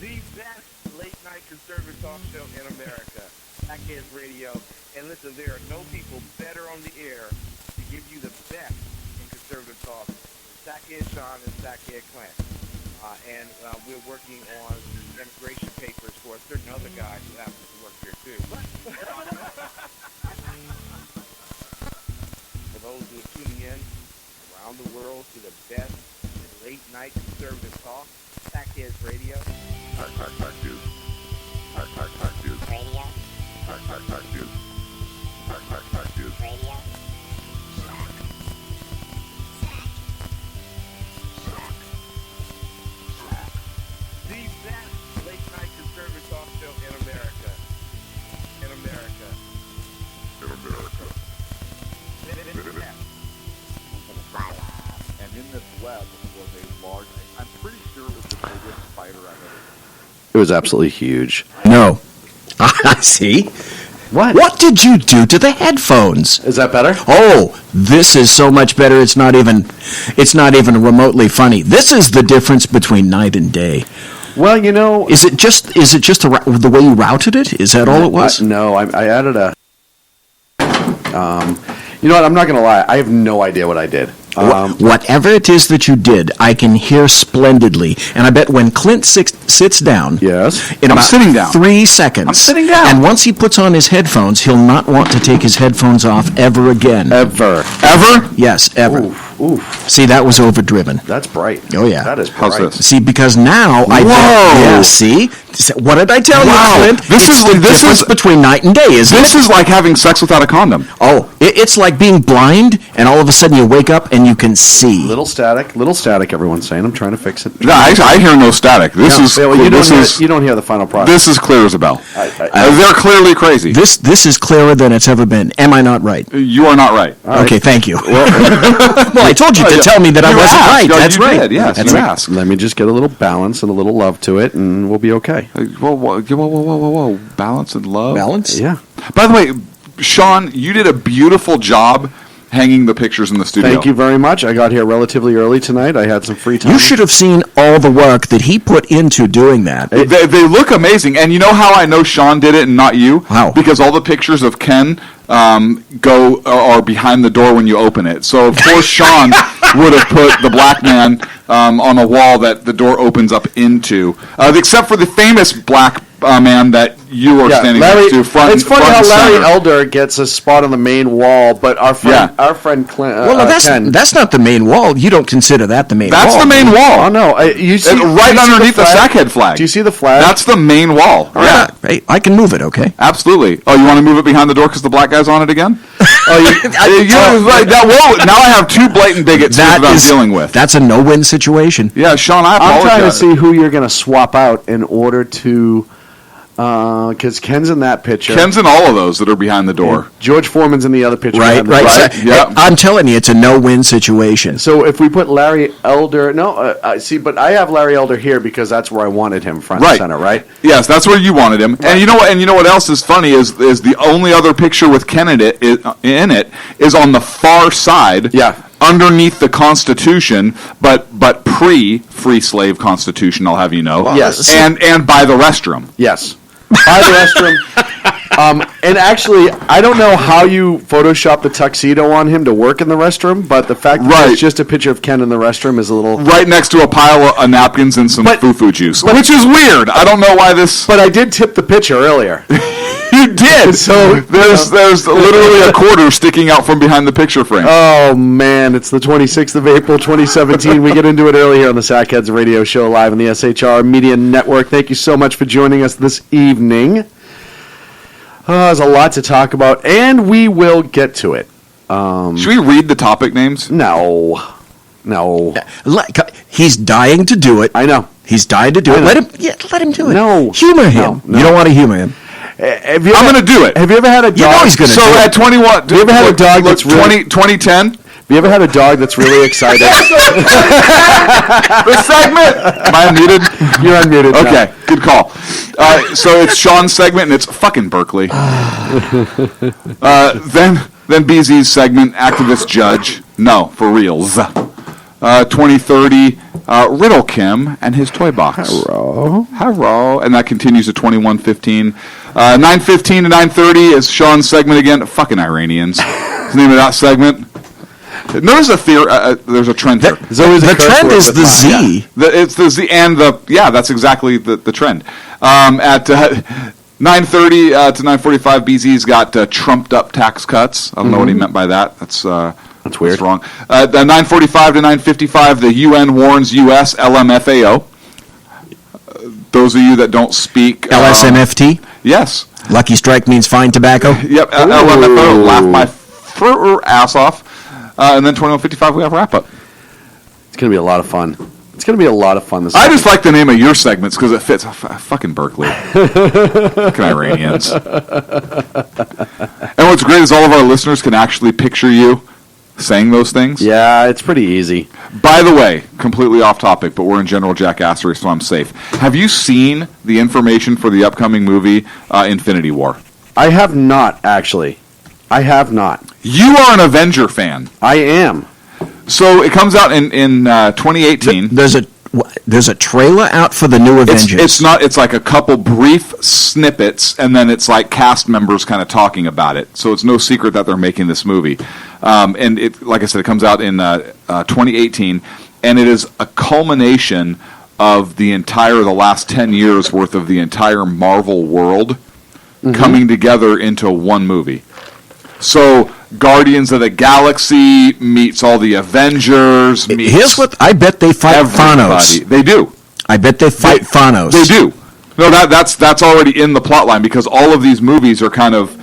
The best late-night conservative talk show in America, Sackheads Radio. And listen, there are no people better on the air to give you the best in conservative talk than Sackhead Shaun and Sackhead Clint. And we're working on the immigration papers for a certain other guy who happens to work here, too. For those who are tuning in around the world to the best late-night conservative talk, Sackheads Radio. News. News. Radio. News. News. Radio. The best late-night conservative talk show in America. In America. In America. And in this web was a large, I'm pretty sure it was the biggest spider I've ever seen. It was absolutely huge. No. I see. What? What did you do to the headphones? Is that better? Oh, this is so much better. It's not even remotely funny. This is the difference between night and day. Well, you know, Is it just the way you routed it? Is that all it was? no, I added a. You know what? I'm not going to lie. I have no idea what I did. Whatever it is that you did, I can hear splendidly. And I bet when Clint sits down, Yes. in I'm about sitting down. 3 seconds, I'm sitting down. and once he puts on his headphones, he'll not want to take his headphones off ever again. Ever. Ever? Yes, ever. Oof. See, that was overdriven. That's bright. Oh, yeah. That is How's bright. this? See, because now I Whoa! yeah, see? What did I tell Wow. you, Clint? This It's is- the this difference is- between night and day, isn't This it? is like having sex without a condom. Oh, it's like being blind, and all of a sudden you wake up and you can see. Little static, everyone's saying. I'm trying to fix it. No, I hear no static. This is Well, you this don't hear the final product. this is clear as a bell. They're clearly crazy. This is clearer than it's ever been. Am I not right? You are not right. Okay, thank you. Well, I told you to tell me that I You wasn't asked. right. No, That's you right. did, yes, That's you right. asked. Let me just get a little balance and a little love to it, and we'll be okay. Whoa. Balance and love. Balance? Yeah. By the way, Shaun, you did a beautiful job hanging the pictures in the studio. Thank you very much. I got here relatively early tonight. I had some free time. You should have seen all the work that he put into doing that. They look amazing. And you know how I know Shaun did it and not you? How? Because all the pictures of Ken are behind the door when you open it. So, of course, Shaun would have put the black man on a wall that the door opens up into. Except for the famous black man that you are standing next to front. It's funny front how and Larry center. Elder gets a spot on the main wall, but our friend Clint. Well, no, Ken. that's not the main wall. You don't consider that the main wall. That's the main wall. Oh no! You see, Right do you see underneath the flag? Sackhead flag. Do you see the flag? That's the main wall. Yeah, Hey, I can move it, okay? absolutely. Oh, you want to move it behind the door because the black guy's on it again? Now I have two blatant bigots here that I'm dealing with. That's a no-win situation. Yeah, Shaun, I I'm apologize. trying to see who you're going to swap out in order to, because Ken's in that picture. Ken's in all of those that are behind the door. George Foreman's in the other picture. Right, behind the right. door. So, yeah. I'm telling you, it's a no-win situation. So if we put Larry Elder, see, but I have Larry Elder here because that's where I wanted him, front Right. and center, right? Yes, that's where you wanted him. And you know what? And you know what else is funny is the only other picture with Ken in it is on the far side. Yeah. Underneath the Constitution, but pre-free slave Constitution, I'll have you know. Yes. And by the restroom. Yes. By the restroom. And actually, I don't know how you Photoshop the tuxedo on him to work in the restroom, but the fact that Right. it's just a picture of Ken in the restroom is a little... Right next to a pile of napkins and some But- foo-foo juice, which is weird. I don't know why this... But I did tip the picture earlier. You did! So- there's literally a quarter sticking out from behind the picture frame. Oh, man, it's the 26th of April, 2017. We get into it early here on the Sackheads Radio Show live on the SHR Media Network. Thank you so much for joining us this evening. There's a lot to talk about, and we will get to it. Should we read the topic names? No. He's dying to do it. I know. He's dying to do I it. know. Let him do it. No. Humor him. No. You don't want to humor him. I'm I'm going to do it. Have you ever had a dog? You know he's going to So do it. at 21... you ever had a dog that's 2010? Have you ever had a dog that's really excited? The segment! Am I unmuted? You're unmuted. now. Okay, good call. So it's Shaun's segment, and it's fucking Berkeley. Then BZ's segment, activist judge. No, for reals. 2030, Riddle Kim and his toy box. Hello. And that continues to 21:15. 9:15 to 9:30 is Shaun's segment again. Fucking Iranians. What's the name of that segment? Notice there's a trend here. The trend is the Z. It's the Z and that's exactly the trend. At 9:30 to 9:45, BZ's got trumped up tax cuts. I don't know what he meant by that. That's weird. That's wrong. 9:45 to 9:55, the UN warns U.S. LMFAO. Those of you that don't speak LSMFT. Yes. Lucky Strike means fine tobacco. Yep. LMFAO. Laugh my ass off. And then 21:55, we have wrap up. It's going to be a lot of fun. It's going to be a lot of fun. I just like the name of your segments because it fits. Fucking Berkeley. Fucking Iranians. And what's great is all of our listeners can actually picture you saying those things. Yeah, it's pretty easy. By the way, completely off topic, but we're in general jackassery, so I'm safe. Have you seen the information for the upcoming movie Infinity War? I have not, actually. I have not. You are an Avenger fan. I am. So it comes out in 2018. There's a trailer out for the new Avengers. It's not. It's like a couple brief snippets, and then it's like cast members kind of talking about it. So it's no secret that they're making this movie. And it, like I said, it comes out in 2018, and it is a culmination of the last 10 years worth of the entire Marvel world coming together into one movie. So Guardians of the Galaxy meets all the Avengers. Here's what I bet they fight Thanos. They do. I bet they fight Thanos. They do. No, that's already in the plot line because all of these movies are kind of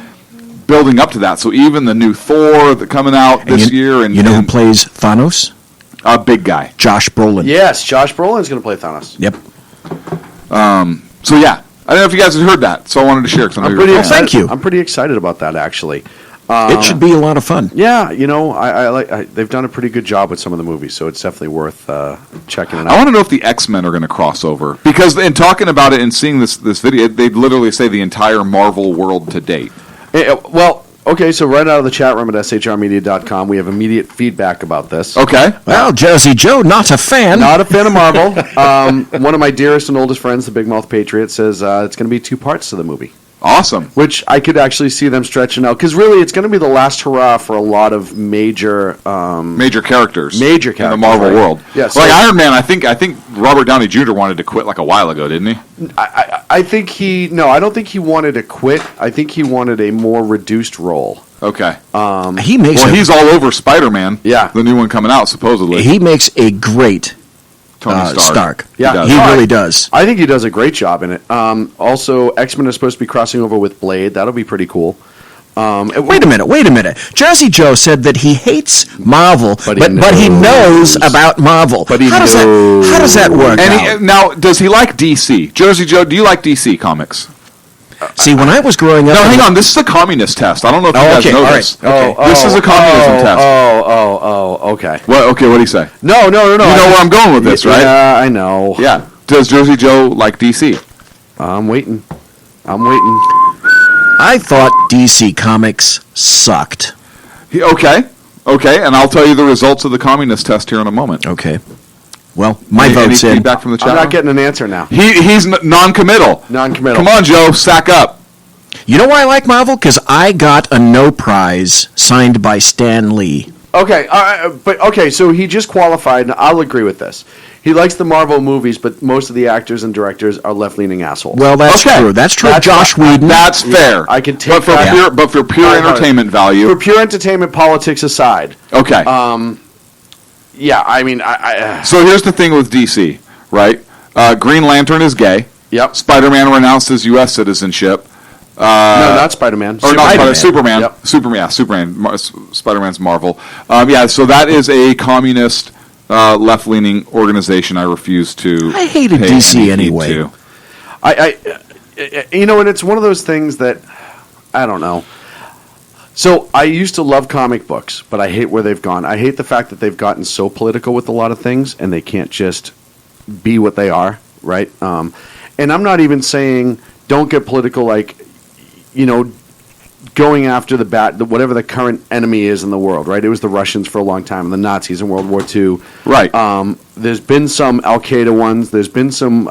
building up to that. So even the new Thor that's coming out this year, and you know who plays Thanos? A big guy, Josh Brolin. Yes, Josh Brolin's going to play Thanos. Yep. So yeah, I don't know if you guys had heard that, so I wanted to share. I'm pretty excited. Thank you. I'm pretty excited about that, actually. It should be a lot of fun. Yeah, you know, they've done a pretty good job with some of the movies, so it's definitely worth checking it out. I want to know if the X-Men are going to cross over because in talking about it and seeing this video, they literally say the entire Marvel world to date. Well, okay, so right out of the chat room at shrmedia.com, we have immediate feedback about this. Okay. Well, Jersey Joe, not a fan. Not a fan of Marvel. One of my dearest and oldest friends, the Big Mouth Patriot, says it's going to be 2 parts to the movie. Awesome. Which I could actually see them stretching out. Because really, it's going to be the last hurrah for a lot of major characters. Major characters. In the Marvel world. Yeah, so like Iron Man, I think Robert Downey Jr. wanted to quit like a while ago, didn't he? I think I don't think he wanted to quit. I think he wanted a more reduced role. Okay. He's all over Spider-Man. Yeah. The new one coming out, supposedly. He makes a great Tony Stark. Yeah, he really does. I think he does a great job in it. Also, X-Men is supposed to be crossing over with Blade. That'll be pretty cool. Wait a minute. Jersey Joe said that he hates Marvel, but he knows about Marvel. But how does that work out? Now, does he like DC? Jersey Joe, do you like DC comics? See, when I was growing up... No, hang on. This is a communist test. I don't know if you guys know this. Okay. This is a communism test. Okay. What do you say? No. You know where I'm going with this, right? Yeah, I know. Yeah. Does Jersey Joe like DC? I'm waiting. I thought DC Comics sucked. Okay, and I'll tell you the results of the communist test here in a moment. Okay. Well, my vote's any in. feedback from the chat I'm not room? getting an answer now. He's non-committal. Non-committal. Come on, Joe, sack up. You know why I like Marvel? Because I got a no prize signed by Stan Lee. Okay, so he just qualified, and I'll agree with this. He likes the Marvel movies, but most of the actors and directors are left-leaning assholes. Well, that's true. That's true. Josh Whedon. That's fair. I can take that. But for pure entertainment value. For pure entertainment, politics aside. Okay. Yeah, I mean, So here's the thing with DC, right? Green Lantern is gay. Yep. Spider-Man renounced his U.S. citizenship. No, not Spider-Man. Or not Spider-Man. Superman. Yep. Superman. Spider-Man's Marvel. So that is a communist, left-leaning organization. I refuse to. I hated pay DC any heed anyway. to. And it's one of those things that I don't know. So I used to love comic books, but I hate where they've gone. I hate the fact that they've gotten so political with a lot of things, and they can't just be what they are, right? And I'm not even saying don't get political, like, going after whatever the current enemy is in the world, right? It was the Russians for a long time, and the Nazis in World War II. Right. There's been some Al Qaeda ones. There's been some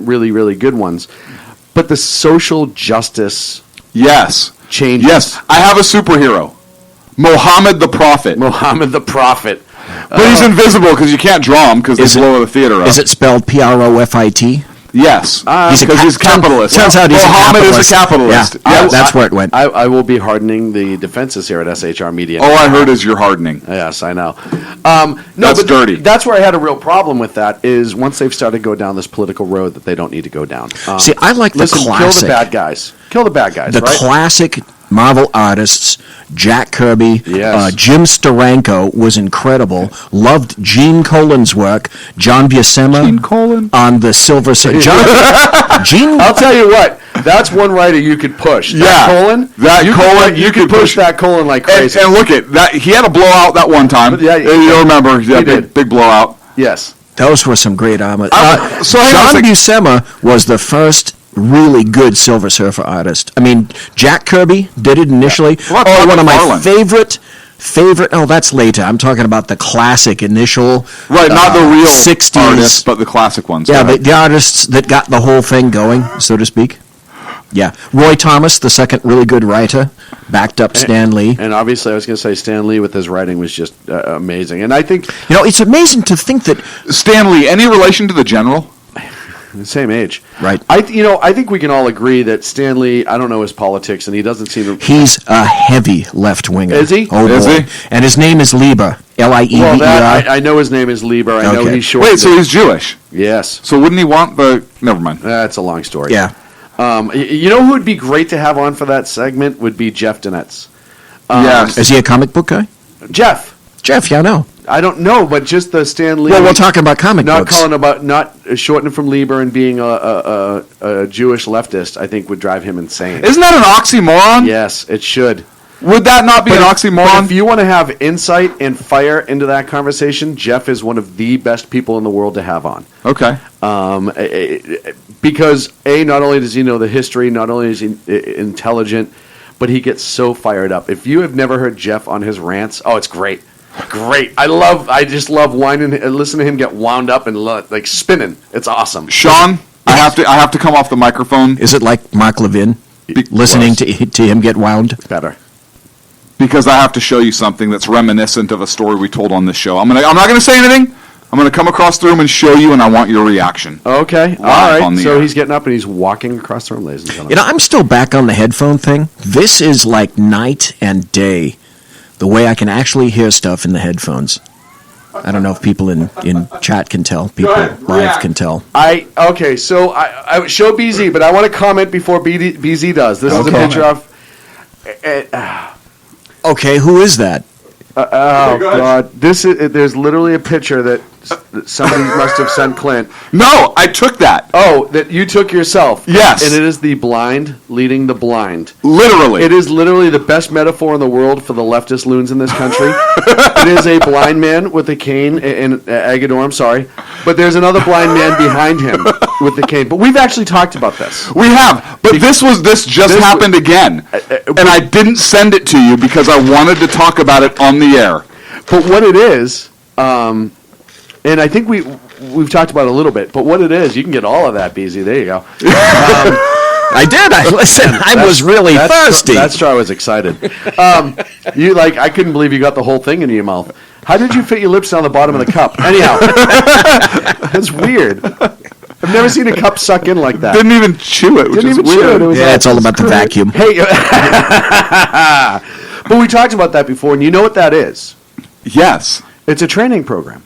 really, really good ones, but the social justice Yes. changes. Yes. I have a superhero, Mohammed the Prophet. Mohammed the Prophet. But he's invisible because you can't draw him because they blow the theater up. Is it spelled Profit? Yes. Because he's capitalist. Turns out he's Mohammed a capitalist. is a capitalist. Yeah, Yes. that's where it went. I will be hardening the defenses here at SHR Media. All I heard is you're hardening. Yes, I know. That's dirty. That's where I had a real problem with that. Is once they've started to go down this political road that they don't need to go down. See, I like the classic. Kill the bad guys. Kill the bad guys. The right? classic Marvel artists, Jack Kirby, Yes. Jim Steranko was incredible. Loved Gene Colan's work. John Buscema Gene Colan? on the Silver Gene. I'll tell you what. That's one writer you could push. Yeah. That Colon. You could push that Colon like crazy. And look at that. He had a blowout that one time. Yeah, You'll remember. He had a did. big blowout. Yes. Those were some great armor. So hang on a John sec. Buscema was the first really good Silver Surfer artist. I mean, Jack Kirby did it initially. Well, that's one of my McFarlane. favorite. Oh, that's later. I'm talking about the classic initial. Right, not the real 60s artists, but the classic ones. Yeah, Go the artists that got the whole thing going, so to speak. Yeah, Roy Thomas, the second really good writer, backed up Stan Lee. And obviously, I was going to say Stan Lee with his writing was just amazing. And I think It's amazing to think that. Stan Lee, any relation to the General? the same age, Right. I think we can all agree that Stan Lee. I don't know his politics, and he doesn't seem to. He's a heavy left winger. Is he? Oh, Is boy. he? And his name is Lieber. Lieber. Well, that I know his name is Lieber. I know Okay. he's short. Wait, so he's Jewish. Yes, So wouldn't he want the... Never mind. that's a long story. Yeah. You know who would be great to have on for that segment would be Jeff Donetz. Yes. Is he a comic book guy? Jeff, Jeff, yeah, I know. I don't know, but just the Stan Lee. Well, we're talking about comic not books. calling about not shortening from Lieber and being a Jewish leftist. I think would drive him insane. Isn't that an oxymoron? Yes, it should. Would that not be an But oxymoron? if you want to have insight and fire into that conversation, Jeff is one of the best people in the world to have on. Okay. Because not only does he know the history, not only is he intelligent, but he gets so fired up. If you have never heard Jeff on his rants, it's great. Great. I just love whining and listen to him get wound up and like spinning. It's awesome. Sean, I have to come off the microphone Is it like Mark Levin? Listening to him get wound? Better. because I have to show you something that's reminiscent of a story we told on this show. I'm not going to say anything. I'm going to come across the room and show you, and I want your reaction. Okay. All Live on right. the So air. he's getting up and he's walking across the room, ladies and gentlemen. You know, I'm still back on the headphone thing. This is like night and day, the way I can actually hear stuff in the headphones. I don't know if people in chat can tell. People live react. can tell. Okay, so I show BZ, but I want to comment before BZ does. This is a Okay. picture of. Okay, who is that? Oh God! There's literally a picture that somebody must have sent Clint. No, I took that. Oh, that you took yourself. Yes. And it is the blind leading the blind. Literally. It is literally the best metaphor in the world for the leftist loons in this country. It is a blind man with a cane in Agador, I'm sorry. But there's another blind man behind him with the cane. But we've actually talked about this. We have, but this just happened again, and I didn't send it to you because I wanted to talk about it on the air. But what it is, and I think we've talked about it a little bit, but what it is, you can get all of that, BZ. There you go. I did. I was really thirsty. That's why I was excited. I couldn't believe you got the whole thing into your mouth. How did you fit your lips down the bottom of the cup? Anyhow, that's weird. I've never seen a cup suck in like that. Didn't even chew it, which Didn't is even chew weird. it. It was Yeah, it's all about the vacuum. Hey, but we talked about that before, and you know what that is? Yes. It's a training program.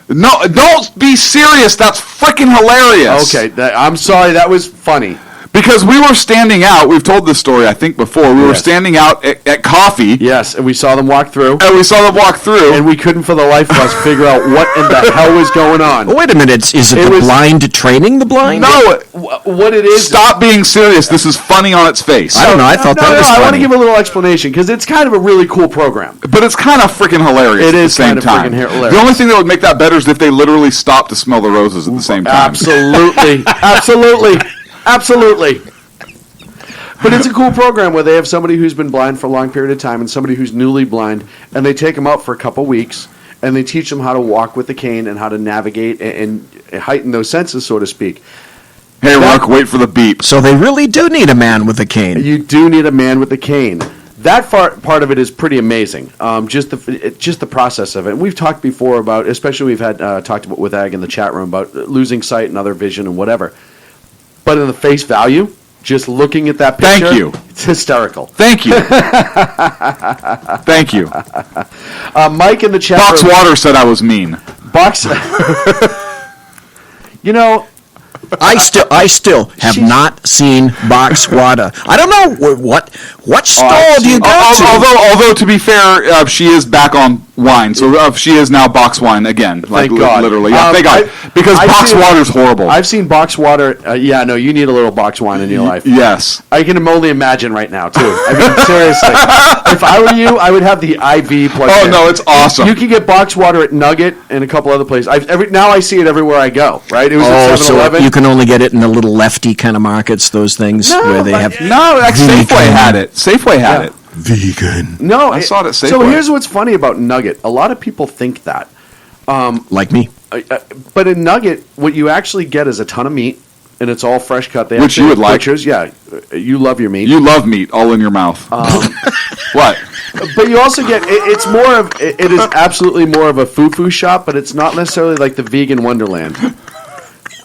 No, don't be serious. That's freaking hilarious. Okay, I'm sorry, that was funny. Because we were standing out. We've told this story, I think, before. We were Yes. standing out at coffee, Yes, and we saw them walk through, and we saw them walk through. and we couldn't for the life of us figure out what in the hell was going on. Oh, wait a minute. Is it It the was- blind training the blind? No, What it is? stop being serious. This is funny on its face. I don't know. I thought that was I want to funny. give a little explanation because it's kind of a really cool program. But it's kind of freaking hilarious It at is the same kind of time. freaking hilarious. The only thing that would make that better is if they literally stopped to smell the roses at the same time. Absolutely, absolutely, absolutely. But it's a cool program where they have somebody who's been blind for a long period of time and somebody who's newly blind, and they take them out for a couple weeks, and they teach them how to walk with the cane and how to navigate and heighten those senses, so to speak. Hey, Rook, wait for the beep. So they really do need a man with a cane. You do need a man with a cane. That part of it is pretty amazing. Just the process of it. And we've talked before about, especially we've had talked about with Ag in the chat room about losing sight and other vision and whatever. But in the face value, just looking at that picture, Thank you. It's hysterical. Thank you. Thank you. Mike in the chat Box room. Water said I was mean. Box. You know, I still have not seen Box Water. I don't know what stall do you go to? Although to be fair, she is back on wine, so she is now box wine again. Like Thank God. literally, yeah, thank God, because box water's horrible. I've seen box water. Yeah, no, you need a little box wine in your life. Yes, I can only imagine right now too. I mean, seriously, if I were you, I would have the IV plugged in. Oh no, it's awesome. You can get box water at Nugget and a couple other places. Now I see it everywhere I go. Right? It was at 7-Eleven. So you can only get it in the little lefty kind of markets. Those things where they have like Safeway had it. Safeway had it. vegan. No, I saw it at Safeway. So here's what's funny about Nugget. A lot of people think that. Like me. But in Nugget, what you actually get is a ton of meat, and it's all fresh cut. They Which actually you would have like. butchers. Yeah, you love your meat. You love meat all in your mouth. What? But you also get it's more of it is absolutely more of a foo-foo shop, but it's not necessarily like the vegan wonderland.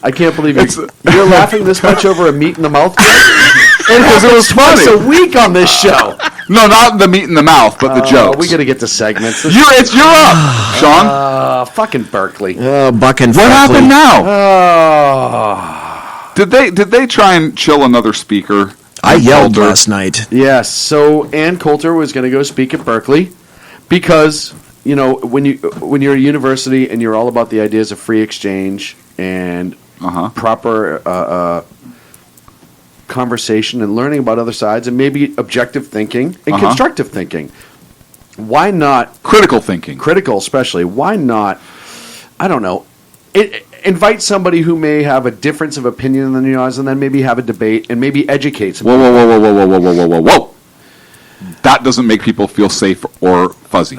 I can't believe you're laughing this much over a meat in the mouth. Because it was Twice funny. a week on this show. No, not the meat in the mouth, but the jokes. We got to get to segments. You're up, Sean. Fucking Berkeley. Buck and What happened now? Oh. Did they try and chill another speaker? I yelled Coulter? last night. Yes. So Ann Coulter was going to go speak at Berkeley because when you're at a university and you're all about the ideas of free exchange and proper conversation and learning about other sides and maybe objective thinking and constructive thinking. Why not Critical thinking. critical, especially? Why not? I don't know. Invite somebody who may have a difference of opinion than yours, and then maybe have a debate and maybe educate Whoa, somebody. whoa. That doesn't make people feel safe or fuzzy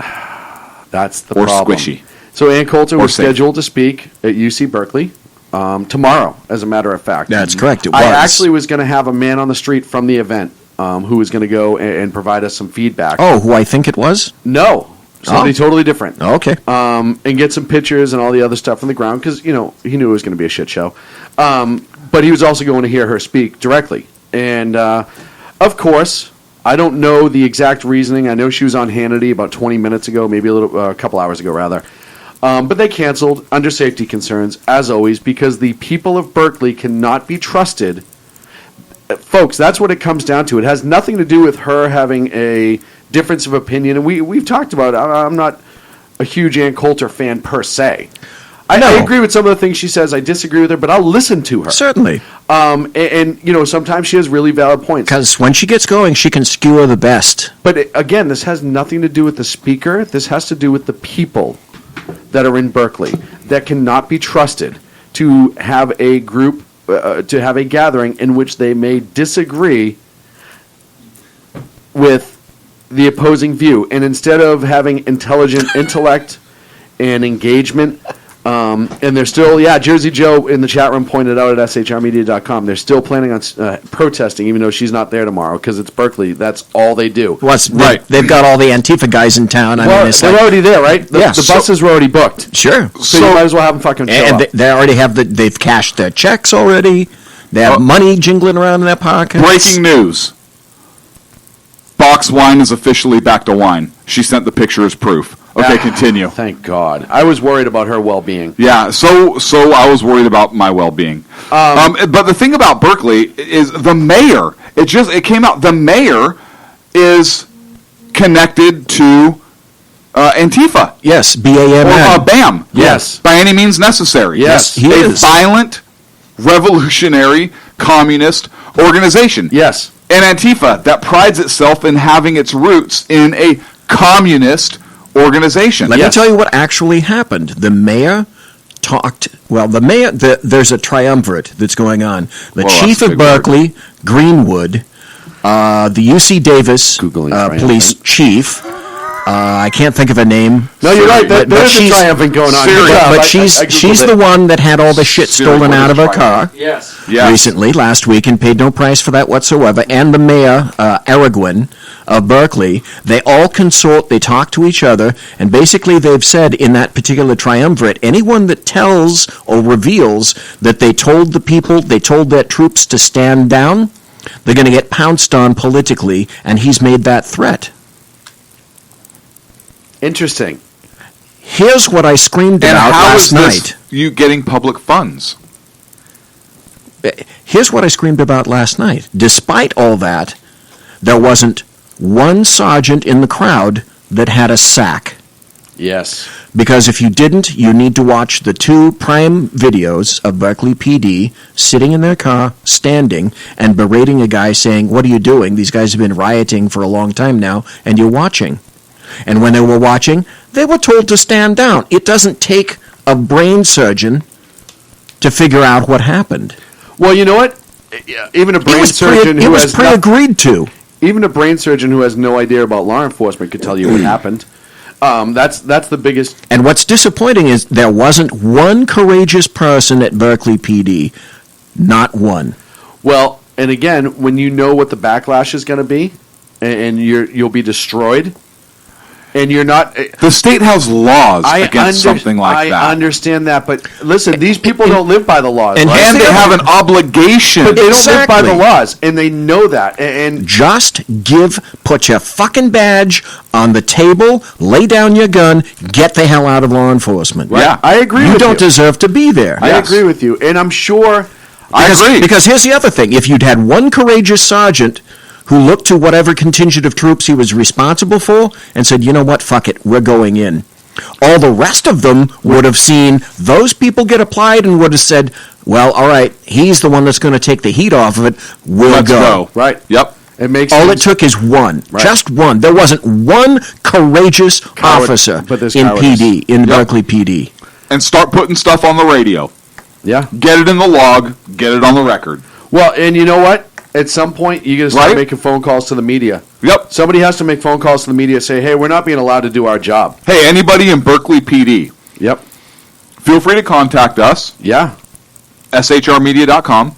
That's the or problem. squishy. So Ann Coulter Or was safe. scheduled to speak at UC Berkeley tomorrow, as a matter of fact. That's correct. It I was. actually was going to have a man on the street from the event who was going to go and provide us some feedback. Oh, who I think it was? No. Somebody totally different. Okay. And get some pictures and all the other stuff from the ground because, he knew it was going to be a shit show. But he was also going to hear her speak directly. And, of course, I don't know the exact reasoning. I know she was on Hannity about 20 minutes ago, maybe a couple hours ago, rather. But they canceled under safety concerns, as always, because the people of Berkeley cannot be trusted. Folks, that's what it comes down to. It has nothing to do with her having a difference of opinion. And we've talked about it. I'm not a huge Ann Coulter fan per se. I agree with some of the things she says. I disagree with her, but I'll listen to her. Certainly. And sometimes she has really valid points. Because when she gets going, she can skewer the best. But again, this has nothing to do with the speaker. This has to do with the people that are in Berkeley that cannot be trusted to have a group, to have a gathering in which they may disagree with the opposing view. And instead of having intelligent intellect and engagement, and they're still, Jersey Joe in the chat room pointed out at shrmedia.com, they're still planning on protesting, even though she's not there tomorrow, because it's Berkeley. That's all they do. They've got all the Antifa guys in town. They're already there, right? The buses were already booked. Sure. So you might as well have them fucking show And up. they already have they've cashed their checks already. They have money jingling around in their pockets. Breaking news. Box wine is officially back to wine. She sent the picture as proof. Okay, continue. Thank God. I was worried about her well-being. Yeah, so I was worried about my well-being. But the thing about Berkeley is the mayor. It came out. The mayor is connected to Antifa. Yes, BAMN. Or BAM. Yes. By any means necessary. Yes, he a is. violent, revolutionary, communist organization. Yes. And Antifa that prides itself in having its roots in a communist organization. Let me tell you what actually happened. The mayor talked. Well, there's a triumvirate that's going on. The Well, chief that's a of big word. Berkeley, Greenwood, The UC Davis Googling police chief. I can't think of a name. No, you're right. There's a she's- triumphant going on. Siri. Good job. But I she's Googled the it. one that had all the shit Siri, stolen what out is of her triumphant? car. Yes. Yes. Recently, last week, and paid no price for that whatsoever. And the mayor, Arreguin of Berkeley, they all consort, they talk to each other, and basically they've said in that particular triumvirate, anyone that tells or reveals that they told the people, they told their troops to stand down, they're going to get pounced on politically, and he's made that threat. Interesting. Here's what I screamed And about how last is this night. you getting public funds? Here's what I screamed about last night. Despite all that, there wasn't one sergeant in the crowd that had a sack. Yes. Because if you didn't, you need to watch the 2 prime videos of Berkeley PD sitting in their car, standing, and berating a guy saying, "What are you doing? These guys have been rioting for a long time now, and you're watching." And when they were watching, they were told to stand down. It doesn't take a brain surgeon to figure out what happened. Well, you know what? Even a brain surgeon It who was has pre-agreed to. even a brain surgeon who has no idea about law enforcement could tell you what happened. That's the biggest. And what's disappointing is there wasn't one courageous person at Berkeley PD. Not one. Well, and again, when you know what the backlash is going to be, and you'll be destroyed, and you're not. The state has laws against something like that. I understand that, but listen, these people don't live by the laws, and- right? And they have an obligation. But they don't live by the Exactly. laws, and they know that. And Just put your fucking badge on the table, lay down your gun, get the hell out of law enforcement. Yeah. I agree You with don't you. deserve to be there. I Yes. agree with you, and I'm sure. I agree. Because here's the other thing. If you'd had one courageous sergeant who looked to whatever contingent of troops he was responsible for and said, you know what, fuck it, we're going in. All the rest of them would have seen those people get applied and would have said, well, all right, he's the one that's going to take the heat off of it. We'll Let's go. Right. Yep. It makes All things- it took is one, Right. just one. There wasn't one courageous Coward- officer but there's in cowardice. PD, in Yep. Berkeley PD. And start putting stuff on the radio. Yeah. Get it in the log. Get it on the record. Well, and you know what? At some point, you got to start Right. making phone calls to the media. Yep. Somebody has to make phone calls to the media. Say, hey, we're not being allowed to do our job. Hey, anybody in Berkeley PD, Yep. feel free to contact us. Yeah. shrmedia.com.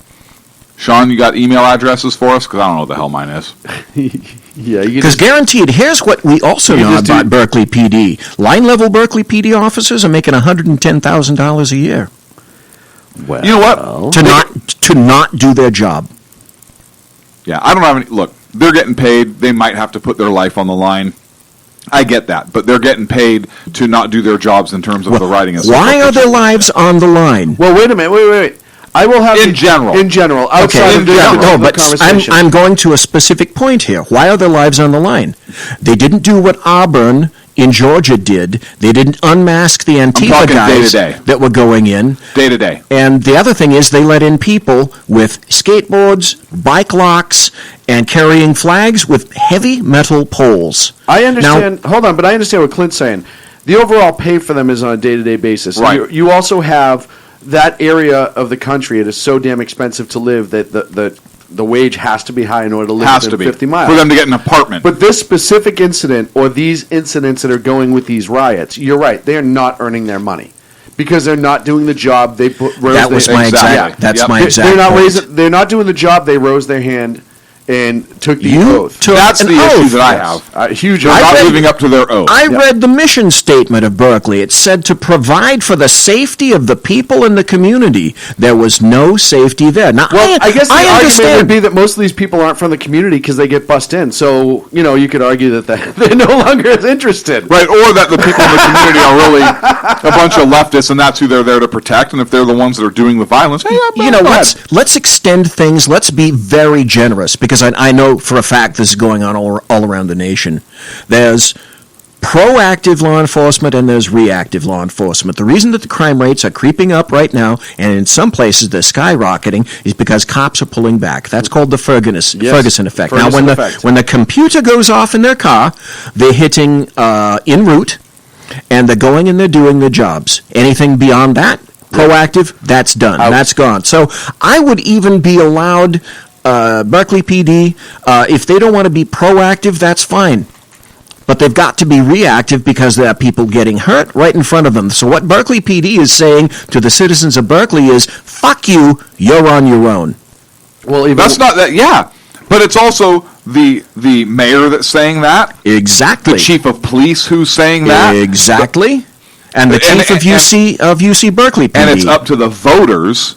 Shaun, you got email addresses for us? Because I don't know what the hell mine is. Yeah. You Because just, guaranteed, here's what we also You know just do- about Berkeley PD. Line-level Berkeley PD officers are making $110,000 a year well, You know what? to not do their job. Yeah, I don't have any. Look, they're getting paid. They might have to put their life on the line. I get that, but they're getting paid to not do their jobs in terms of the writing. And Why are their lives on the line? Well, wait a minute. Wait. I will have In general. In general, outside Okay, of the, no, the but conversation. I'm going to a specific point here. Why are their lives on the line? They didn't do what Auburn in Georgia did. They didn't unmask the Antifa talking guys day-to-day. that were going in. Day to day. And the other thing is they let in people with skateboards, bike locks, and carrying flags with heavy metal poles. I understand. Hold on, but I understand what Clint's saying. The overall pay for them is on a day-to-day basis. Right. You also have that area of the country. It is so damn expensive to live that the wage has to be high in order to live Has within to be 50 miles. for them to get an apartment. But this specific incident, or these incidents that are going with these riots, you're right. They are not earning their money because they're not doing the job they put. That was my exact. That's Yep. my They're exact. not point. raising. They're not doing the job. They rose their hand and took the You oath. took That's an the issue oath. that I Yes. have. Huge. They're oath. not read- living up to their oath. I Yeah. read the mission statement of Berkeley. It said to provide for the safety of the people in the community. There was no safety there. Now, Well, I guess the argument understand. would be that most of these people aren't from the community because they get bussed in. So, you could argue that they're no longer as interested. Right, or that the people in the community are really a bunch of leftists, and that's who they're there to protect. And if they're the ones that are doing the violence, hey, You know, go ahead. let's extend things. Let's be very generous because I know for a fact this is going on all around the nation. There's proactive law enforcement and there's reactive law enforcement. The reason that the crime rates are creeping up right now, and in some places they're skyrocketing, is because cops are pulling back. That's called the Ferguson effect. Now, Ferguson when effect. when the computer goes off in their car, they're hitting en route, and they're going and they're doing their jobs. Anything beyond that, proactive, that's done. Out. That's gone. So I would even be allowed Berkeley PD, if they don't want to be proactive, that's fine. But they've got to be reactive because there are people getting hurt right in front of them. So what Berkeley PD is saying to the citizens of Berkeley is, fuck you, you're on your own. Well, even That's not that. Yeah, but it's also the mayor that's saying that. Exactly. The chief of police who's saying that. Exactly. And the chief of UC Berkeley PD. And it's up to the voters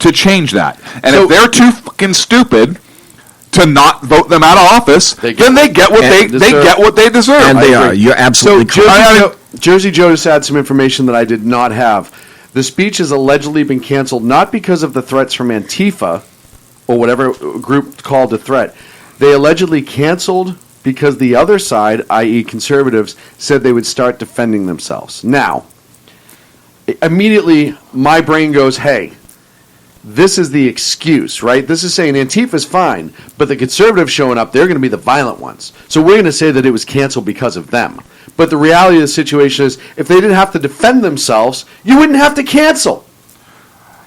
to change that. And So- if they're too fucking stupid to not vote them out of office, then they get what they get what they deserve. And they I are. agree. You're absolutely correct. Jersey Joe just had some information that I did not have. The speech has allegedly been canceled not because of the threats from Antifa or whatever group called a threat. They allegedly canceled because the other side, i.e. conservatives, said they would start defending themselves. Now, immediately my brain goes, hey, this is the excuse, right? This is saying Antifa's fine, but the conservatives showing up, they're going to be the violent ones. So we're going to say that it was canceled because of them. But the reality of the situation is, if they didn't have to defend themselves, you wouldn't have to cancel.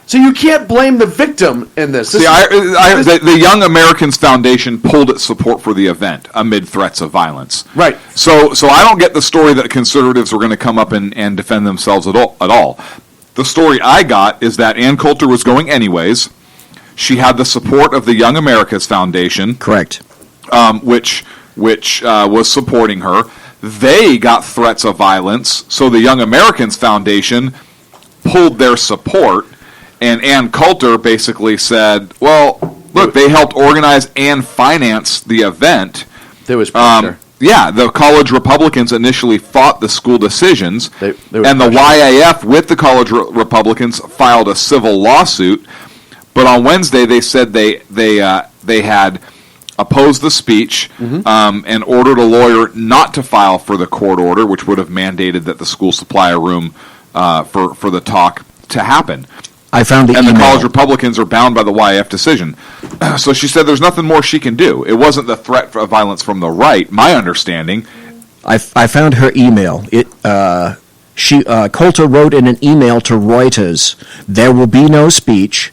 So you can't blame the victim in this. See, the Young Americans Foundation pulled its support for the event amid threats of violence. Right. So I don't get the story that conservatives were going to come up and defend themselves at all. The story I got is that Ann Coulter was going anyways. She had the support of the Young Americans Foundation. Correct. Which was supporting her. They got threats of violence, so the Young Americans Foundation pulled their support, and Ann Coulter basically said, well, look, they helped organize and finance the event. There was pressure. Yeah, the college Republicans initially fought the school decisions, There was and the pressure. YAF with the college Republicans filed a civil lawsuit. But on Wednesday, they said they had opposed the speech and ordered a lawyer not to file for the court order, which would have mandated that the school supply a room for the talk to happen. I found the And email. the college Republicans are bound by the YF decision. So she said there's nothing more she can do. It wasn't the threat of violence from the right, my understanding. I found her email. Coulter wrote in an email to Reuters, there will be no speech.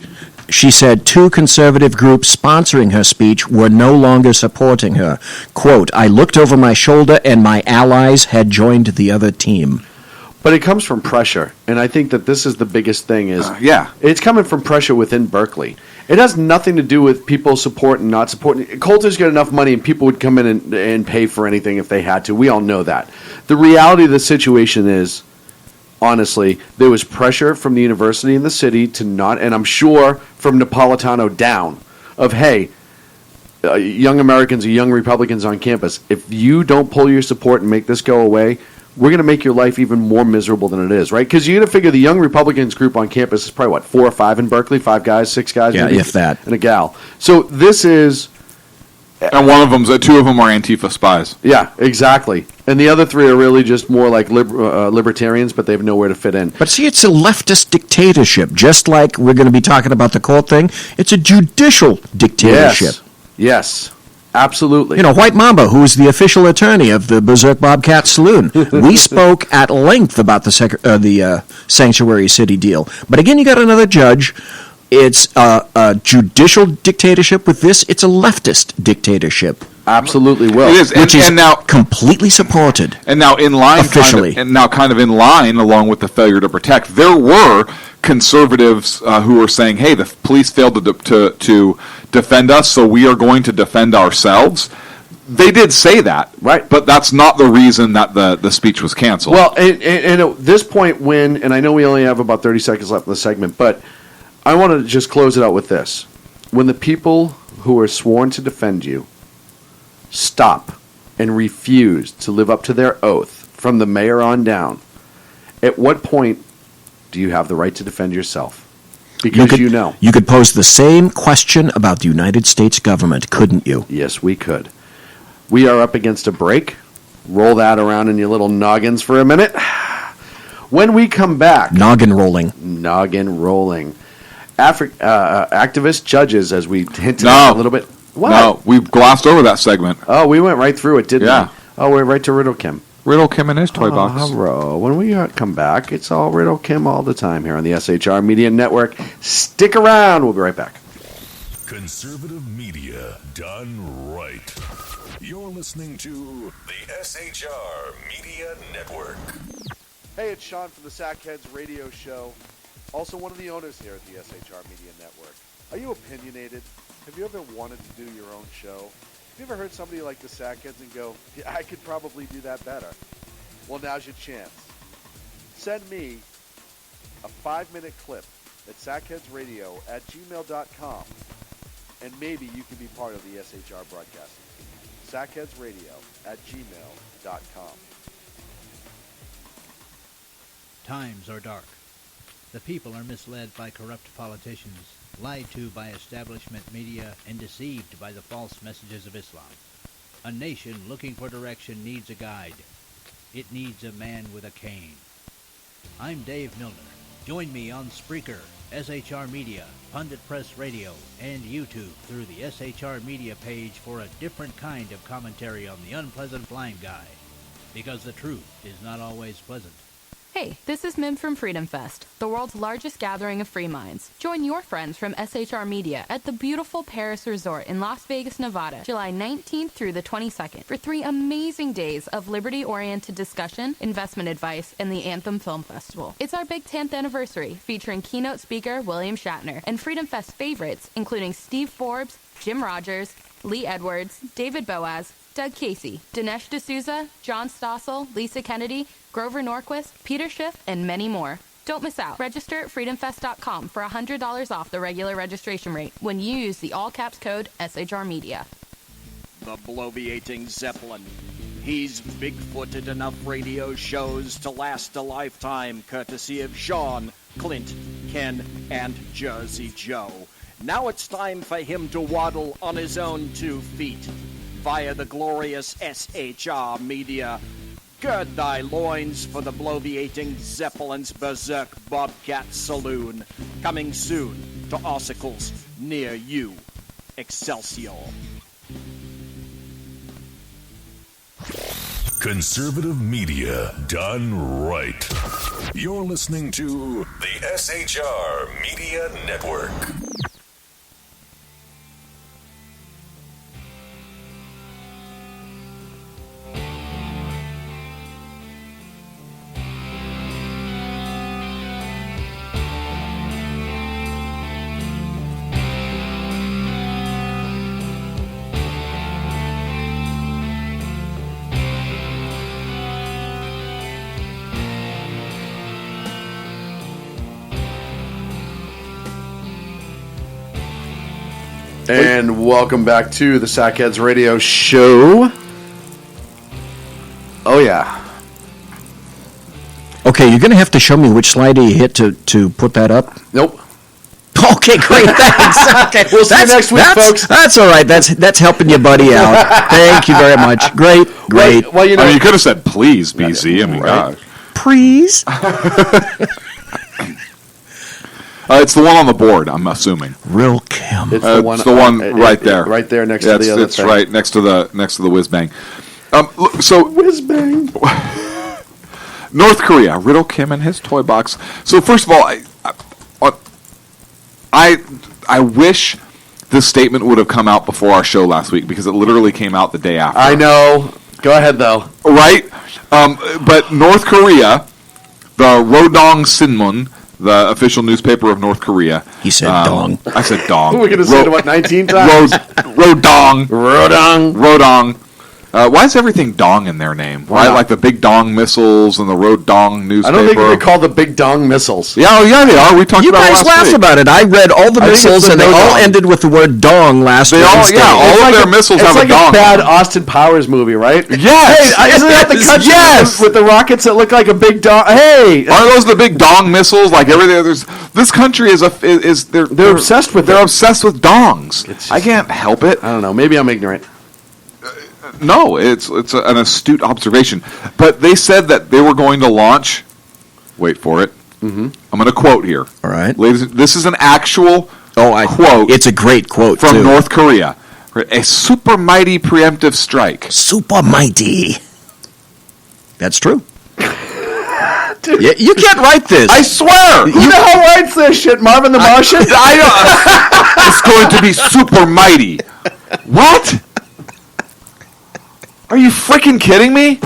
She said 2 conservative groups sponsoring her speech were no longer supporting her. Quote, I looked over my shoulder and my allies had joined the other team. But it comes from pressure, and I think that this is the biggest thing is Yeah. it's coming from pressure within Berkeley. It has nothing to do with people supporting and not supporting. Coulter's got enough money and people would come in and pay for anything if they had to. We all know that. The reality of the situation is, honestly, there was pressure from the university and the city to not, and I'm sure from Napolitano down, of, hey, young Americans or young Republicans on campus, if you don't pull your support and make this go away, we're going to make your life even more miserable than it is, right? Because you got to figure the young Republicans group on campus is probably, 4 or 5 in Berkeley? 5 guys, 6 guys? Yeah, maybe? if that. And a gal. So this is, And 2 of them are Antifa spies. yeah, exactly. And the other 3 are really just more like libertarians, but they have nowhere to fit in. But see, it's a leftist dictatorship. Just like we're going to be talking about the court thing, it's a judicial dictatorship. Yes. Absolutely. You know, White Mamba, who is the official attorney of the Berserk Bobcat Saloon, we spoke at length about the Sanctuary City deal. But again, you got another judge. It's a judicial dictatorship with this. It's a leftist dictatorship, Absolutely will. It is, which is and now completely supported. And now in line, Officially. kind of in line, along with the failure to protect, there were conservatives who were saying, "Hey, the police failed to defend us, so we are going to defend ourselves." They did say that, Right. But that's not the reason that the speech was canceled. Well, and at this point, and I know we only have about 30 seconds left in the segment, but I want to just close it out with this. When the people who are sworn to defend you stop and refuse to live up to their oath, from the mayor on down, at what point do you have the right to defend yourself? Because you know. You could pose the same question about the United States government, couldn't you? Yes, we could. We are up against a break. Roll that around in your little noggins for a minute. When we come back, Noggin rolling. noggin rolling. Activist judges, as we hinted No. at a little bit. What? No, we glossed over that segment. Oh, we went right through it, didn't Yeah. we? Oh, we're right to Riddle Kim. Riddle Kim and his toy box. When we come back, it's all Riddle Kim all the time here on the SHR Media Network. Stick around. We'll be right back. Conservative media done right. You're listening to the SHR Media Network. Hey, it's Shaun from the Sackheads Radio Show. Also one of the owners here at the SHR Media Network. Are you opinionated? Have you ever wanted to do your own show? Have you ever heard somebody like the Sackheads and go, yeah, I could probably do that better? Well, now's your chance. Send me a 5-minute clip at sackheadsradio@gmail.com, and maybe you can be part of the SHR broadcasting team. sackheadsradio@gmail.com. Times are dark. The people are misled by corrupt politicians, lied to by establishment media, and deceived by the false messages of Islam. A nation looking for direction needs a guide. It needs a man with a cane. I'm Dave Milner. Join me on Spreaker, SHR Media, Pundit Press Radio, and YouTube through the SHR Media page for a different kind of commentary on the unpleasant blind guy. Because the truth is not always pleasant. Hey, this is Mim from Freedom Fest, the world's largest gathering of free minds. Join your friends from SHR Media at the beautiful Paris Resort in Las Vegas, Nevada, July 19th through the 22nd for 3 amazing days of liberty-oriented discussion, investment advice, and the Anthem Film Festival. It's our big 10th anniversary, featuring keynote speaker William Shatner and Freedom Fest favorites, including Steve Forbes, Jim Rogers, Lee Edwards, David Boaz, Doug Casey, Dinesh D'Souza, John Stossel, Lisa Kennedy, Grover Norquist, Peter Schiff, and many more. Don't miss out. Register at freedomfest.com for $100 off the regular registration rate when you use the all-caps code SHR Media. The Bloviating Zeppelin. He's big-footed enough radio shows to last a lifetime, courtesy of Shaun, Clint, Ken, and Jersey Joe. Now it's time for him to waddle on his own 2 feet via the glorious SHR Media. Gird thy loins for the Bloviating Zeppelin's Berserk Bobcat Saloon. Coming soon to ossicles near you. Excelsior. Conservative media done right. You're listening to the SHR Media Network. And welcome back to the Sackheads Radio Show. Oh, yeah. Okay, you're going to have to show me which slide you hit to put that up. Nope. Okay, great, thanks. Okay, we'll see you next week, folks. That's all right. That's helping your buddy out. Thank you very much. Great. Well, you know, you could have said please, BZ. I mean, right. gosh. Please. It's the one on the board, I'm assuming. Real Kim. It's the one right there. Right there next to the other it's thing. right next to the whiz bang. So whiz bang. North Korea, Riddle Kim and his toy box. So first of all, I wish this statement would have come out before our show last week because it literally came out the day after. I know. Go ahead though. Right? But North Korea, the Rodong Sinmun, the official newspaper of North Korea. He said dong. I said dong. We're going to say it, 19 times? Rodong. Why is everything dong in their name? Why, like the Big Dong missiles and the Rodong newspaper? I don't think they're called the Big Dong missiles. Yeah, they are. We talked about it last week. You guys laughed about it. I read all the missiles, and they all ended with the word dong last Wednesday. All of their missiles have a dong. It's like a bad Austin Powers movie, right? Yes! Hey, isn't that the country with the rockets that look like a big dong? Hey! Aren't those the big dong missiles? Like everything. This country is they're obsessed with They're obsessed with dongs. I can't help it. I don't know. Maybe I'm ignorant. No, it's an astute observation. But they said that they were going to launch. Wait for it. Mm-hmm. I'm going to quote here. All right, ladies. This is an actual quote. It's a great quote from too. North Korea. A super mighty preemptive strike. Super mighty. That's true. Yeah, you can't write this. I swear. Who the hell writes this shit? Marvin the Martian? It's going to be super mighty. What? Are you freaking kidding me?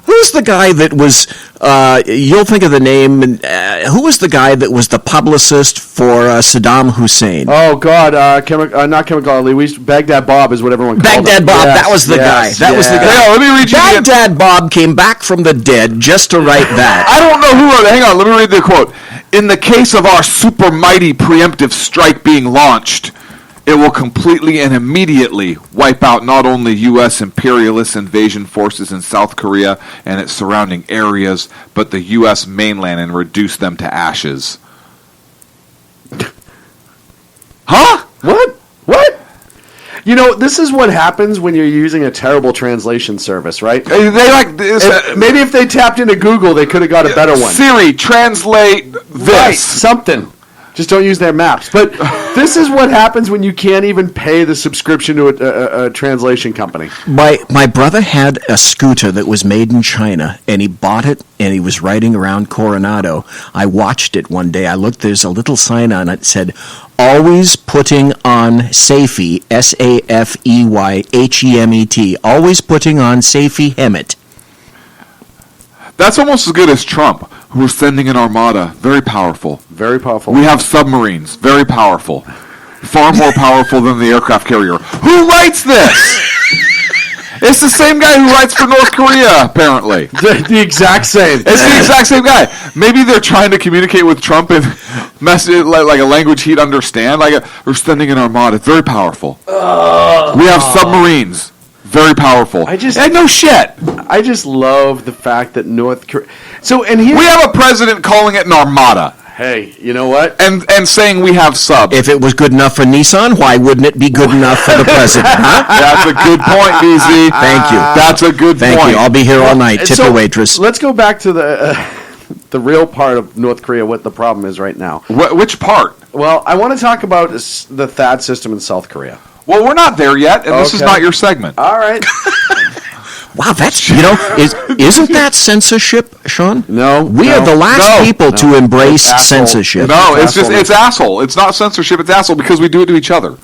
Who's the guy that was, you'll think of the name, who was the guy that was the publicist for Saddam Hussein? Oh, God, not Chemical Ali. Baghdad Bob is what everyone called him. Baghdad Bob, Yes, that was the guy. yes, That was the yes. guy. Hang on, let me read you Baghdad Bob came back from the dead just to write that. I don't know who wrote it. Hang on, let me read the quote. In the case of our super mighty preemptive strike being launched, it will completely and immediately wipe out not only U.S. imperialist invasion forces in South Korea and its surrounding areas, but the U.S. mainland and reduce them to ashes. Huh? What? What? You know, this is what happens when you're using a terrible translation service, right? They like this. Maybe if they tapped into Google, they could have got a better one. Siri, translate this. Right, something. Just don't use their maps. But this is what happens when you can't even pay the subscription to a translation company. My brother had a scooter that was made in China, and he bought it, and he was riding around Coronado. I watched it one day. I looked, there's a little sign on it that said, always putting on Safey, S-A-F-E-Y-H-E-M-E-T, always putting on Safey Hemet. That's almost as good as Trump, who was sending an armada. Very powerful. Very powerful. We have submarines. Very powerful. Far more powerful than the aircraft carrier. Who writes this? It's the same guy who writes for North Korea, apparently. The exact same. It's the exact same guy. Maybe they're trying to communicate with Trump in message like a language he'd understand. We're sending an armada. Very powerful. We have submarines. Very powerful. No shit. I just love the fact that North Korea. We have a president calling it an armada. Hey, you know what? And saying we have subs. If it was good enough for Nissan, why wouldn't it be good enough for the president? Huh? That's a good point, BZ. Thank you. That's a good point. Thank you. I'll be here all night. Tip the waitress. Let's go back to the real part of North Korea, what the problem is right now. Which part? Well, I want to talk about the THAAD system in South Korea. Well, we're not there yet, and this is not your segment. All right. Wow, that's, isn't that censorship, Shaun? No. We are the last people to embrace censorship. No, it's asshole. It's not censorship, it's asshole because we do it to each other.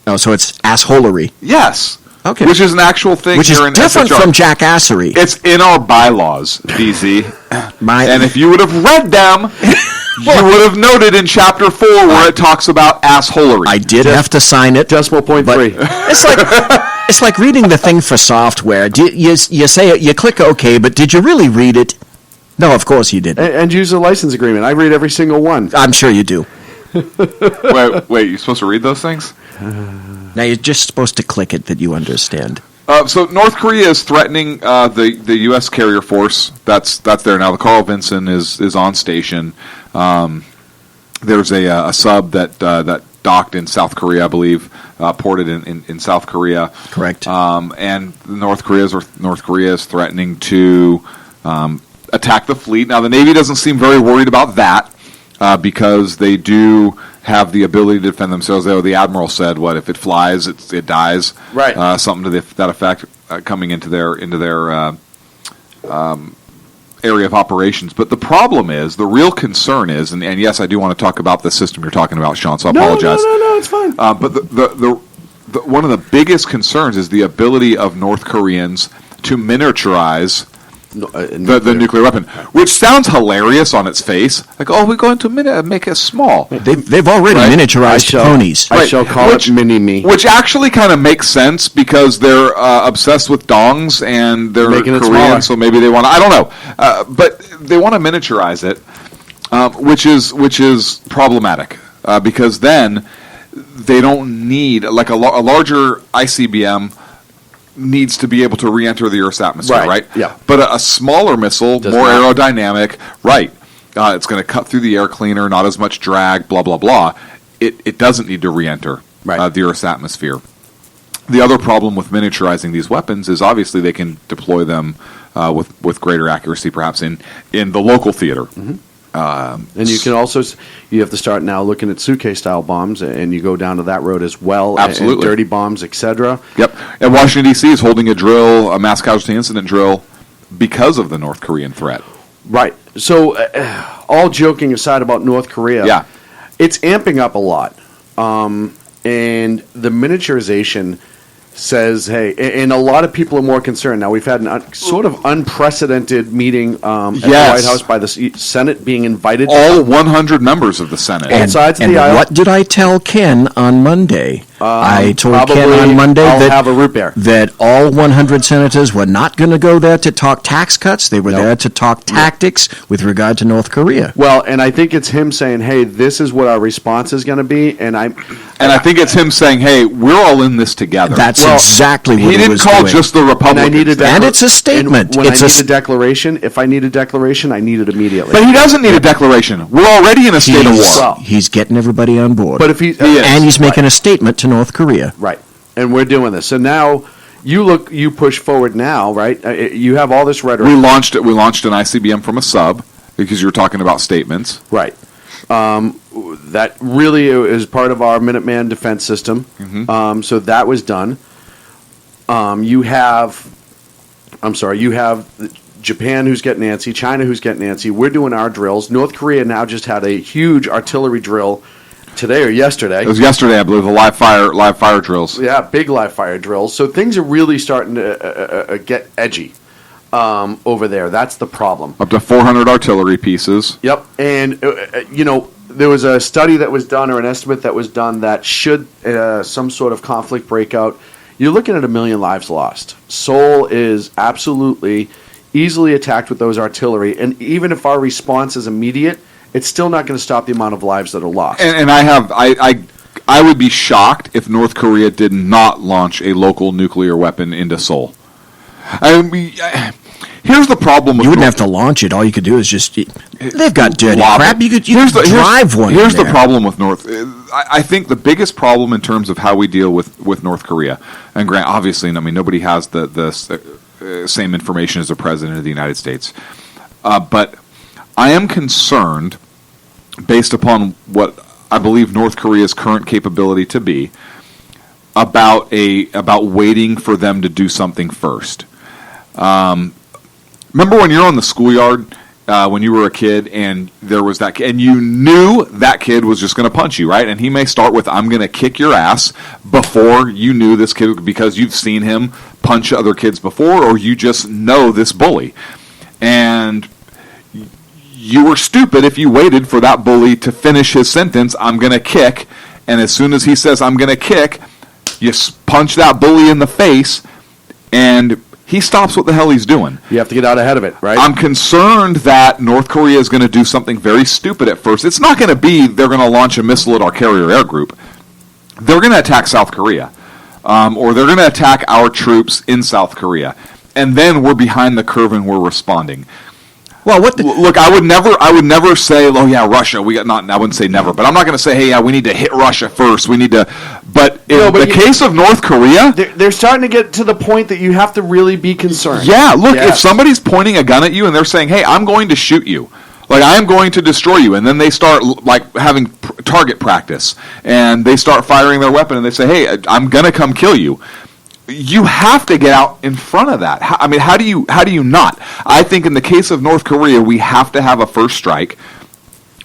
Oh, so it's assholery. Yes. Okay. Which is an actual thing Which is here in different SHR. from jackassery. It's in our bylaws, DZ. And if you would have read them, you would have noted in Chapter 4 where it talks about assholery. I did have to sign it. Decimal point 3. It's like reading the thing for software. You say it, you click OK, but did you really read it? No, of course you didn't. And use a license agreement. I read every single one. I'm sure you do. Wait, you're supposed to read those things? Now you're just supposed to click it that you understand. So North Korea is threatening the U.S. carrier force. That's there now. The Carl Vinson is on station. There's a sub that docked in South Korea, I believe, ported in South Korea. Correct. And North Korea is threatening to attack the fleet. Now the Navy doesn't seem very worried about that because they do have the ability to defend themselves. Though the admiral said, "What if it flies? It dies." Right. Something to that effect coming into their area of operations. But the problem is, the real concern is, and yes, I do want to talk about the system you're talking about, Shaun. So I apologize. No, it's fine. But the one of the biggest concerns is the ability of North Koreans to miniaturize the nuclear weapon, which sounds hilarious on its face. Like, oh, we're going to make it small. They've already miniaturized ponies. I shall call it Mini-Me. Which actually kind of makes sense because they're obsessed with dongs and they're Making it Korean, smaller. so maybe they want to, I don't know. But they want to miniaturize it, which is problematic because then they don't need, like a larger ICBM needs to be able to re-enter the Earth's atmosphere, right? Yeah. But a smaller missile, more aerodynamic, right? It's going to cut through the air cleaner, not as much drag, blah, blah, blah. It doesn't need to re-enter the Earth's atmosphere. The other problem with miniaturizing these weapons is obviously they can deploy them with greater accuracy, perhaps in the local theater. Mm-hmm. And you can also, you have to start now looking at Suke-style bombs, and you go down to that road as well. Absolutely. And dirty bombs, etc. Yep. And Washington, D.C. is holding a drill, a mass casualty incident drill, because of the North Korean threat. Right. So, all joking aside about North Korea, Yeah. it's amping up a lot. And the miniaturization says, hey, and a lot of people are more concerned. Now, we've had sort of unprecedented meeting at the White House by the Senate being invited. All 100 members of the Senate. Both sides of the aisle. What did I tell Ken on Monday? I told Ken probably on Monday I'll have a root beer. that all 100 senators were not going to go there to talk tax cuts. They were there to talk tactics with regard to North Korea. Well, and I think it's him saying, hey, this is what our response is going to be. And I think it's him saying, hey, we're all in this together. That's exactly what he didn't was call doing. just the Republicans. And it's a statement. When I need a declaration, if I need a declaration, I need it immediately. But he doesn't need a declaration. We're already in a state of war. Well, He's getting everybody on board. But if he is. And he's making a statement to North Korea. Right. And we're doing this. So now you push forward now, right? You have all this rhetoric. We launched an ICBM from a sub because you were talking about statements. Right. That really is part of our Minuteman defense system. Mm-hmm. So that was done. You have Japan who's getting antsy, China who's getting antsy. We're doing our drills. North Korea now just had a huge artillery drill today or yesterday. It was yesterday, I believe, the live fire drills. Yeah, big live fire drills. So things are really starting to get edgy over there. That's the problem. Up to 400 artillery pieces. Yep. And, there was a study that was done or an estimate that was done that should some sort of conflict break out, you're looking at 1 million lives lost. Seoul is absolutely easily attacked with those artillery. And even if our response is immediate, it's still not going to stop the amount of lives that are lost. And I would be shocked if North Korea did not launch a local nuclear weapon into Seoul. Here's the problem with You wouldn't have to launch it. All you could do is just... They've got dirty crap. You could drive one. Here's the problem with North... I think the biggest problem in terms of how we deal with North Korea, and Grant, obviously, nobody has the same information as the President of the United States. But I am concerned, based upon what I believe North Korea's current capability to be, about waiting for them to do something first. Remember when you're on the schoolyard when you were a kid and there was that kid, and you knew that kid was just going to punch you, right? And he may start with, I'm going to kick your ass, before you knew this kid because you've seen him punch other kids before, or you just know this bully. And you were stupid if you waited for that bully to finish his sentence, I'm going to kick, and as soon as he says, I'm going to kick, you punch that bully in the face, and he stops what the hell he's doing. You have to get out ahead of it, right? I'm concerned that North Korea is going to do something very stupid at first. It's not going to be they're going to launch a missile at our carrier air group. They're going to attack South Korea. Or they're going to attack our troops in South Korea. And then we're behind the curve and we're responding. Well, look, I would never say, oh yeah, Russia. I wouldn't say never, but I'm not going to say, hey, yeah, we need to hit Russia first. We need to. But in the case of North Korea, they're starting to get to the point that you have to really be concerned. Yeah, look, if somebody's pointing a gun at you and they're saying, hey, I'm going to shoot you, like I am going to destroy you, and then they start like having target practice and they start firing their weapon and they say, hey, I'm going to come kill you. You have to get out in front of that. I mean, how do you not? I think in the case of North Korea, we have to have a first strike.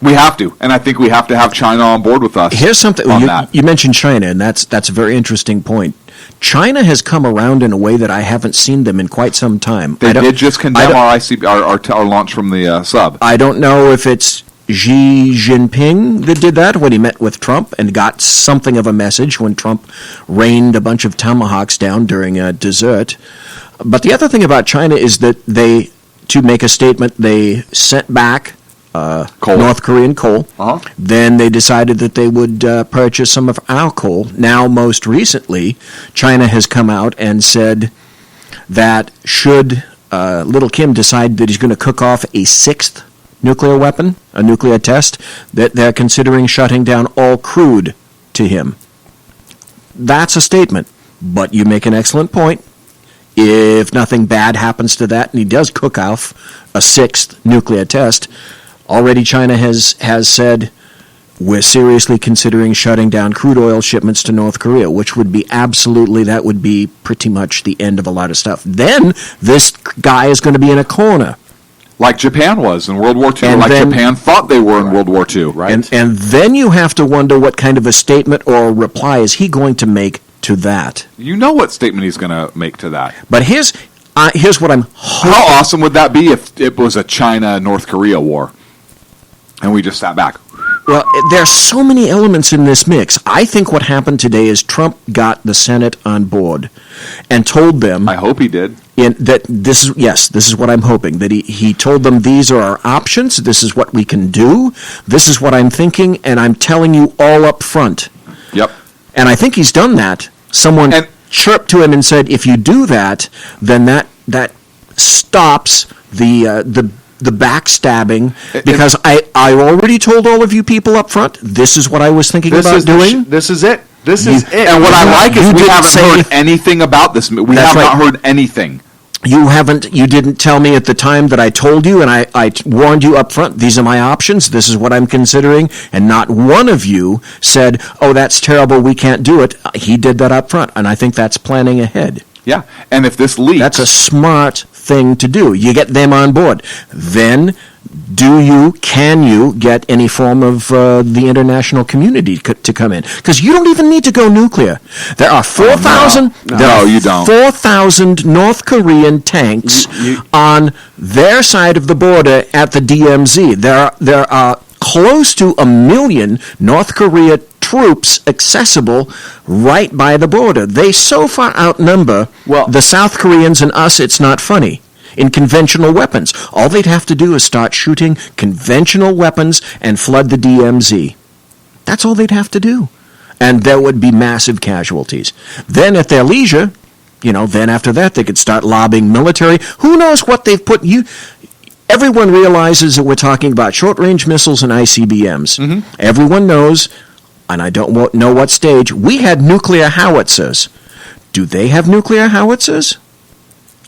We have to, and I think we have to have China on board with us. Here's something you mentioned China, and that's a very interesting point. China has come around in a way that I haven't seen them in quite some time. They did just condemn our launch from the sub. I don't know if it's Xi Jinping that did that when he met with Trump and got something of a message when Trump rained a bunch of tomahawks down during a dessert. But the other thing about China is that to make a statement, they sent back North Korean coal. Uh-huh. Then they decided that they would purchase some of our coal. Now, most recently, China has come out and said that should Little Kim decide that he's going to cook off a sixth nuclear weapon, a nuclear test, that they're considering shutting down all crude to him. That's a statement. But you make an excellent point. If nothing bad happens to that, and he does cook off a sixth nuclear test, already China has said, we're seriously considering shutting down crude oil shipments to North Korea, which would be that would be pretty much the end of a lot of stuff. Then this guy is going to be in a corner. Like Japan was in World War II, And like then- Japan thought they were in World War II. Right. And then you have to wonder what kind of a statement or a reply is he going to make to that. You know what statement he's going to make to that. But here's what I'm hoping. How awesome would that be if it was a China-North Korea war and we just sat back? Well, there are so many elements in this mix. I think what happened today is Trump got the Senate on board and told them I hope he did. this is what I'm hoping, that he told them these are our options, this is what we can do, this is what I'm thinking, and I'm telling you all up front. Yep. And I think he's done that. Someone chirped to him and said, if you do that, then that stops the backstabbing, because I already told all of you people up front, this is what I was thinking about doing. This is it. This is it. And what I like is You we didn't haven't say heard anything about this. We That's have not right. heard anything. You didn't tell me at the time that I told you, and I warned you up front, these are my options, this is what I'm considering, and not one of you said, oh, that's terrible, we can't do it. He did that up front, and I think that's planning ahead. Yeah. And if this leaks... That's a smart thing to do. You get them on board. Then, can you get any form of the international community to come in? Because you don't even need to go nuclear. There are 4,000. No, you don't. 4,000 North Korean tanks on their side of the border at the DMZ. There are close to 1 million North Korea troops accessible right by the border. They so far outnumber the South Koreans and us, it's not funny. In conventional weapons. All they'd have to do is start shooting conventional weapons and flood the DMZ. That's all they'd have to do. And there would be massive casualties. Then at their leisure, then after that they could start lobbing military. Who knows what they've put you... Everyone realizes that we're talking about short-range missiles and ICBMs. Mm-hmm. Everyone knows, and I don't know what stage, we had nuclear howitzers. Do they have nuclear howitzers?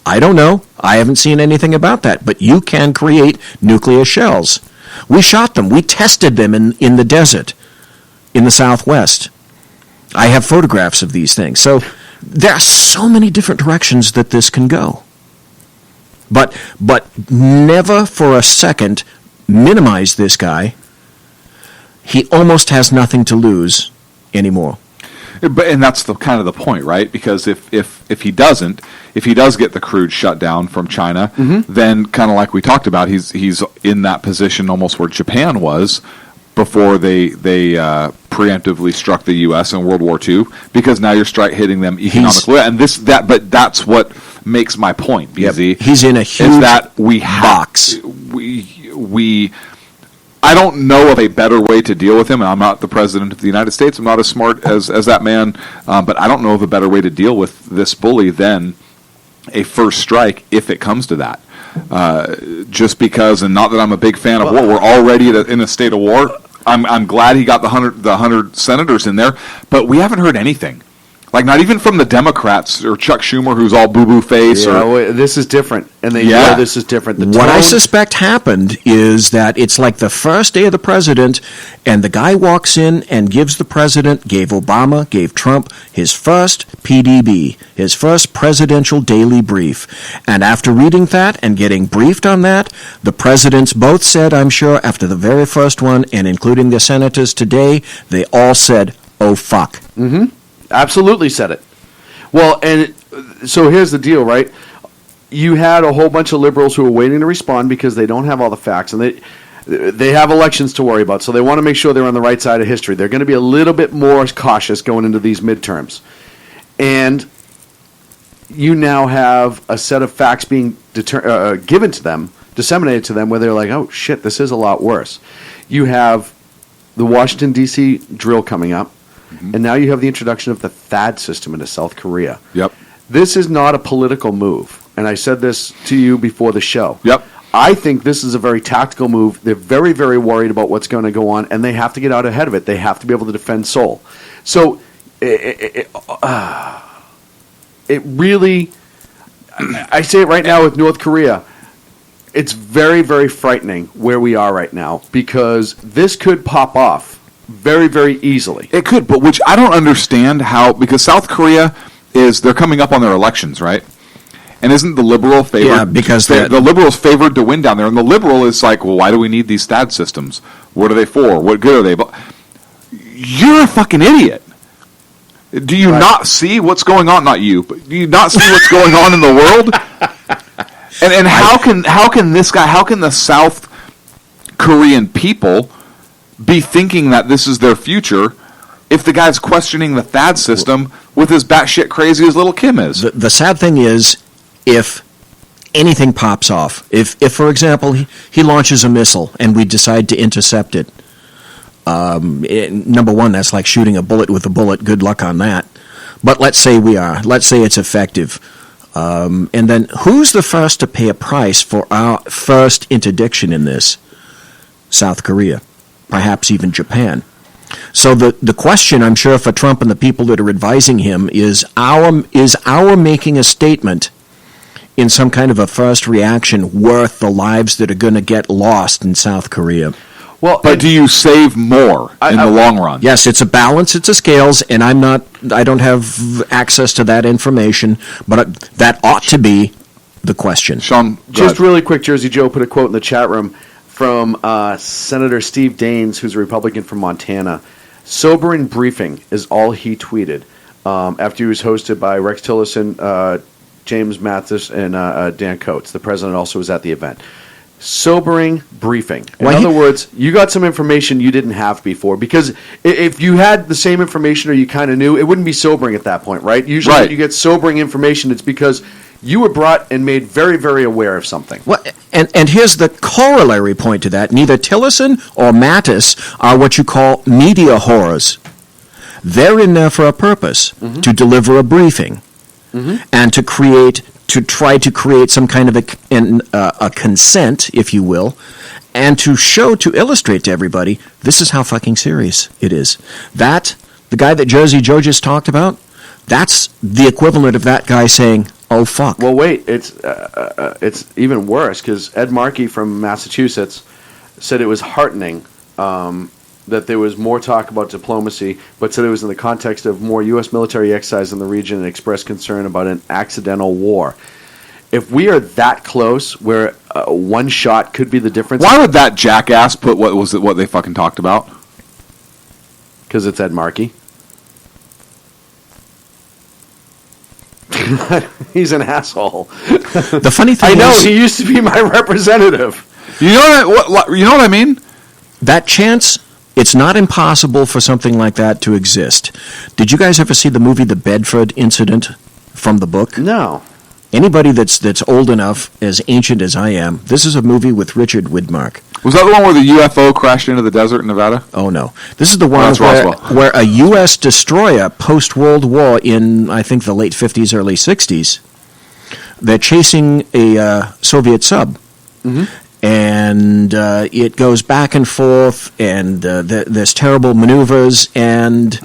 I don't know. I haven't seen anything about that. But you can create nuclear shells. We shot them. We tested them in the desert in the Southwest. I have photographs of these things. So there are so many different directions that this can go. But never for a second minimize this guy. He almost has nothing to lose anymore. And that's kind of the point, right? Because if he does get the crude shut down from China, then kind of like we talked about, he's in that position almost where Japan was before they preemptively struck the U.S. in World War II. Because now you're hitting them economically, and but that's what makes my point, BZ. Yep. He's in a huge is that we box. I don't know of a better way to deal with him, and I'm not the president of the United States. I'm not as smart as that man, but I don't know of a better way to deal with this bully than a first strike if it comes to that. Just because, and not that I'm a big fan of war, we're already in a state of war. I'm glad he got the 100 senators in there, but we haven't heard anything. Like, not even from the Democrats or Chuck Schumer, who's all boo-boo face. This is different, and they know this is different. What I suspect happened is that it's like the first day of the president, and the guy walks in and gave Obama, gave Trump his first PDB, his first presidential daily brief. And after reading that and getting briefed on that, the presidents both said, I'm sure, after the very first one, and including the senators today, they all said, oh, fuck. Mm-hmm. Absolutely said it. Well, and so here's the deal, right? You had a whole bunch of liberals who are waiting to respond because they don't have all the facts, and they have elections to worry about, so they want to make sure they're on the right side of history. They're going to be a little bit more cautious going into these midterms. And you now have a set of facts being given to them, disseminated to them, where they're like, oh, shit, this is a lot worse. You have the Washington, D.C. drill coming up. And now you have the introduction of the THAAD system into South Korea. Yep. This is not a political move. And I said this to you before the show. Yep. I think this is a very tactical move. They're very, very worried about what's going to go on, and they have to get out ahead of it. They have to be able to defend Seoul. So it really, I say it right now with North Korea, it's very, very frightening where we are right now, because this could pop off very, very easily. It could, but which I don't understand how, because South Korea they're coming up on their elections, right? And isn't the liberal favored? Yeah, because the liberals favored to win down there, and the liberal is like, well, why do we need these THAAD systems? What are they for? What good are they? You're a fucking idiot. Do you not see what's going on? Not you, but do you not see what's going on in the world? And how can this guy? How can the South Korean people be thinking that this is their future if the guy's questioning the THAAD system with as batshit crazy as little Kim is? The sad thing is, if anything pops off, if for example, he launches a missile and we decide to intercept it, number one, that's like shooting a bullet with a bullet. Good luck on that. But let's say let's say it's effective. And then who's the first to pay a price for our first interdiction in this? South Korea, perhaps even Japan. So the question, I'm sure, for Trump and the people that are advising him is our making a statement in some kind of a first reaction worth the lives that are going to get lost in South Korea? Well, but do you save more in the long run? Yes, it's a balance, it's a scales, and I don't have access to that information, but that ought to be the question. Shaun, just really quick, Jersey Joe put a quote in the chat room from Senator Steve Daines, who's a Republican from Montana. Sobering briefing is all he tweeted after he was hosted by Rex Tillerson, James Mathis, and Dan Coates. The president also was at the event. Sobering briefing. In other words, you got some information you didn't have before, because if you had the same information or you kind of knew, it wouldn't be sobering at that point, right? Usually when you get sobering information, it's because you were brought and made very, very aware of something. Well, and here's the corollary point to that. Neither Tillerson or Mattis are what you call media whores. They're in there for a purpose, to deliver a briefing, and to try to create some kind of a consent, if you will, and to illustrate to everybody, this is how fucking serious it is. That, the guy that Jersey Joe just talked about, that's the equivalent of that guy saying, oh, fuck. Well, wait, it's even worse, because Ed Markey from Massachusetts said it was heartening that there was more talk about diplomacy, but said it was in the context of more U.S. military exercise in the region and expressed concern about an accidental war. If we are that close, where one shot could be the difference... Why would that jackass put what they fucking talked about? Because it's Ed Markey. He's an asshole. The funny thing I know, is... he used to be my representative. You know what I mean? That chance, it's not impossible for something like that to exist. Did you guys ever see the movie The Bedford Incident from the book? No. Anybody that's old enough, as ancient as I am, this is a movie with Richard Widmark. Was that the one where the UFO crashed into the desert in Nevada? Oh, no. This is the one where a U.S. destroyer post-World War in, I think, the late 50s, early 60s, they're chasing a Soviet sub. And it goes back and forth, and there's terrible maneuvers, and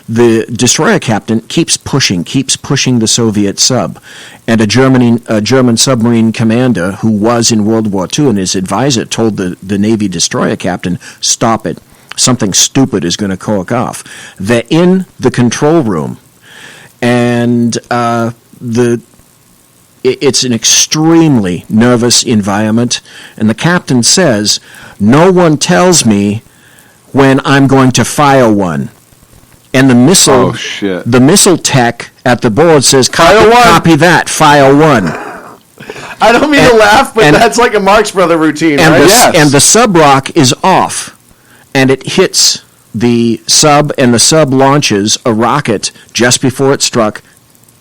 the destroyer captain keeps pushing the Soviet sub. And a German submarine commander who was in World War II and his advisor told the Navy destroyer captain, stop it. Something stupid is going to cork off. They're in the control room, and it's an extremely nervous environment. And the captain says, no one tells me when I'm going to fire one. And the missile tech at the board says, copy that, fire one. I don't mean to laugh, but that's like a Marx Brother routine, right? And the sub rock is off, and it hits the sub, and the sub launches a rocket just before it struck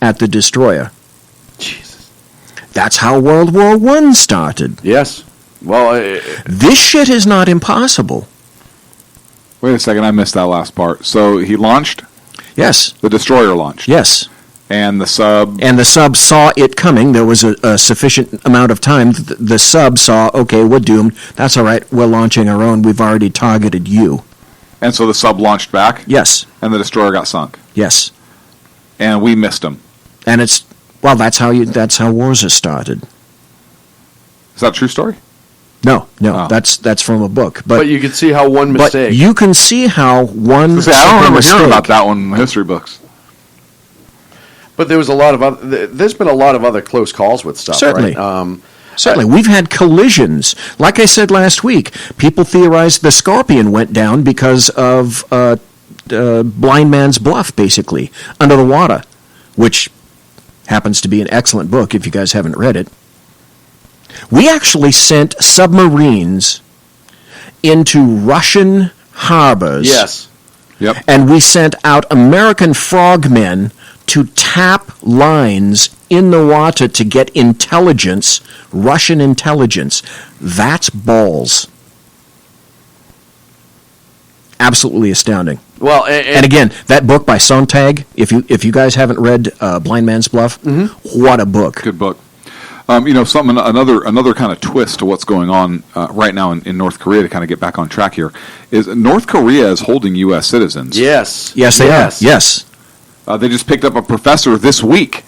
at the destroyer. Jesus. That's how World War I started. Yes. Well, this shit is not impossible. Wait a second, I missed that last part. So he launched? Yes. The destroyer launched? Yes. And the sub? And the sub saw it coming. There was a sufficient amount of time. The sub saw, okay, we're doomed. That's all right. We're launching our own. We've already targeted you. And so the sub launched back? Yes. And the destroyer got sunk? Yes. And we missed him? And that's how wars are started. Is that a true story? No, that's from a book. But you can see how one mistake. But you can see how one. I don't remember hearing about that one in the history books. But there was a lot of other. There's been a lot of other close calls with stuff. Certainly. Right? Certainly. We've had collisions. Like I said last week, people theorized the Scorpion went down because of Blind Man's Bluff, basically, under the water, which happens to be an excellent book if you guys haven't read it. We actually sent submarines into Russian harbors. Yes. Yep. And we sent out American frogmen to tap lines in the water to get intelligence, Russian intelligence. That's balls. Absolutely astounding. Well, and again, that book by Sontag, if you guys haven't read Blind Man's Bluff, what a book. Good book. Another kind of twist to what's going on right now in North Korea, to kind of get back on track here, is North Korea is holding U.S. citizens. Yes. Yes, they are. Yes. They just picked up a professor this week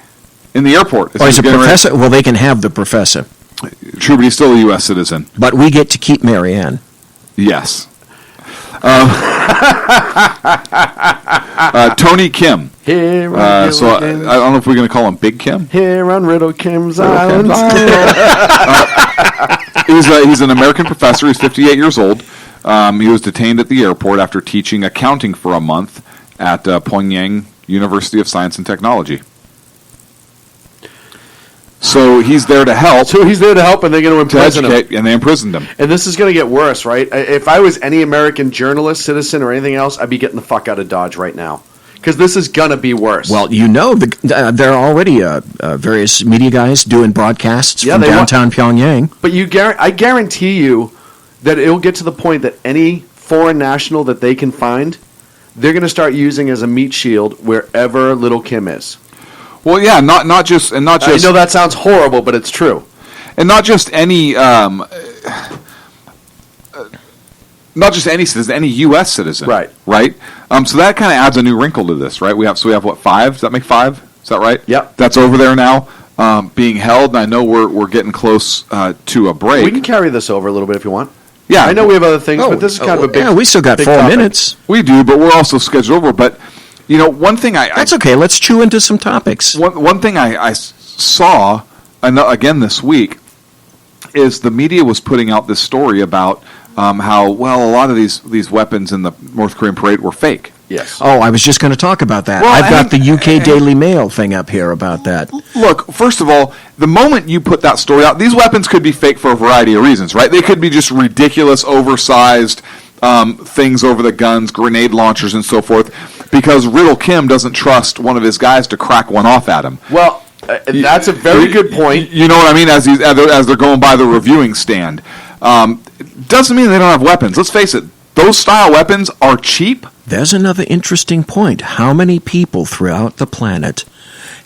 in the airport. Oh, he's a professor? Well, they can have the professor. True, but he's still a U.S. citizen. But we get to keep Marianne. Yes. Tony Kim. Here So I don't know if we're going to call him Big Kim. Here on Riddle Kim's Island. He's an American professor. He's 58 years old. He was detained at the airport after teaching accounting for a month at Pyongyang University of Science and Technology. So he's there to help. And they're going to imprison him. And they imprisoned him. And this is going to get worse, right? If I was any American journalist, citizen, or anything else, I'd be getting the fuck out of Dodge right now. Because this is going to be worse. Well, there are already various media guys doing broadcasts from downtown Pyongyang. But I guarantee you that it'll get to the point that any foreign national that they can find, they're going to start using as a meat shield wherever Little Kim is. Well, yeah, not just. I know that sounds horrible, but it's true. And not just any. Not just any citizen, any U.S. citizen. Right. So that kind of adds a new wrinkle to this, right? We have what, 5? Does that make 5? Is that right? Yep. That's over there now, being held. And I know we're getting close to a break. We can carry this over a little bit if you want. Yeah. I know we have other things, but this is kind of a big. Yeah, we still got 4 topic. minutes. We do, but we're also scheduled over. But one thing that's okay. Let's chew into some topics. One thing I saw again this week is the media was putting out this story about how a lot of these weapons in the North Korean parade were fake. Yes. Oh, I was just going to talk about that. I've got the UK Daily Mail thing up here about that. Look, first of all, the moment you put that story out, these weapons could be fake for a variety of reasons, right? They could be just ridiculous, oversized things over the guns, grenade launchers, and so forth, because Riddle Kim doesn't trust one of his guys to crack one off at him. Well, that's a very good point. You know what I mean? As they're going by the reviewing stand. Doesn't mean they don't have weapons. Let's face it, those style weapons are cheap. There's another interesting point. How many people throughout the planet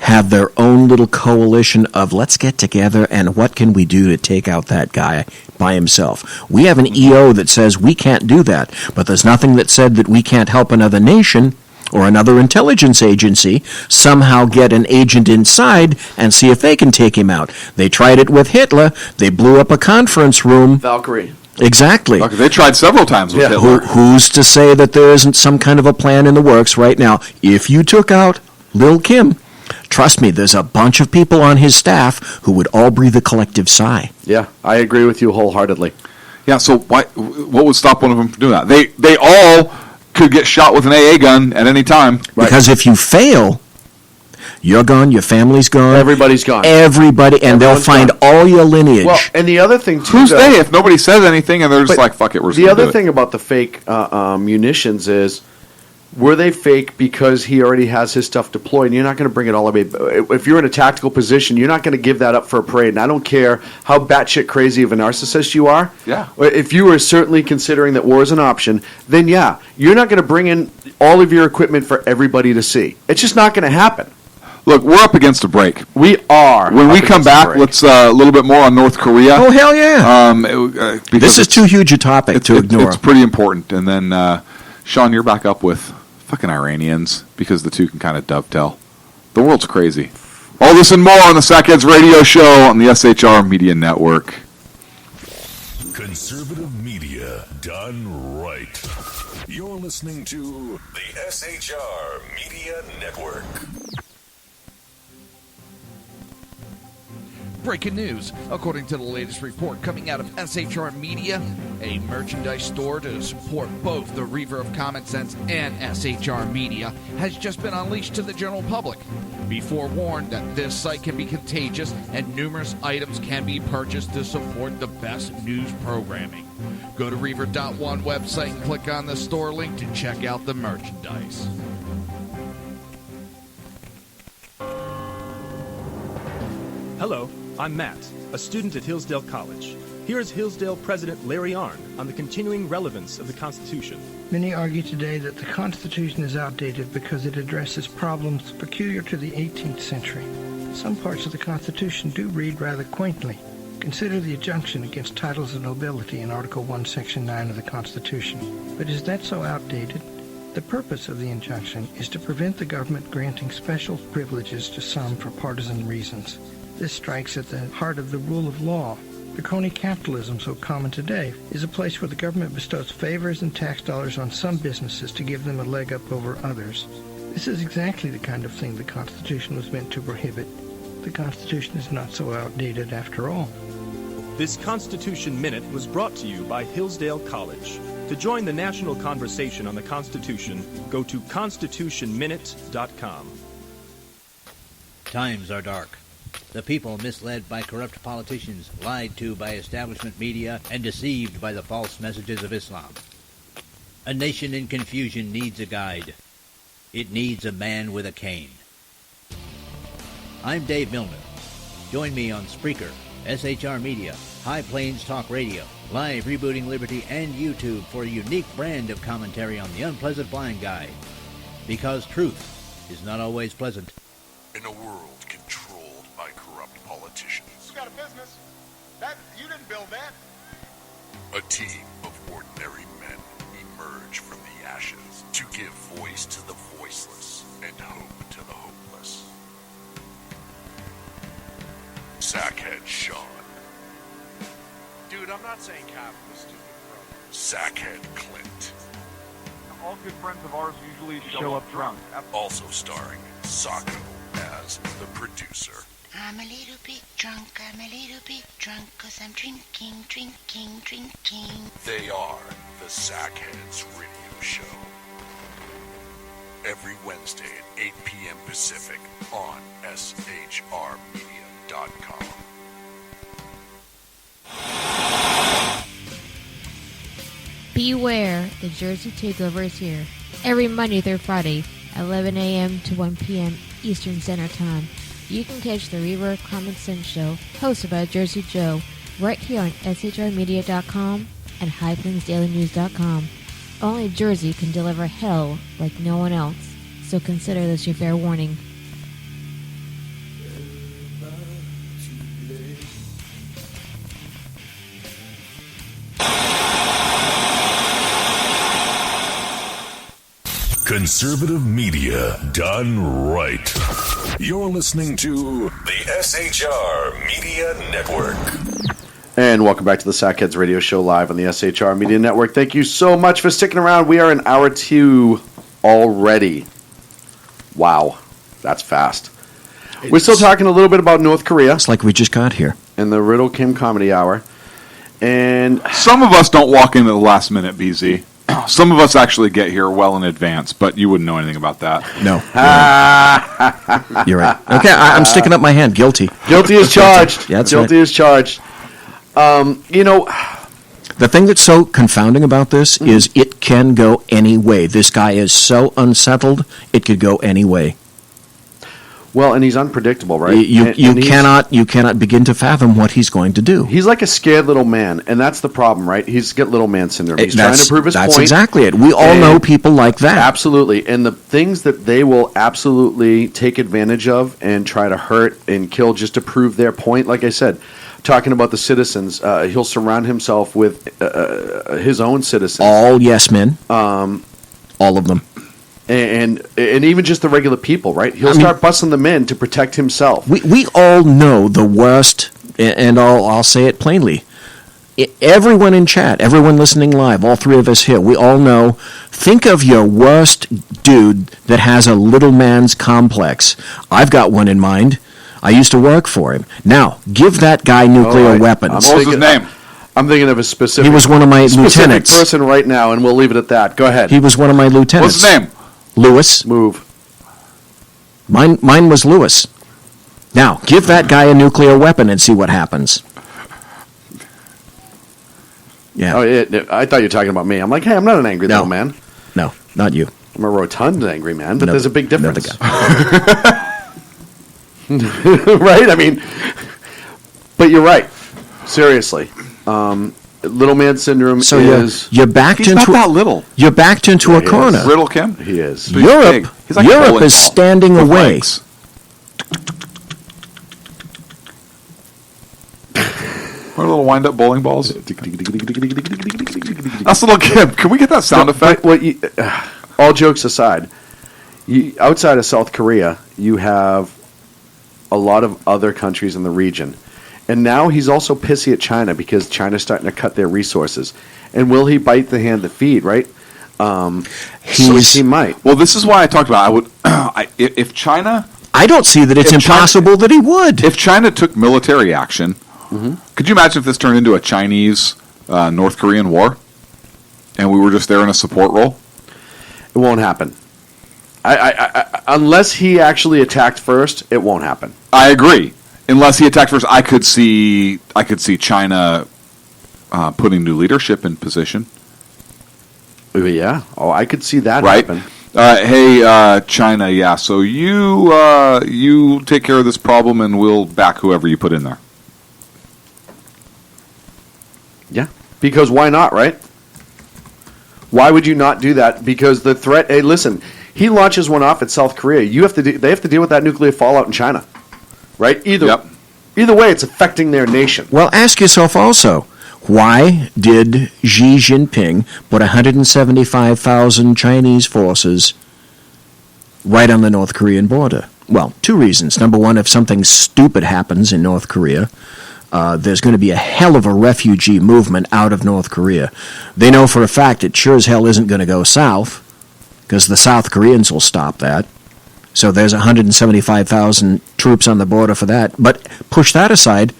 have their own little coalition of let's get together and what can we do to take out that guy by himself? We have an EO that says we can't do that, but there's nothing that said that we can't help another nation or another intelligence agency somehow get an agent inside and see if they can take him out. They tried it with Hitler. They blew up a conference room. Valkyrie. Exactly. Okay, they tried several times with Hitler. Who's to say that there isn't some kind of a plan in the works right now? If you took out Lil Kim, trust me, there's a bunch of people on his staff who would all breathe a collective sigh. Yeah, I agree with you wholeheartedly. Yeah, so what would stop one of them from doing that? They all could get shot with an AA gun at any time. Because if you fail, you're gone, your family's gone. Everybody's gone. Everybody, and they'll find all your lineage. Well, and the other thing, too... Who's they if nobody says anything and they're just like, fuck it, we're just The gonna do other it. thing about the fake munitions is, were they fake because he already has his stuff deployed and you're not going to bring it all the way... If you're in a tactical position, you're not going to give that up for a parade. And I don't care how batshit crazy of a narcissist you are. Yeah. If you are certainly considering that war is an option, then yeah, you're not going to bring in all of your equipment for everybody to see. It's just not going to happen. Look, we're up against a break. We are. When we come back, let's a little bit more on North Korea. Oh, hell yeah. Because this is too huge a topic to ignore. It's pretty important. And then, Shaun, you're back up with fucking Iranians because the two can kind of dovetail. The world's crazy. All this and more on the Sackheads Radio Show on the SHR Media Network. Conservative media done right. You're listening to the SHR Media Network. breaking news. According to the latest report coming out of SHR Media, a merchandise store to support both the Reaver of Common Sense and SHR Media has just been unleashed to the general public. Be forewarned that this site can be contagious and numerous items can be purchased to support the best news programming. Go to Reaver.one website and click on the store link to check out the merchandise. Hello, I'm Matt, a student at Hillsdale College. Here's Hillsdale President Larry Arnn on the continuing relevance of the Constitution. Many argue today that the Constitution is outdated because it addresses problems peculiar to the 18th century. Some parts of the Constitution do read rather quaintly. Consider the injunction against titles of nobility in Article 1, Section 9 of the Constitution. But is that so outdated? The purpose of the injunction is to prevent the government granting special privileges to some for partisan reasons. This strikes at the heart of the rule of law. The crony capitalism so common today is a place where the government bestows favors and tax dollars on some businesses to give them a leg up over others. This is exactly the kind of thing the Constitution was meant to prohibit. The Constitution is not so outdated after all. This Constitution Minute was brought to you by Hillsdale College. To join the national conversation on the Constitution, go to constitutionminute.com. Times are dark. The people misled by corrupt politicians, lied to by establishment media, and deceived by the false messages of Islam. A nation in confusion needs a guide. It needs a man with a cane. I'm Dave Milner. Join me on Spreaker, SHR Media, High Plains Talk Radio, Live Rebooting Liberty, and YouTube for a unique brand of commentary on the unpleasant blind guide. Because truth is not always pleasant. In a world controlled by corrupt politicians, You got a business. That you didn't build that. a team of ordinary men emerge from the ashes to give voice to the voiceless and hope to the hopeless. Sackhead Shaun. Dude, I'm not saying capitalist, stupid, bro. Sackhead Clint. All good friends of ours usually show up drunk. Also starring Sacco as the producer. I'm a little bit drunk, cause I'm drinking. They are the Sackheads Radio Show. Every Wednesday at 8 p.m. Pacific on shrmedia.com. Beware, the Jersey Takeover is here. Every Monday through Friday, 11 a.m. to 1 p.m. Eastern Standard Time. You can catch the Reaver of Common Sense Show, hosted by Jersey Joe, right here on shrmedia.com and highplainsdailynews.com. Only Jersey can deliver hell like no one else, so consider this your fair warning. Conservative media done right. You're listening to the SHR Media Network. And welcome back to the Sackheads Radio Show live on the SHR Media Network. Thank you so much for sticking around. We are in hour 2 already. Wow, that's fast. We're still talking a little bit about North Korea. It's like we just got here. In the Riddle Kim Comedy Hour. And some of us don't walk into the last minute, BZ. Some of us actually get here well in advance, but you wouldn't know anything about that. No. You're right. Okay, I'm sticking up my hand. Guilty. Guilty is charged. Yeah, that's Guilty right. is charged. The thing that's so confounding about this is it can go any way. This guy is so unsettled, it could go any way. Well, and he's unpredictable, right? You cannot begin to fathom what he's going to do. He's like a scared little man, and that's the problem, right? He's got little man syndrome. He's trying to prove his point. That's exactly it. We all know people like that. Absolutely. And the things that they will absolutely take advantage of and try to hurt and kill just to prove their point, like I said, talking about the citizens, he'll surround himself with his own citizens. All yes men. All of them. And even just the regular people, right? He'll start busting them in to protect himself. We all know the worst, and I'll say it plainly. Everyone in chat, everyone listening live, all three of us here, we all know, think of your worst dude that has a little man's complex. I've got one in mind. I used to work for him. Now, give that guy nuclear weapons. What was his name? I'm thinking of a specific. He was one of my specific lieutenants. person right now, and we'll leave it at that. Go ahead. He was one of my lieutenants. What's his name? Lewis. Move. Mine was Lewis. Now, give that guy a nuclear weapon and see what happens. Yeah. Oh, I thought you were talking about me. I'm like, hey, I'm not an angry little man. No, not you. I'm a rotund angry man, but No, there's a big another difference. Right? I mean, but you're right. Seriously. Little man syndrome So is... you're backed He's into not that little. You're backed into a corner. Riddle Kim? He is. He's Europe, big. He's like a Europe bowling is ball standing with away. legs. What are little wind-up bowling balls? That's Little Kim. Can we get that sound effect? All jokes aside, outside of South Korea, you have a lot of other countries in the region. And now he's also pissy at China because China's starting to cut their resources. And will he bite the hand that feed, right? He might. Well, this is why I talked about if China... I don't see that it's impossible that he would. If China took military action, could you imagine if this turned into a Chinese-North Korean war? And we were just there in a support role? It won't happen. Unless he actually attacked first, it won't happen. I agree. Unless he attacked first, I could see China putting new leadership in position. Yeah. Oh, I could see that right? happen. Hey, China, yeah, so you take care of this problem and we'll back whoever you put in there. Yeah. Because why not, right? Why would you not do that? Because the threat... Hey, listen, he launches one off at South Korea. They have to deal with that nuclear fallout in China. Right? Either way, it's affecting their nation. Well, ask yourself also, why did Xi Jinping put 175,000 Chinese forces right on the North Korean border? Well, two reasons. Number one, if something stupid happens in North Korea, there's going to be a hell of a refugee movement out of North Korea. They know for a fact it sure as hell isn't going to go south, because the South Koreans will stop that. So there's 175,000 troops on the border for that. But push that aside,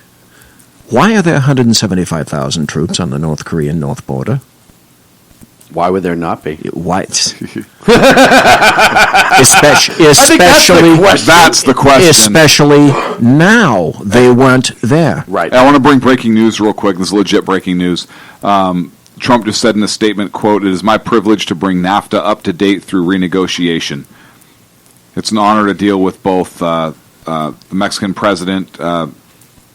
why are there 175,000 troops on the North Korean north border? Why would there not be? Why? Especially, that's the question. Especially now, they weren't there. Right. I want to bring breaking news real quick. This is legit breaking news. Trump just said in a statement, quote, "It is my privilege to bring NAFTA up to date through renegotiation. It's an honor to deal with both the Mexican President Peña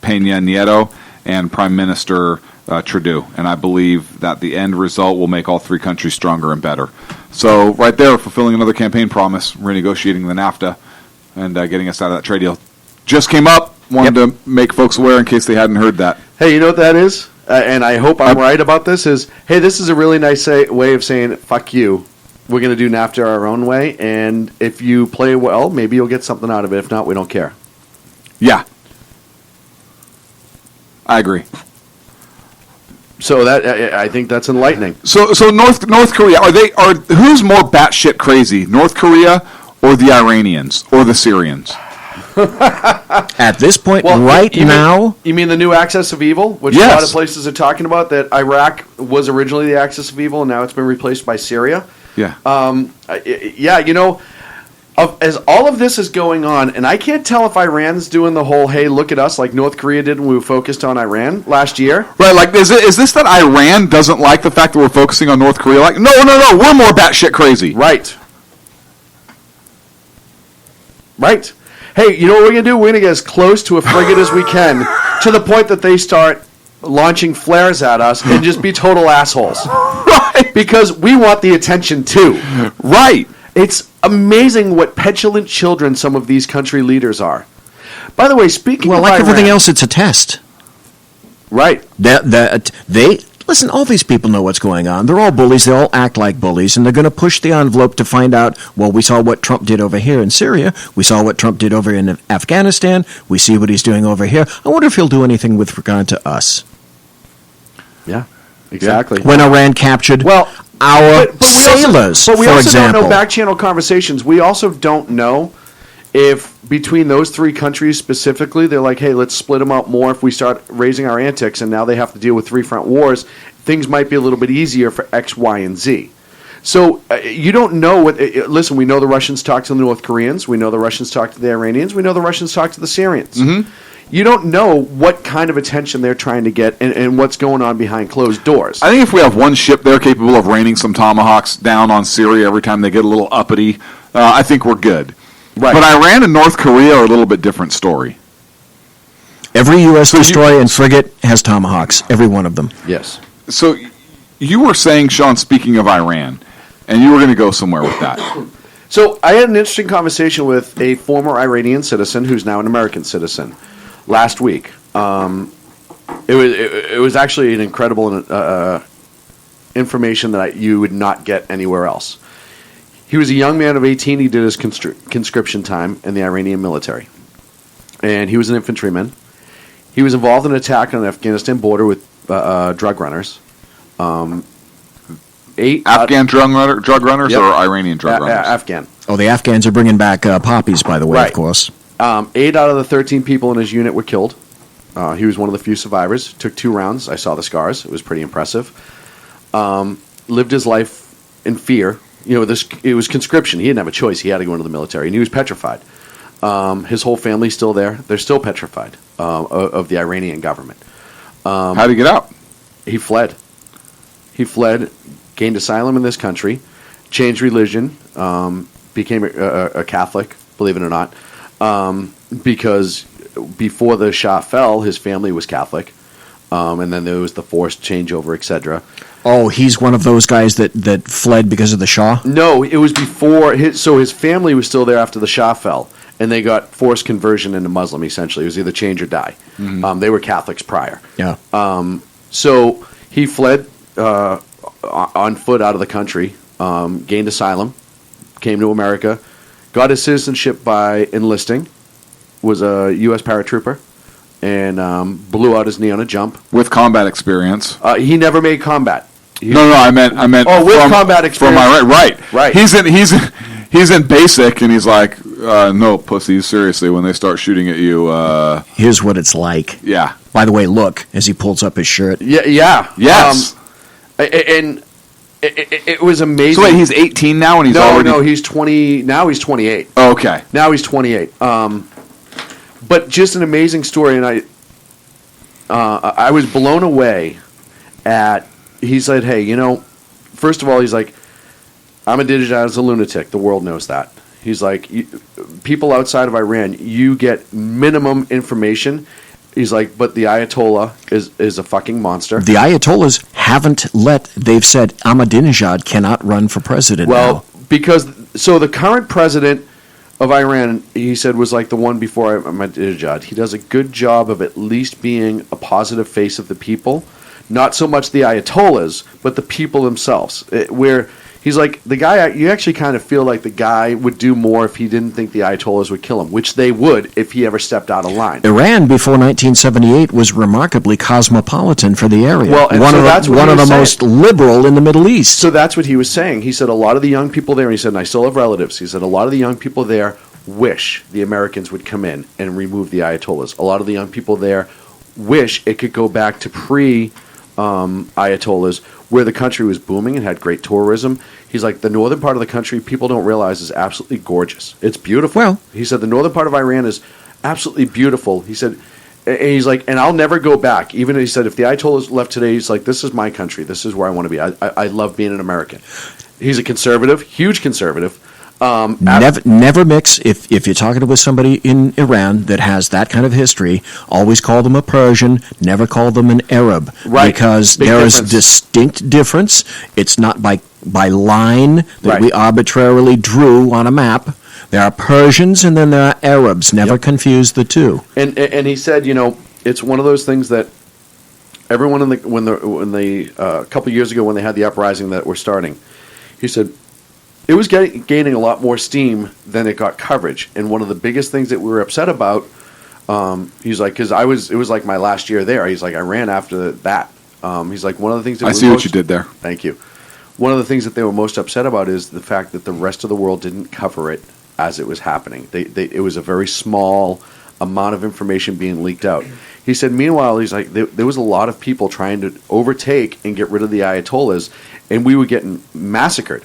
Nieto and Prime Minister Trudeau, and I believe that the end result will make all three countries stronger and better." So right there, fulfilling another campaign promise, renegotiating the NAFTA and getting us out of that trade deal. Just came up. Wanted to make folks aware in case they hadn't heard that. Hey, you know what that is? And I hope I'm right about this, is, hey, this is a really nice way of saying, fuck you. We're going to do NAFTA our own way, and if you play well, maybe you'll get something out of it. If not, we don't care. Yeah. I agree. So that I think that's enlightening. So North Korea, who's more batshit crazy, North Korea or the Iranians or the Syrians? At this point, now... You mean the new axis of evil? Which a lot of places are talking about, that Iraq was originally the axis of evil, and now it's been replaced by Syria? Yeah. As all of this is going on, and I can't tell if Iran's doing the whole, hey, look at us, like North Korea did when we were focused on Iran last year. Right, like, is this that Iran doesn't like the fact that we're focusing on North Korea? Like, no, we're more batshit crazy. Right. Hey, you know what we're going to do? We're going to get as close to a frigate as we can, to the point that they start launching flares at us and just be total assholes. Right. Because we want the attention too. Right. It's amazing what petulant children some of these country leaders are. By the way, speaking of like Iran, everything else, it's a test. Right. Listen, all these people know what's going on. They're all bullies. They all act like bullies, and they're going to push the envelope to find out, well, we saw what Trump did over here in Syria. We saw what Trump did over in Afghanistan. We see what he's doing over here. I wonder if he'll do anything with regard to us. Yeah, exactly. When Iran captured our sailors, but we for also example. don't know back-channel conversations. We also don't know if between those three countries specifically, they're like, hey, let's split them out more if we start raising our antics, and now they have to deal with three-front wars, things might be a little bit easier for X, Y, and Z. So you don't know what. Listen, we know the Russians talk to the North Koreans. We know the Russians talk to the Iranians. We know the Russians talk to the Syrians. Mm-hmm. You don't know what kind of attention they're trying to get and what's going on behind closed doors. I think if we have one ship there capable of raining some tomahawks down on Syria every time they get a little uppity, I think we're good. Right. But Iran and North Korea are a little bit different story. Every U.S. destroyer and frigate has tomahawks, every one of them. Yes. So you were saying, Shaun, speaking of Iran, and you were going to go somewhere with that. So I had an interesting conversation with a former Iranian citizen who's now an American citizen last week. It was actually an incredible information that you would not get anywhere else. He was a young man of 18. He did his conscription time in the Iranian military. And he was an infantryman. He was involved in an attack on the Afghanistan border with drug runners. Afghan drug runners Yep. or Iranian drug runners? Afghan. Oh, the Afghans are bringing back poppies, by the way, Right. of course. 8 out of the 13 people in his unit were killed. He was one of the few survivors. Took 2 rounds. I saw the scars. It was pretty impressive. Lived his life in fear. You know, it was conscription. He didn't have a choice. He had to go into the military, and he was petrified. His whole family's still there. They're still petrified of the Iranian government. How did he get out? He fled. He fled, gained asylum in this country, changed religion, became a Catholic, believe it or not, because before the Shah fell, his family was Catholic, and then there was the forced changeover, etc. Oh, he's one of those guys that fled because of the Shah? No, it was before. His family was still there after the Shah fell, and they got forced conversion into Muslim, essentially. It was either change or die. Mm-hmm. They were Catholics prior. Yeah. So he fled on foot out of the country, gained asylum, came to America, got his citizenship by enlisting, was a U.S. paratrooper, and blew out his knee on a jump. With combat experience. He never made combat. No, I meant. Oh, with combat experience. From Iran, right. Right. He's in basic, and he's like, no, pussies, seriously, when they start shooting at you. Here's what it's like. Yeah. By the way, look, as he pulls up his shirt. Yeah. Yes. And it was amazing. So wait, he's 18 now, and he's already... No, he's 20... Now he's 28. Oh, okay. Now he's 28. But just an amazing story, and I was blown away at... He said, hey, first of all, he's like, Ahmadinejad is a lunatic. The world knows that. He's like, people outside of Iran, you get minimum information. He's like, but the Ayatollah is a fucking monster. The Ayatollahs they've said Ahmadinejad cannot run for president now. So the current president of Iran, he said, was like the one before Ahmadinejad. He does a good job of at least being a positive face of the people. Not so much the Ayatollahs, but the people themselves. Where he's like, the guy, you actually kind of feel like the guy would do more if he didn't think the Ayatollahs would kill him, which they would if he ever stepped out of line. Iran, before 1978, was remarkably cosmopolitan for the area. Well, and one so of that's what one he of the was saying. most liberal in the Middle East. So that's what he was saying. He said a lot of the young people there, and he said, and I still have relatives, he said a lot of the young people there wish the Americans would come in and remove the Ayatollahs. A lot of the young people there wish it could go back to Ayatollahs, where the country was booming and had great tourism. He's like, the northern part of the country, people don't realize, is absolutely gorgeous. It's beautiful. Well, he said the northern part of Iran is absolutely beautiful. He said, and he's like, and I'll never go back. Even he said, if the Ayatollahs left today, he's like, this is my country. This is where I want to be. I love being an American. He's a conservative, huge conservative. Never mix, if you're talking with somebody in Iran that has that kind of history, always call them a Persian, never call them an Arab. Right. Because Big there is difference. distinct difference. It's not by line that we arbitrarily drew on a map. There are Persians and then there are Arabs. Never confuse the two. And he said, it's one of those things that everyone when a couple years ago when they had the uprising that were starting, he said, it was gaining a lot more steam than it got coverage. And one of the biggest things that we were upset about, he's like, because it was like my last year there. He's like, I ran after that. He's like, one of the things that I see what you did there. Thank you. One of the things that they were most upset about is the fact that the rest of the world didn't cover it as it was happening. It was a very small amount of information being leaked out. He said, meanwhile, he's like, there was a lot of people trying to overtake and get rid of the Ayatollahs, and we were getting massacred.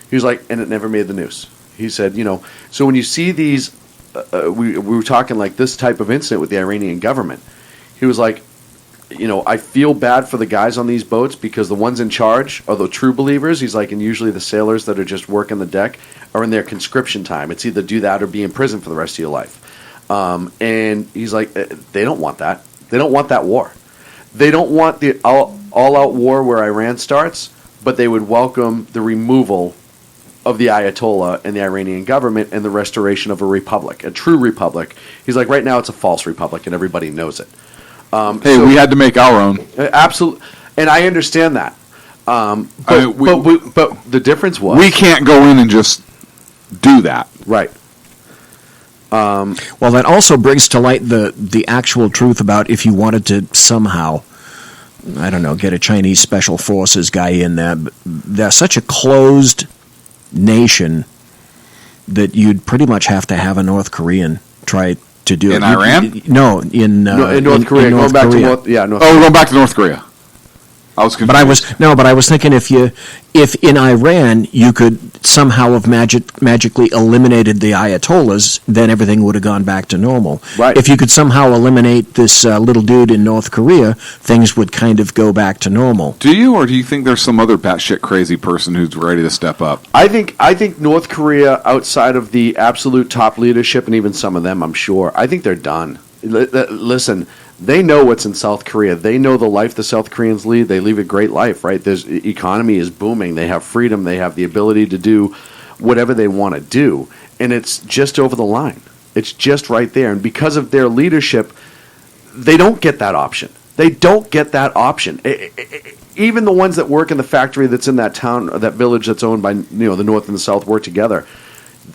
He was like, and it never made the news. He said, so when you see these, we were talking like this type of incident with the Iranian government, he was like, I feel bad for the guys on these boats because the ones in charge are the true believers. He's like, and usually the sailors that are just working the deck are in their conscription time. It's either do that or be in prison for the rest of your life. And he's like, they don't want that. They don't want that war. They don't want the all-out war where Iran starts, but they would welcome the removal of the Ayatollah and the Iranian government and the restoration of a republic, a true republic. He's like, right now it's a false republic, and everybody knows it. We had to make our own. Absolutely, and I understand that. But the difference was we can't go in and just do that. Right. Well, that also brings to light the actual truth about if you wanted to somehow, I don't know, get a Chinese special forces guy in there. They're such a closed nation that you'd pretty much have to have a North Korean try to do it. In Iran? No, in North Korea. North Going Korea. back to going back to North Korea. I was confused. But I was thinking if in Iran you could somehow have magically eliminated the Ayatollahs, then everything would have gone back to normal. Right. If you could somehow eliminate this little dude in North Korea, things would kind of go back to normal. Do you, or do you think there's some other batshit crazy person who's ready to step up? I think North Korea, outside of the absolute top leadership, and even some of them, I'm sure, I think they're done. Listen, they know what's in South Korea. They know the life the South Koreans lead. They live a great life, right? Their economy is booming. They have freedom. They have the ability to do whatever they want to do. And it's just over the line. It's just right there. And because of their leadership, they don't get that option. They don't get that option. Even the ones that work in the factory that's in that town or that village that's owned by the North and the South work together.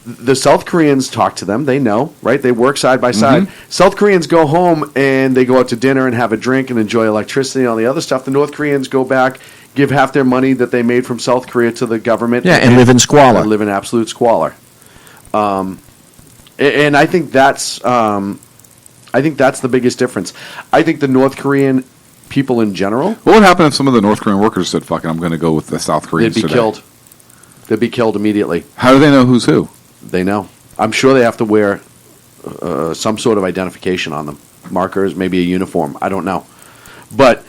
The South Koreans talk to them. They know, right? They work side by side. Mm-hmm. South Koreans go home and they go out to dinner and have a drink and enjoy electricity and all the other stuff. The North Koreans go back, give half their money that they made from South Korea to the government. Yeah, and live in squalor. And live in absolute squalor. And I think that's the biggest difference. I think the North Korean people in general. What would happen if some of the North Korean workers said, "Fuck it, I'm going to go with the South Koreans"? They'd be killed. They'd be killed immediately. How do they know who's who? They know. I'm sure they have to wear some sort of identification on them. Markers, maybe a uniform. I don't know. But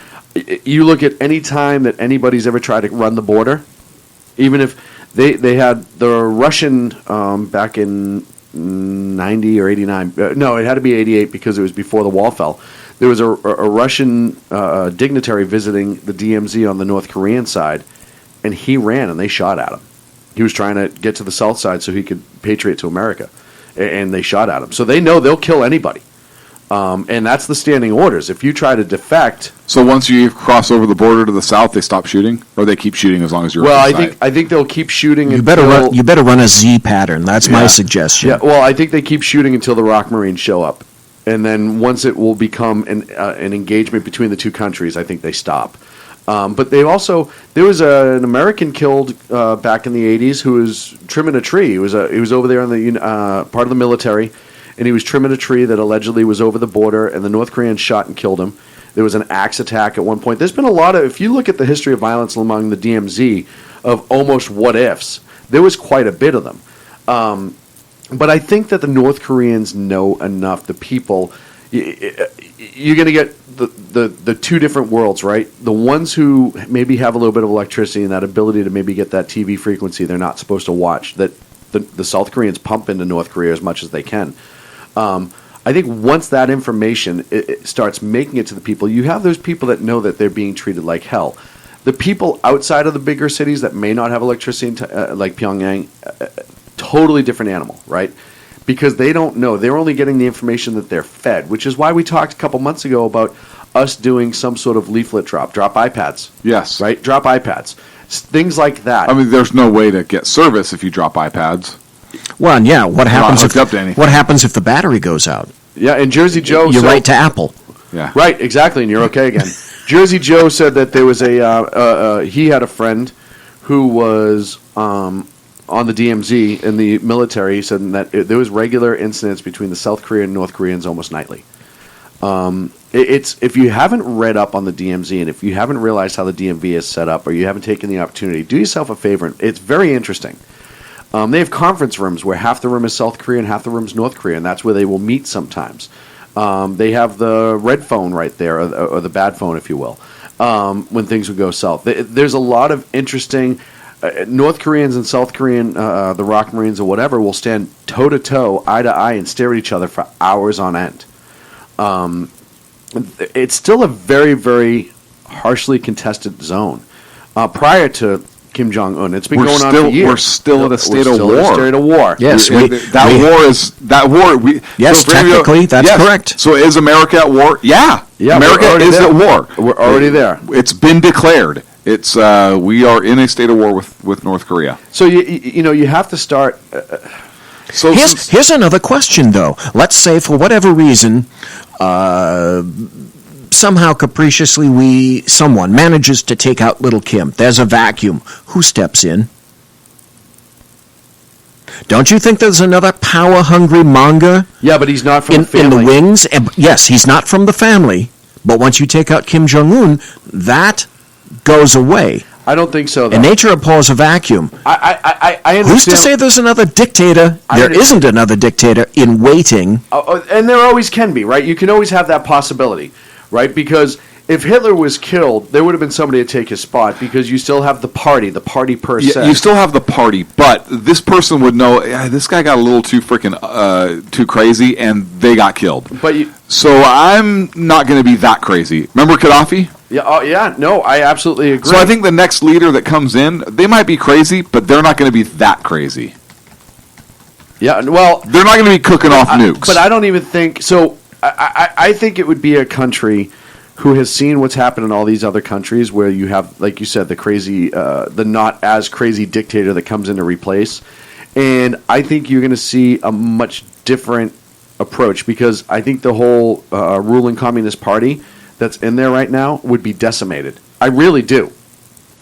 you look at any time that anybody's ever tried to run the border, even if they had the Russian back in 90 or 89. No, it had to be 88 because it was before the wall fell. There was a Russian dignitary visiting the DMZ on the North Korean side, and he ran and they shot at him. He was trying to get to the south side so he could patriate to America, and they shot at him. So they know they'll kill anybody, and that's the standing orders. If you try to defect, so once you cross over the border to the south, they stop shooting, or they keep shooting as long as you're. Well, I think they'll keep shooting. You better run a Z pattern. That's my suggestion. Yeah. Well, I think they keep shooting until the Rock Marines show up, and then once it will become an engagement between the two countries, I think they stop. But there was an American killed back in the 80s who was trimming a tree. He was over there on the part of the military, and he was trimming a tree that allegedly was over the border, and the North Koreans shot and killed him. There was an axe attack at one point. There's been a lot of, if you look at the history of violence among the DMZ of almost what ifs, there was quite a bit of them. But I think that the North Koreans know enough. The people. You're going to get the two different worlds, right? The ones who maybe have a little bit of electricity and that ability to maybe get that TV frequency they're not supposed to watch, that the South Koreans pump into North Korea as much as they can. I think once that information it starts making it to the people, you have those people that know that they're being treated like hell. The people outside of the bigger cities that may not have electricity, like Pyongyang, totally different animal, right? Because they don't know. They're only getting the information that they're fed, which is why we talked a couple months ago about us doing some sort of leaflet drop iPads. Yes. Right? Drop iPads. Things like that. I mean, there's no way to get service if you drop iPads. Well, and what happens what happens if the battery goes out? Yeah, and Jersey Joe... You're right to Apple. Yeah. Right, exactly, and you're okay again. Jersey Joe said that there was he had a friend who was on the DMZ in the military said that there was regular incidents between the South Korean and North Koreans almost nightly. It's if you haven't read up on the DMZ and if you haven't realized how the DMV is set up or you haven't taken the opportunity, do yourself a favor. It's very interesting. They have conference rooms where half the room is South Korea and half the room is North Korea, and that's where they will meet sometimes. They have the red phone right there, or the bad phone, if you will, when things would go south. There's a lot of interesting... North Koreans and South Korean, the Rock Marines or whatever, will stand toe-to-toe, eye-to-eye, and stare at each other for hours on end. It's still a very, very harshly contested zone. Prior to Kim Jong-un, it's been going on for years. We're still in a state of war. Yes, Yes, technically, that's correct. So is America at war? Yeah, America is at war. We're already there. It's been declared. It's we are in a state of war with North Korea. So you have to start. So here's another question, though. Let's say for whatever reason, somehow capriciously someone manages to take out little Kim. There's a vacuum. Who steps in? Don't you think there's another power-hungry manga? Yeah, but he's not from the family. In the wings. Yes, he's not from the family. But once you take out Kim Jong-un, that goes away. I don't think so, though. And nature abhors a vacuum. I understand. Who's to say there's another dictator? There isn't another dictator in waiting. And there always can be, right? You can always have that possibility, right? Because if Hitler was killed, there would have been somebody to take his spot because you still have the party per se. You still have the party, but this person would know, this guy got a little too freaking too crazy, and they got killed. So I'm not going to be that crazy. Remember Gaddafi? Yeah, no, I absolutely agree. So I think the next leader that comes in, they might be crazy, but they're not going to be that crazy. Yeah, well... They're not going to be cooking off nukes. But I don't even think... So I think it would be a country who has seen what's happened in all these other countries where you have, like you said, the crazy, the not as crazy dictator that comes in to replace. And I think you're going to see a much different approach because I think the whole ruling Communist Party that's in there right now would be decimated. I really do.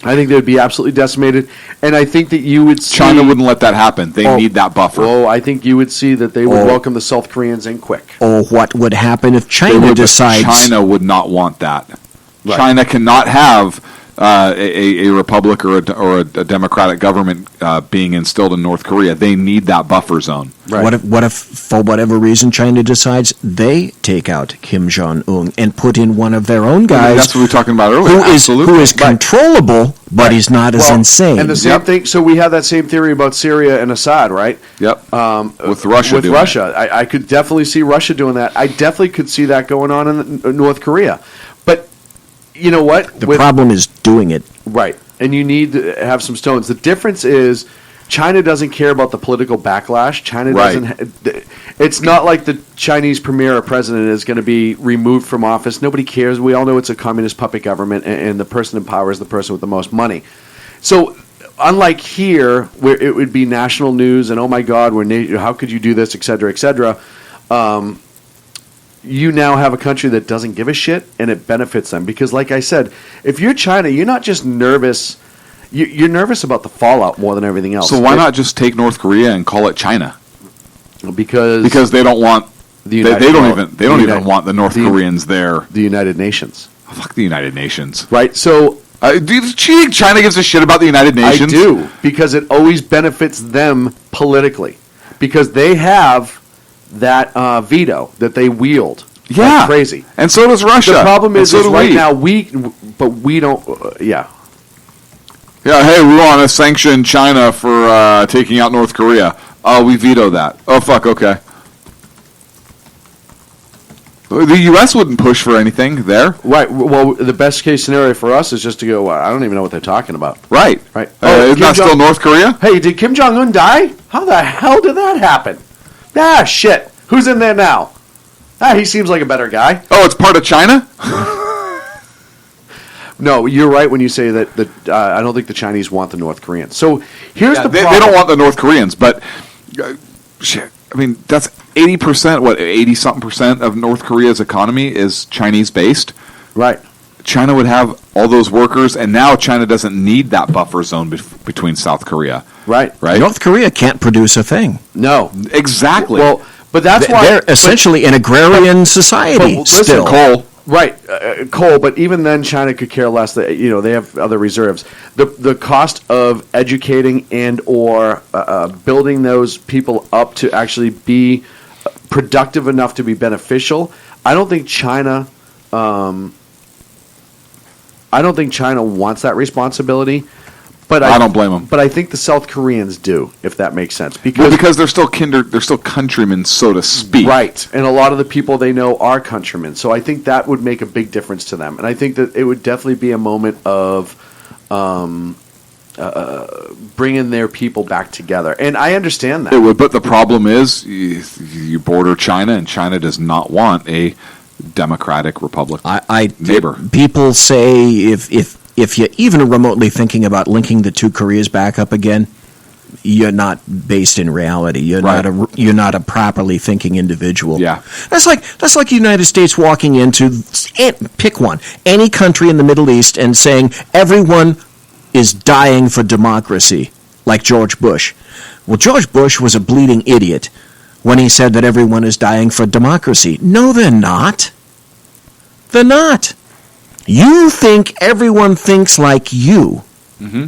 I think they would be absolutely decimated, and I think that you would see... China wouldn't let that happen. They need that buffer. Oh, I think you would see that they would welcome the South Koreans in quick. Or what would happen if China decides... China would not want that. Right. China cannot have a republic or a democratic government being instilled in North Korea. They need that buffer zone. Right. What if, for whatever reason, China decides they take out Kim Jong-un and put in one of their own guys? That's what we were talking about earlier. Who is controllable, but he's not as insane. And the same thing. So we have that same theory about Syria and Assad, right? Yep. With Russia. With Russia, I could definitely see Russia doing that. I definitely could see that going on in North Korea. But you know what? The problem is doing it. Right. And you need to have some stones. The difference is China doesn't care about the political backlash. China doesn't. It's not like the Chinese premier or president is going to be removed from office. Nobody cares. We all know it's a communist puppet government, and the person in power is the person with the most money. So unlike here, where it would be national news and, oh, my God, how could you do this, et cetera, et cetera, you now have a country that doesn't give a shit, and it benefits them. Because, like I said, if you're China, you're not just nervous. You're nervous about the fallout more than everything else. So why not just take North Korea and call it China? Because they don't want they don't even want the North Koreans there. The United Nations. Oh, fuck the United Nations. Right. So do you think China gives a shit about the United Nations? I do, because it always benefits them politically, because they have that veto that they wield. Yeah, like crazy. And so does Russia. The problem is right now we don't. Yeah, hey, we want to sanction China for taking out North Korea. We veto that. Oh, fuck, okay. The U.S. wouldn't push for anything there. Right. Well, the best case scenario for us is just to go, I don't even know what they're talking about. Right. Right. Isn't that still North Korea? Hey, did Kim Jong-un die? How the hell did that happen? Shit. Who's in there now? He seems like a better guy. Oh, it's part of China? No, you're right when you say that I don't think the Chinese want the North Koreans. So here's the problem. They don't want the North Koreans, but shit. I mean, that's 80%, 80-something% of North Korea's economy is Chinese-based. Right. China would have all those workers, and now China doesn't need that buffer zone between South Korea. Right. North Korea can't produce a thing. No. Exactly. Well, but that's why they're essentially an agrarian society listen, still. coal. Right, coal. But even then, China could care less. That they have other reserves. The cost of educating and or building those people up to actually be productive enough to be beneficial. I don't think China. I don't think China wants that responsibility. But I don't blame them. But I think the South Koreans do, if that makes sense, because they're still they're still countrymen, so to speak. Right, and a lot of the people they know are countrymen, so I think that would make a big difference to them, and I think that it would definitely be a moment of bringing their people back together, and I understand that. It would, but the problem is you border China, and China does not want a democratic republic neighbor. People say if you're even remotely thinking about linking the two Koreas back up again, you're not based in reality. You're not a properly thinking individual. Yeah, that's like the United States walking into pick one, any country in the Middle East, and saying everyone is dying for democracy, like George Bush. Well, George Bush was a bleeding idiot when he said that everyone is dying for democracy. No, they're not. They're not. You think everyone thinks like you. Mm-hmm.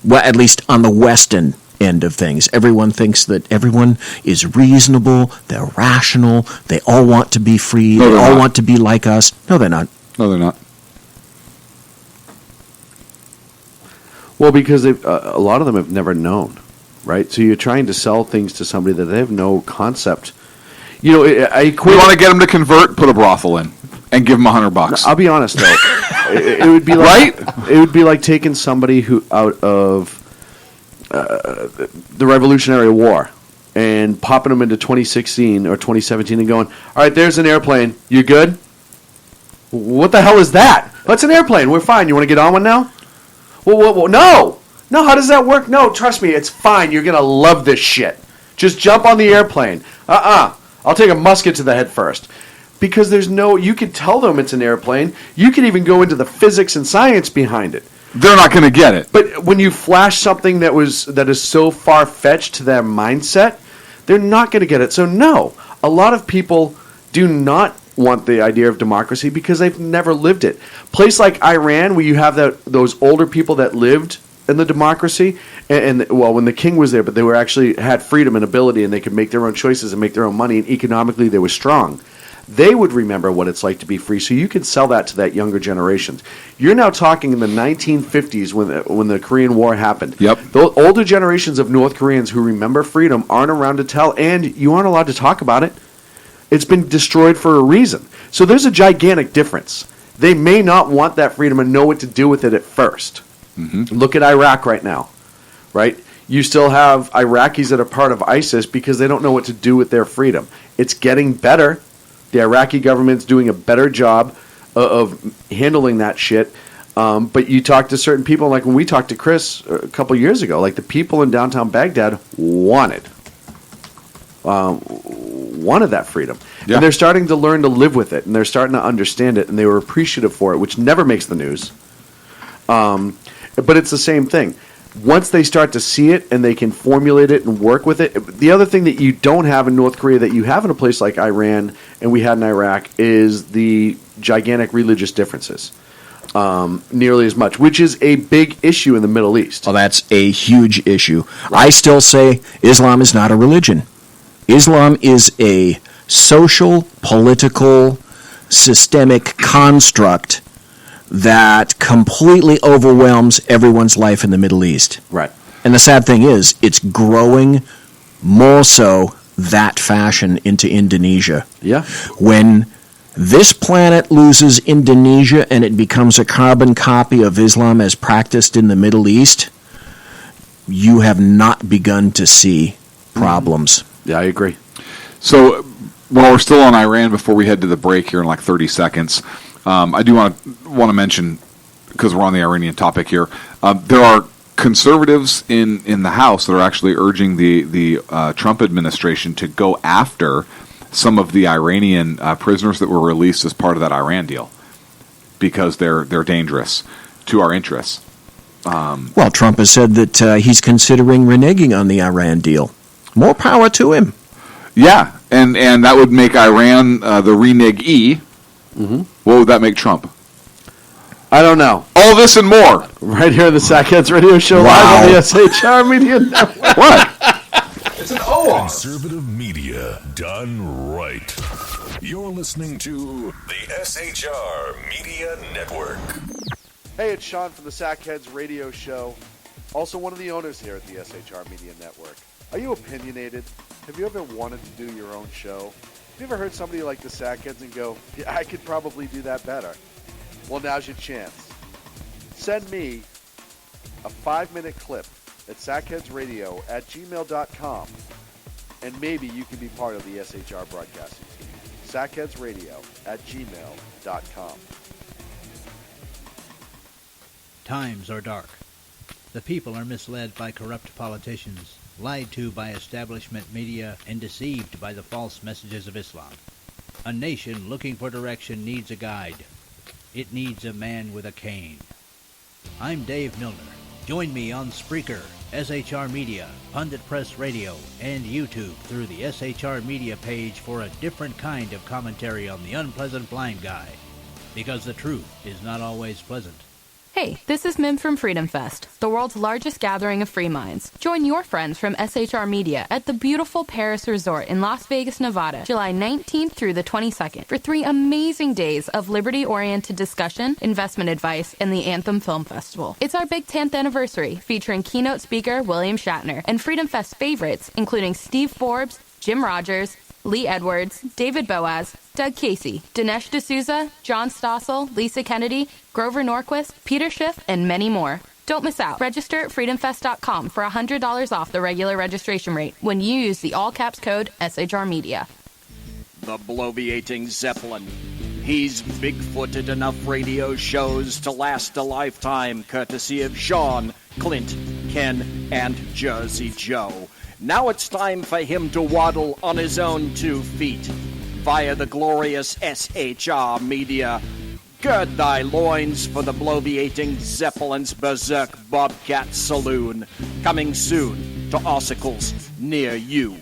Well, at least on the Western end of things. Everyone thinks that everyone is reasonable, they're rational, they all want to be free, they all want to be like us. No, they're not. No, they're not. Well, because a lot of them have never known, right? So you're trying to sell things to somebody that they have no concept. You want to get them to convert, put a brothel in, and give them $100. I'll be honest though, it would be like, it would be like taking somebody who out of the Revolutionary War and popping them into 2016 or 2017 and going, all right, there's an airplane. You good? What the hell is that? That's an airplane. We're fine. You want to get on one now? Well, no. No, how does that work? No, trust me, it's fine. You're going to love this shit. Just jump on the airplane. I'll take a musket to the head first. Because you could tell them it's an airplane. You could even go into the physics and science behind it. They're not going to get it. But when you flash something that is so far-fetched to their mindset, they're not going to get it. So no, a lot of people do not want the idea of democracy because they've never lived it. Place like Iran, where you have those older people that lived in the democracy, and when the king was there, but they were actually had freedom and ability, and they could make their own choices and make their own money, and economically they were strong. They would remember what it's like to be free, so you could sell that to that younger generation. You're now talking in the 1950s when the Korean War happened. Yep. The older generations of North Koreans who remember freedom aren't around to tell, and you aren't allowed to talk about it. It's been destroyed for a reason. So there's a gigantic difference. They may not want that freedom and know what to do with it at first. Mm-hmm. Look at Iraq right now, right? You still have Iraqis that are part of ISIS because they don't know what to do with their freedom. It's getting better. The Iraqi government's doing a better job of handling that shit. But you talk to certain people, like when we talked to Chris a couple years ago, like the people in downtown Baghdad wanted that freedom. Yeah. And they're starting to learn to live with it, and they're starting to understand it, and they were appreciative for it, which never makes the news. But it's the same thing. Once they start to see it and they can formulate it and work with it, the other thing that you don't have in North Korea that you have in a place like Iran and we had in Iraq is the gigantic religious differences. Nearly as much, which is a big issue in the Middle East. Well, that's a huge issue. Right. I still say Islam is not a religion. Islam is a social, political, systemic construct that completely overwhelms everyone's life in the Middle East. Right. And the sad thing is, it's growing more so that fashion into Indonesia. Yeah. When this planet loses Indonesia and it becomes a carbon copy of Islam as practiced in the Middle East, you have not begun to see problems. Yeah, I agree. So while we're still on Iran, before we head to the break here in like 30 seconds, I do want to mention, because we're on the Iranian topic here, there are conservatives in the House that are actually urging the Trump administration to go after some of the Iranian prisoners that were released as part of that Iran deal, because they're dangerous to our interests. Well, Trump has said that he's considering reneging on the Iran deal. More power to him. Yeah, and that would make Iran the renegee. Mm-hmm. What would that make Trump? I don't know. All this and more. Right here on the Sackheads Radio Show live on the SHR Media Network. What? It's an O. Conservative media done right. You're listening to the SHR Media Network. Hey, it's Shaun from the Sackheads Radio Show. Also one of the owners here at the SHR Media Network. Are you opinionated? Have you ever wanted to do your own show? Have you ever heard somebody like the Sackheads and go, yeah, I could probably do that better? Well, now's your chance. Send me a 5-minute clip at sackheadsradio@gmail.com, and maybe you can be part of the SHR broadcasting team. sackheadsradio@gmail.com. Times are dark. The people are misled by corrupt politicians, lied to by establishment media, and deceived by the false messages of Islam. A nation looking for direction needs a guide. It needs a man with a cane. I'm Dave Milner. Join me on Spreaker, SHR Media, Pundit Press Radio, and YouTube through the SHR Media page for a different kind of commentary on the unpleasant blind guy. Because the truth is not always pleasant. Hey, this is Mim from Freedom Fest, the world's largest gathering of free minds. Join your friends from SHR Media at the beautiful Paris Resort in Las Vegas, Nevada, July 19th through the 22nd for 3 amazing days of liberty-oriented discussion, investment advice, and the Anthem Film Festival. It's our big 10th anniversary, featuring keynote speaker William Shatner and Freedom Fest favorites, including Steve Forbes, Jim Rogers, Lee Edwards, David Boaz, Doug Casey, Dinesh D'Souza, John Stossel, Lisa Kennedy, Grover Norquist, Peter Schiff, and many more. Don't miss out. Register at freedomfest.com for $100 off the regular registration rate when you use the all-caps code SHR Media. The Bloviating Zeppelin. He's big-footed enough radio shows to last a lifetime, courtesy of Shaun, Clint, Ken, and Jersey Joe. Now it's time for him to waddle on his own 2 feet via the glorious SHR Media. Gird thy loins for the Bloviating Zeppelin's Berserk Bobcat Saloon. Coming soon to Ossicles near you.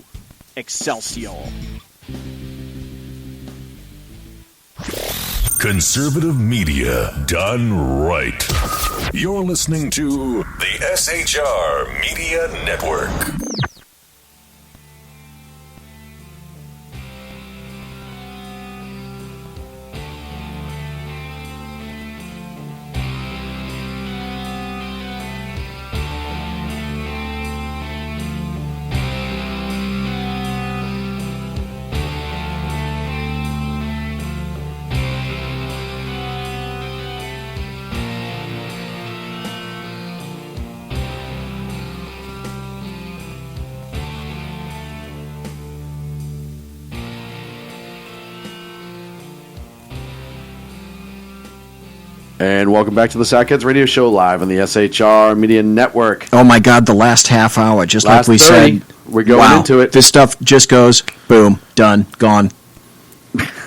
Excelsior. Conservative media done right. You're listening to the SHR Media Network. And welcome back to the Sackheads Radio Show live on the SHR Media Network. Oh my God, the last half hour, just Last like we 30, said. we're going into it. This stuff just goes, boom, done, gone.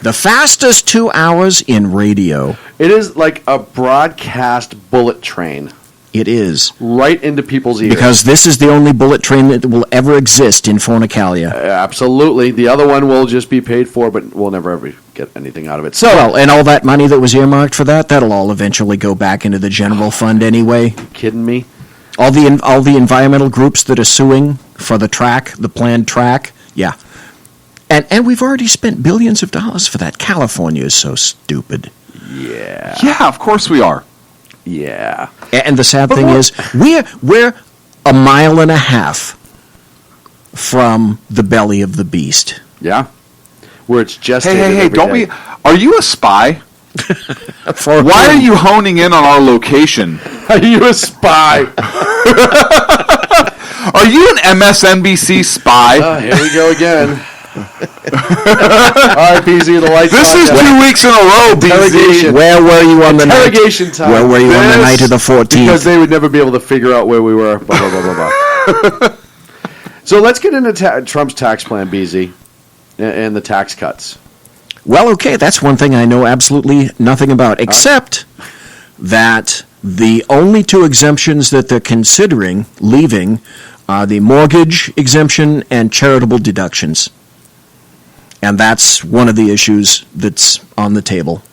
The fastest 2 hours in radio. It is like a broadcast bullet train. It is. Right into people's ears. Because this is the only bullet train that will ever exist in Fornicalia. Absolutely. The other one will just be paid for, but we'll never ever get anything out of it. So, well, and all that money that was earmarked for that, that'll all eventually go back into the general fund anyway. You kidding me? All the environmental groups that are suing for the track, the planned track, yeah. And we've already spent billions of dollars for that. California is so stupid. Yeah. Yeah, of course we are. Yeah. And the sad thing is, we're a mile and a half from the belly of the beast. Yeah. Where it's just Hey, don't we? Are you a spy? Why are you honing in on our location? Are you a spy? Are you an MSNBC spy? Here we go again. All right, BZ, the lights. This is 2 weeks in a row, BZ. Where were you on the night? Interrogation time. Where were you on the night of the 14th? Because they would never be able to figure out where we were. Blah, blah, blah, blah, blah. So let's get into Trump's tax plan, BZ, and the tax cuts. Well, okay, that's one thing I know absolutely nothing about, except that The only two exemptions that they're considering leaving are the mortgage exemption and charitable deductions. And that's one of the issues that's on the table.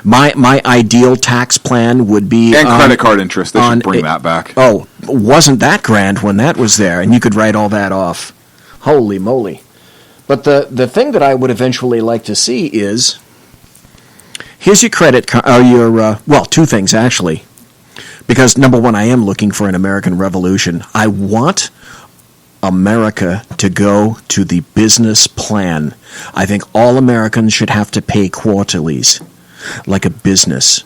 My ideal tax plan would be... And credit card interest. They should bring that back. Oh, wasn't that grand when that was there, and you could write all that off. Holy moly. But the thing that I would eventually like to see is, here's your credit card, well, two things actually. Because, number one, I am looking for an American revolution. I want America to go to the business plan. I think all Americans should have to pay quarterlies, like a business.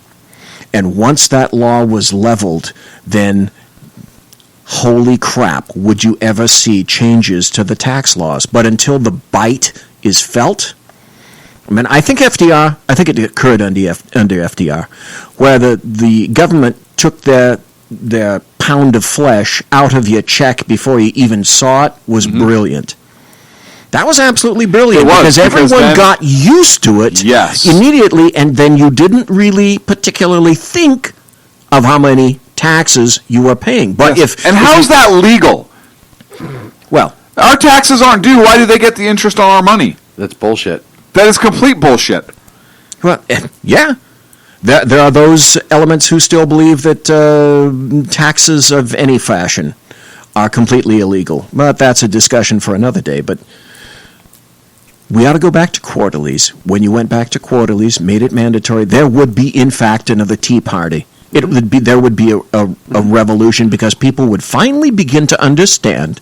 And once that law was leveled, then holy crap, would you ever see changes to the tax laws? But until the bite is felt, I mean, I think it occurred under FDR, where the government took their pound of flesh out of your check before you even saw it was brilliant. That was absolutely brilliant because everyone got used to it immediately, and then you didn't really particularly think of how many taxes you were paying. But how's that legal? Well, our taxes aren't due. Why do they get the interest on our money? That's bullshit. That is complete bullshit. Well, yeah. There are those elements who still believe that taxes of any fashion are completely illegal. But that's a discussion for another day. But we ought to go back to quarterlies. When you went back to quarterlies, made it mandatory, there would be, in fact, another Tea Party. There would be a revolution because people would finally begin to understand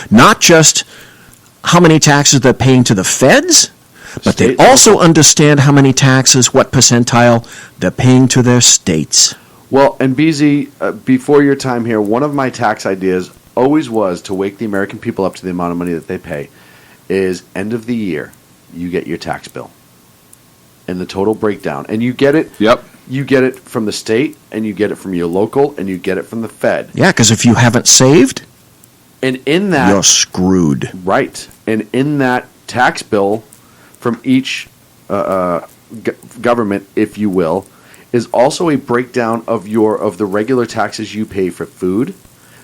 not just how many taxes they're paying to the feds, but they also understand how many taxes, what percentile they're paying to their states. Well, and BZ, before your time here, one of my tax ideas always was to wake the American people up to the amount of money that they pay is end of the year, you get your tax bill and the total breakdown. And you get it. Yep. You get it from the state, and you get it from your local, and you get it from the Fed. Yeah, because if you haven't saved, and in that you're screwed. Right. And in that tax bill from each government, if you will, is also a breakdown of the regular taxes you pay for food.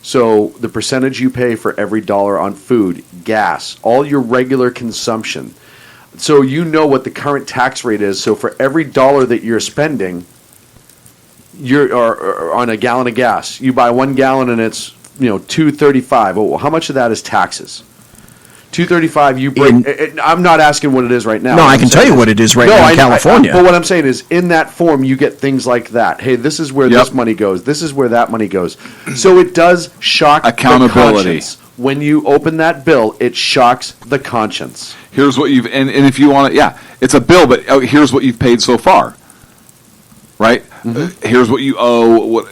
So the percentage you pay for every dollar on food, gas, all your regular consumption. So you know what the current tax rate is. So for every dollar that you're spending, you're on a gallon of gas. You buy 1 gallon and it's $2.35. Well, how much of that is taxes? $2.35. You break. I'm not asking what it is right now. No, I can tell you what it is right now in California. But what I'm saying is, in that form, you get things like that. Hey, this is where this money goes. This is where that money goes. So it does shock accountability. The conscience. When you open that bill, it shocks the conscience. Here's what you've and if you want to, it's a bill, but here's what you've paid so far. Right? Here's what you owe. What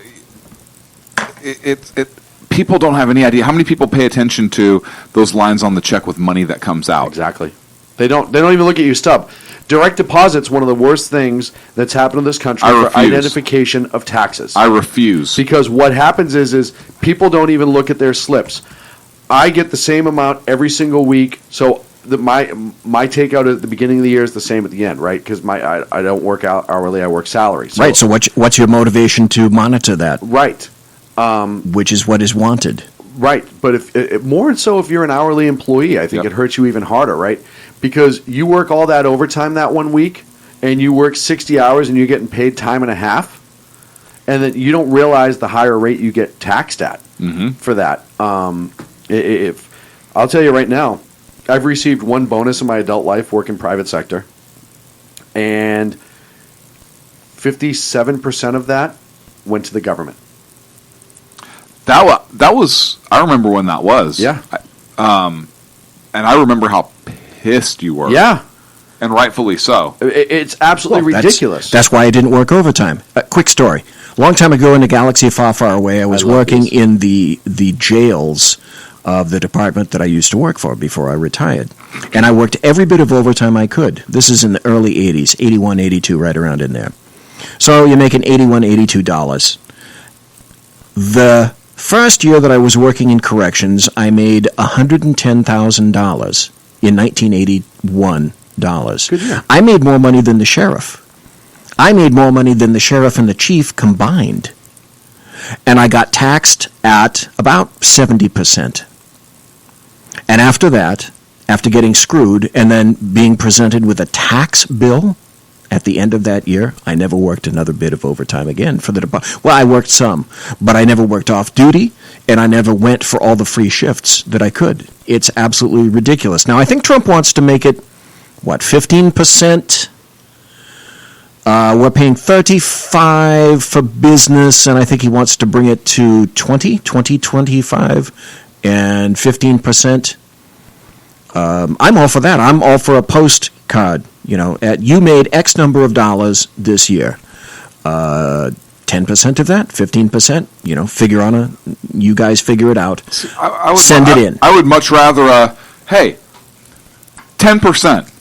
people don't have any idea. How many people pay attention to those lines on the check with money that comes out? Exactly. They don't even look at your stub. Direct deposit's one of the worst things that's happened in this country for identification of taxes. I refuse. Because what happens is people don't even look at their slips. I get the same amount every single week, so my takeout at the beginning of the year is the same at the end, right? Because I don't work out hourly, I work salary. So. Right, so what's your motivation to monitor that? Right. Which is what is wanted. Right, but if more so if you're an hourly employee, I think it hurts you even harder, right? Because you work all that overtime that 1 week, and you work 60 hours, and you're getting paid time and a half, and then you don't realize the higher rate you get taxed at for that. If I'll tell you right now, I've received one bonus in my adult life working private sector, and 57% of that went to the government. That was. I remember when that was. Yeah. And I remember how pissed you were. Yeah. And rightfully so. It's absolutely ridiculous. That's why I didn't work overtime. Quick story. A long time ago in a galaxy far, far away, I was working in the jails of the department that I used to work for before I retired. And I worked every bit of overtime I could. This is in the early 80s, 81, 82, right around in there. So you're making $81, $82. The first year that I was working in corrections, I made $110,000 in 1981 dollars. Good year. I made more money than the sheriff. I made more money than the sheriff and the chief combined. And I got taxed at about 70%. And after that, after getting screwed and then being presented with a tax bill at the end of that year, I never worked another bit of overtime again for the department. Well, I worked some, but I never worked off duty, and I never went for all the free shifts that I could. It's absolutely ridiculous. Now, I think Trump wants to make it, 15%? We're paying $35 for business, and I think he wants to bring it to 25, and 15%. I'm all for that. I'm all for a postcard. You made X number of dollars this year. 10% of that, 15%. You guys figure it out. Send it in. I would much rather. Hey, 10%.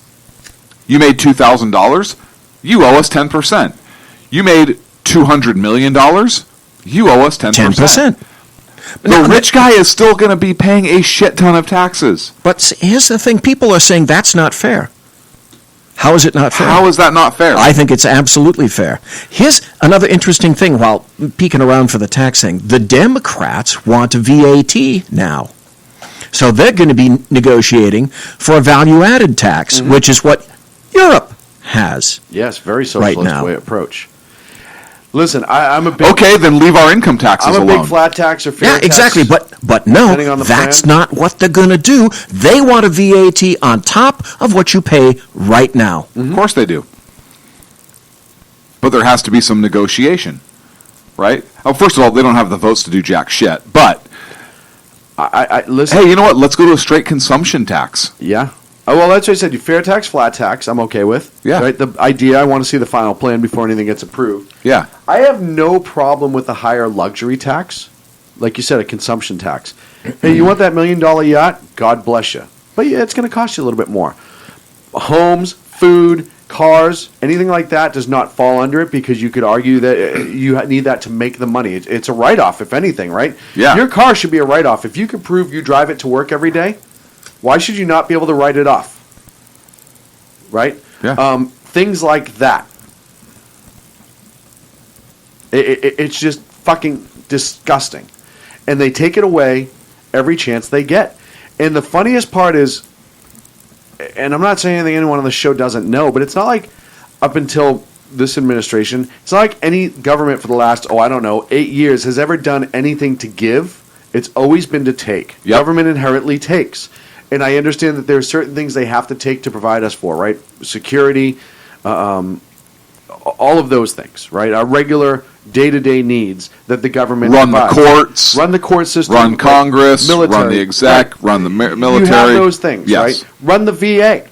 You made $2,000. You owe us 10%. You made $200 million. You owe us 10%. The rich guy is still going to be paying a shit ton of taxes. But here's the thing. People are saying that's not fair. How is it not fair? How is that not fair? I think it's absolutely fair. Here's another interesting thing while peeking around for the tax thing. The Democrats want a VAT now. So they're going to be negotiating for a value-added tax, which is what Europe has. Yes, very socialist way approach. Listen, I'm a big... Okay, then leave our income taxes alone. I'm a big flat tax or fair tax. Yeah, exactly, but no, that's not what they're going to do. They want a VAT on top of what you pay right now. Of course they do. But there has to be some negotiation, right? Oh, first of all, they don't have the votes to do jack shit, but... listen. Hey, you know what? Let's go to a straight consumption tax. Yeah. Oh, well, that's what I said. You fair tax, flat tax, I'm okay with. Yeah. Right? The idea, I want to see the final plan before anything gets approved. Yeah. I have no problem with the higher luxury tax. Like you said, a consumption tax. Hey, you want that $1 million yacht? God bless you. But yeah, it's going to cost you a little bit more. Homes, food, cars, anything like that does not fall under it because you could argue that you need that to make the money. It's a write-off, if anything, right? Yeah. Your car should be a write-off. If you can prove you drive it to work every day, why should you not be able to write it off? Right? Yeah. Things like that. It's just fucking disgusting. And they take it away every chance they get. And the funniest part is, and I'm not saying anything anyone on the show doesn't know, but it's not like up until this administration, it's not like any government for the last, 8 years has ever done anything to give. It's always been to take. Yep. Government inherently takes. And I understand that there are certain things they have to take to provide us for, right? Security, all of those things, right? Our regular day-to-day needs that the government provides. The courts. Run the court system. Run Congress. Military. Run the exec. Run the military. You have those things, yes. right? Run the VA.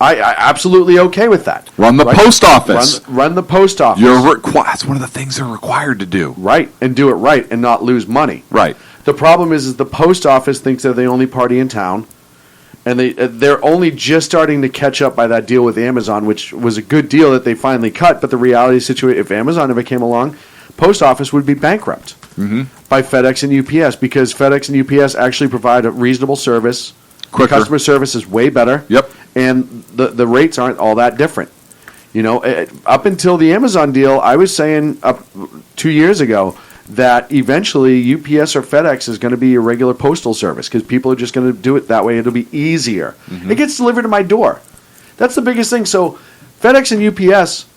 I absolutely okay with that. Run the post office. Run the post office. That's one of the things they're required to do. Right, and do it right and not lose money. Right. The problem is the post office thinks they're the only party in town. And they're only just starting to catch up by that deal with Amazon, which was a good deal that they finally cut. But the reality situation, if Amazon ever came along, post office would be bankrupt by FedEx and UPS because FedEx and UPS actually provide a reasonable service. Quicker. The customer service is way better. Yep. And the rates aren't all that different. Up until the Amazon deal, I was saying 2 years ago that eventually UPS or FedEx is going to be a regular postal service because people are just going to do it that way. It'll be easier. It gets delivered to my door. That's the biggest thing. So FedEx and UPS,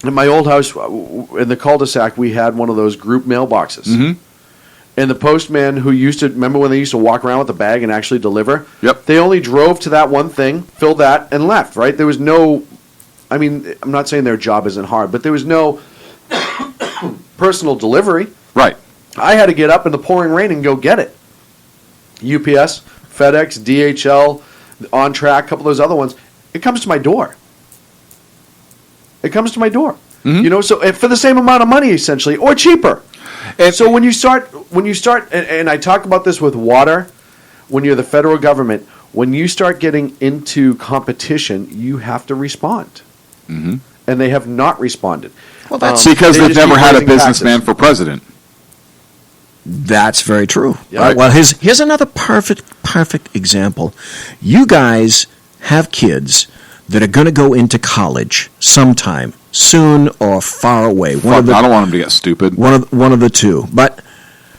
in my old house, in the cul-de-sac, we had one of those group mailboxes. And the postman who remember when they used to walk around with a bag and actually deliver? Yep. They only drove to that one thing, filled that, and left, right? There was no, I'm not saying their job isn't hard, but there was no personal delivery. Right. I had to get up in the pouring rain and go get it. UPS, FedEx, DHL, On Track, a couple of those other ones. It comes to my door. It comes to my door. So for the same amount of money, essentially, or cheaper. And so when you start, and I talk about this with water, when you're the federal government, when you start getting into competition, you have to respond. And they have not responded. Well, that's because they've never had a businessman for president. That's very true. Yeah. Right. Well, here's another perfect example. You guys have kids that are going to go into college sometime soon or far away. I don't want them to get stupid. One of the two. But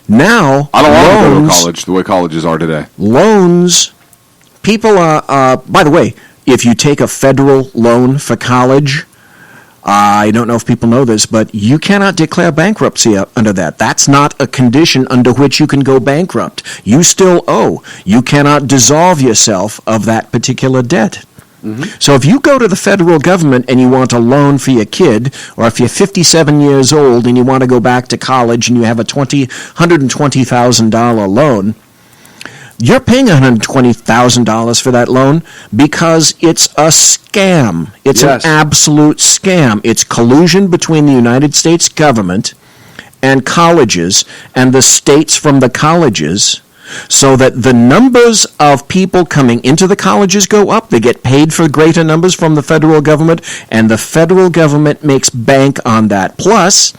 now, I don't want to go to college the way colleges are today. Loans, people are, by the way, if you take a federal loan for college, I don't know if people know this, but you cannot declare bankruptcy under that. That's not a condition under which you can go bankrupt. You still owe. You cannot dissolve yourself of that particular debt. Mm-hmm. So if you go to the federal government and you want a loan for your kid, or if you're 57 years old and you want to go back to college and you have a $120,000 loan, you're paying $120,000 for that loan because it's a scam. It's an absolute scam. It's collusion between the United States government and colleges and the states from the colleges so that the numbers of people coming into the colleges go up. They get paid for greater numbers from the federal government, and the federal government makes bank on that. Plus,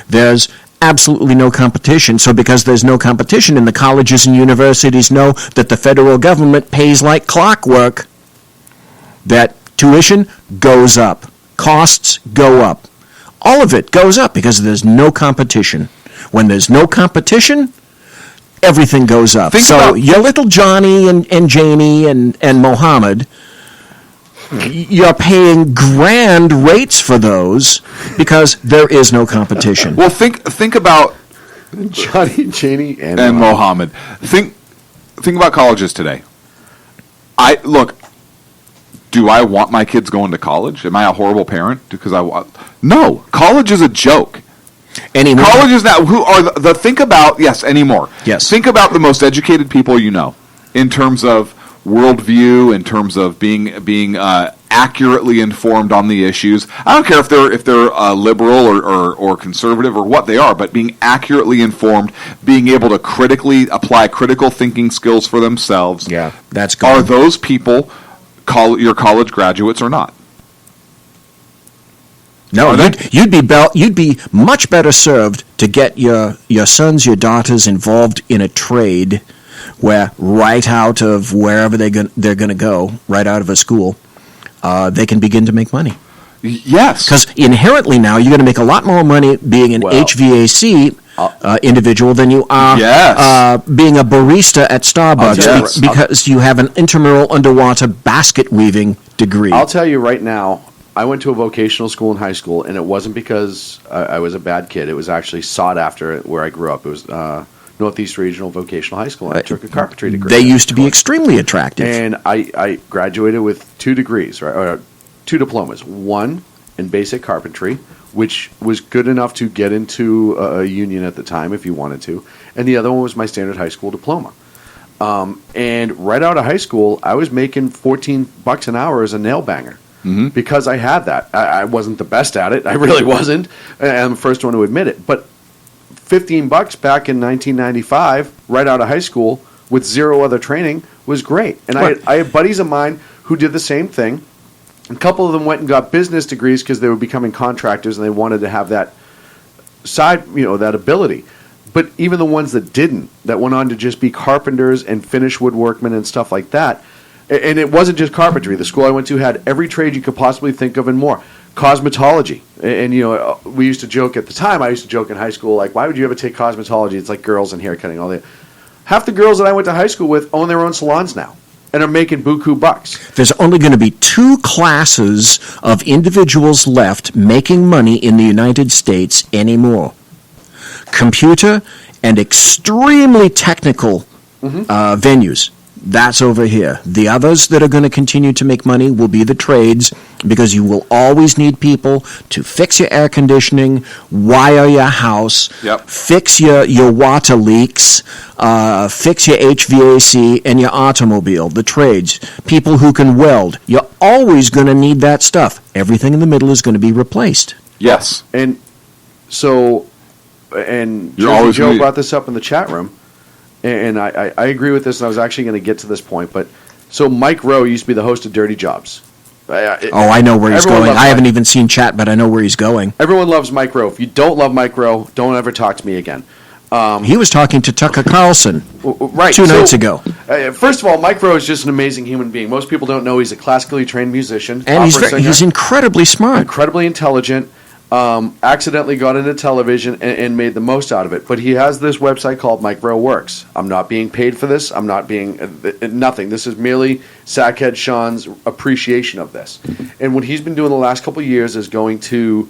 there's absolutely no competition. So because there's no competition, and the colleges and universities know that the federal government pays like clockwork, that tuition goes up, costs go up. All of it goes up because there's no competition. When there's no competition, everything goes up. So your little Johnny and Jamie and Mohammed, you're paying grand rates for those because there is no competition. Well, think about Johnny, Janie, and Mohammed. Think about colleges today. Do I want my kids going to college? Am I a horrible parent because No, college is a joke. Anymore. College is now who are think about anymore. Yes. Think about the most educated people you know in terms of worldview, in terms of being accurately informed on the issues. I don't care if they're liberal or conservative or what they are, but being accurately informed, being able to critically apply critical thinking skills for themselves. Yeah, that's good. Are those people your college graduates or not? No, you'd be much better served to get your sons, your daughters involved in a trade where right out of wherever they're going to go, right out of a school, they can begin to make money. Yes. Because inherently now you're going to make a lot more money being an HVAC individual than you are being a barista at Starbucks because you have an intramural underwater basket weaving degree. I'll tell you right now, I went to a vocational school in high school, and it wasn't because I was a bad kid. It was actually sought after where I grew up. It was Northeast Regional Vocational High School, and I took a carpentry degree. They used to be extremely attractive. And I graduated with 2 degrees, right, or 2 diplomas. One in basic carpentry, which was good enough to get into a union at the time if you wanted to, and the other one was my standard high school diploma. And right out of high school, I was making $14 an hour as a nail banger. Mm-hmm. Because I had that. I wasn't the best at it. I really wasn't. I'm the first one to admit it. But $15 back in 1995, right out of high school, with zero other training, was great. And I had buddies of mine who did the same thing. A couple of them went and got business degrees because they were becoming contractors and they wanted to have that side, that ability. But even the ones that didn't, that went on to just be carpenters and finish woodworkmen and stuff like that. And it wasn't just carpentry. The school I went to had every trade you could possibly think of and more. Cosmetology. And we used to joke at the time, I used to joke in high school, like, why would you ever take cosmetology? It's like girls and haircutting, all that. Half the girls that I went to high school with own their own salons now and are making buku bucks. There's only going to be 2 classes of individuals left making money in the United States anymore. Computer and extremely technical venues. That's over here. The others that are going to continue to make money will be the trades because you will always need people to fix your air conditioning, wire your house, fix your water leaks, fix your HVAC and your automobile, the trades, people who can weld. You're always going to need that stuff. Everything in the middle is going to be replaced. Yes. And so, Joe brought this up in the chat room. And I agree with this, and I was actually going to get to this point. But so Mike Rowe used to be the host of Dirty Jobs. I know where he's going. I haven't even seen chat, but I know where he's going. Everyone loves Mike Rowe. If you don't love Mike Rowe, don't ever talk to me again. He was talking to Tucker Carlson right, two nights ago. First of all, Mike Rowe is just an amazing human being. Most people don't know he's a classically trained musician. And opera singer, he's incredibly smart. incredibly intelligent, accidentally got into television and made the most out of it. But he has this website called Mike Rowe Works. I'm not being paid for this. I'm not being nothing. This is merely Sackhead Shaun's appreciation of this. And what he's been doing the last couple of years is going to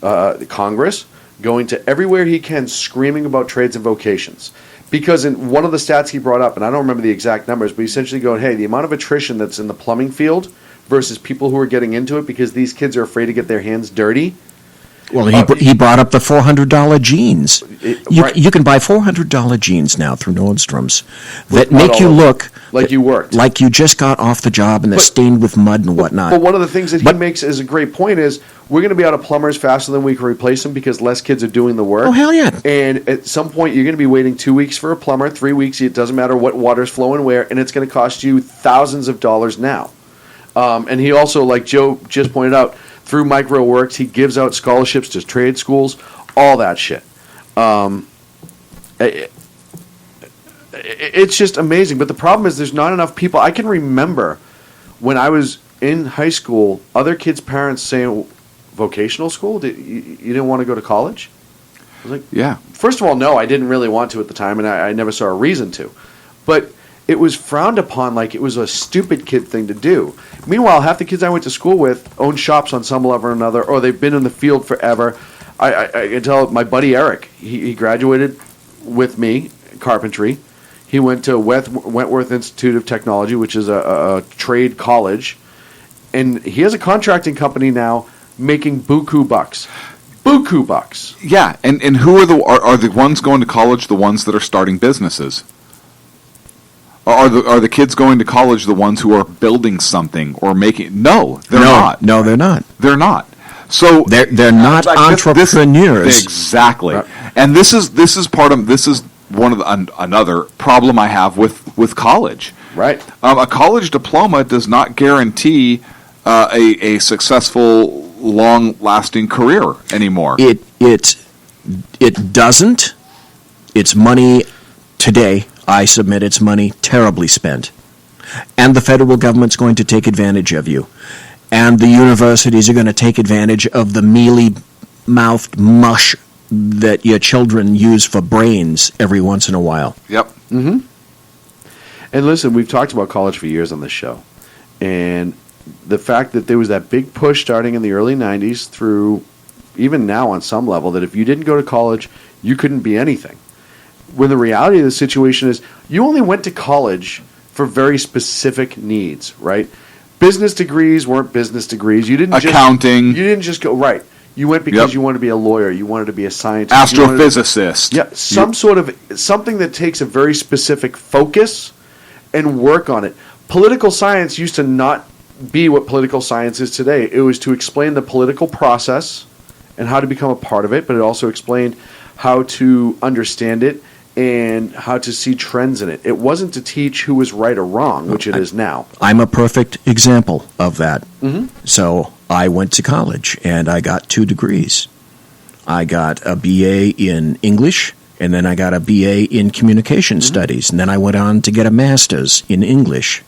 Congress, going to everywhere he can, screaming about trades and vocations. Because in one of the stats he brought up, and I don't remember the exact numbers, but essentially going, hey, the amount of attrition that's in the plumbing field versus people who are getting into it because these kids are afraid to get their hands dirty. Well, he brought up the $400 jeans. You can buy $400 jeans now through Nordstrom's that make you look like you worked, like you just got off the job and they're stained with mud and whatnot. But one of the things that he makes as a great point is we're going to be out of plumbers faster than we can replace them because less kids are doing the work. Oh, hell yeah. And at some point, you're going to be waiting 2 weeks for a plumber, 3 weeks, it doesn't matter what water's flowing where, and it's going to cost you thousands of dollars now. And he also, like Joe just pointed out, through Mike Rowe Works, he gives out scholarships to trade schools, all that shit. It's just amazing. But the problem is there's not enough people. I can remember when I was in high school, other kids' parents saying, vocational school? You didn't want to go to college? I was like, yeah. First of all, no, I didn't really want to at the time, and I never saw a reason to. But it was frowned upon like it was a stupid kid thing to do. Meanwhile, half the kids I went to school with own shops on some level or another, or they've been in the field forever. I can tell my buddy Eric, he graduated with me, carpentry. He went to Wentworth Institute of Technology, which is a trade college. And he has a contracting company now making buku bucks. Buku bucks. Yeah, and who are the ones going to college the ones that are starting businesses? Are the kids going to college the ones who are building something or making? No, they're not. No, they're not. They're not. So they're not entrepreneurs. Exactly. Right. And this is one of another problem I have with college. Right. A college diploma does not guarantee a successful, long-lasting career anymore. It doesn't. It's money today. I submit it's money terribly spent. And the federal government's going to take advantage of you. And the universities are going to take advantage of the mealy-mouthed mush that your children use for brains every once in a while. Yep. Mm-hmm. And listen, we've talked about college for years on this show. And the fact that there was that big push starting in the early 90s through even now on some level that if you didn't go to college, you couldn't be anything. When the reality of the situation is you only went to college for very specific needs, right? Business degrees weren't business degrees. You didn't accounting. You didn't just go right. You went because you wanted to be a lawyer. You wanted to be a scientist. Astrophysicist. Something that takes a very specific focus and work on it. Political science used to not be what political science is today. It was to explain the political process and how to become a part of it, but it also explained how to understand it and how to see trends in it. It wasn't to teach who was right or wrong, which it is now. I'm a perfect example of that. Mm-hmm. So I went to college, and I got 2 degrees. I got a BA in English, and then I got a BA in Communication Studies, and then I went on to get a master's in English.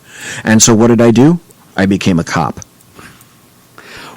And so what did I do? I became a cop.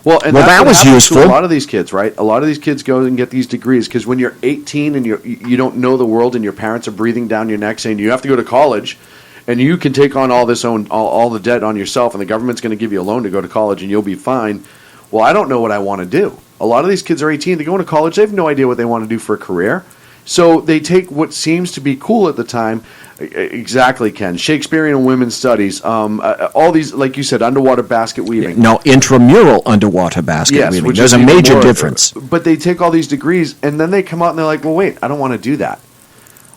Well, that was useful. To a lot of these kids, right? A lot of these kids go and get these degrees because when you're 18 and you don't know the world and your parents are breathing down your neck saying you have to go to college and you can take on all the debt on yourself and the government's going to give you a loan to go to college and you'll be fine. Well, I don't know what I want to do. A lot of these kids are 18. They go into college. They have no idea what they want to do for a career. So they take what seems to be cool at the time. Exactly, Ken. Shakespearean and women's studies. All these, like you said, underwater basket weaving. No, intramural underwater basket weaving. There's a major difference. But they take all these degrees, and then they come out and they're like, well, wait, I don't want to do that.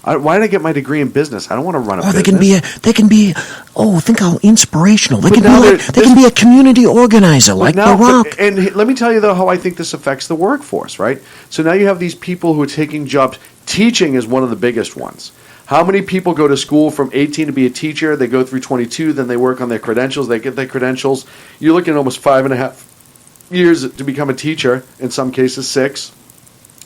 Why did I get my degree in business? I don't want to run a business. Think how inspirational. They can be a community organizer like The Rock. And let me tell you, though, how I think this affects the workforce, right? So now you have these people who are taking jobs. Teaching is one of the biggest ones. How many people go to school from 18 to be a teacher? They go through 22, then they work on their credentials. They get their credentials. You're looking at almost 5.5 years to become a teacher, in some cases 6.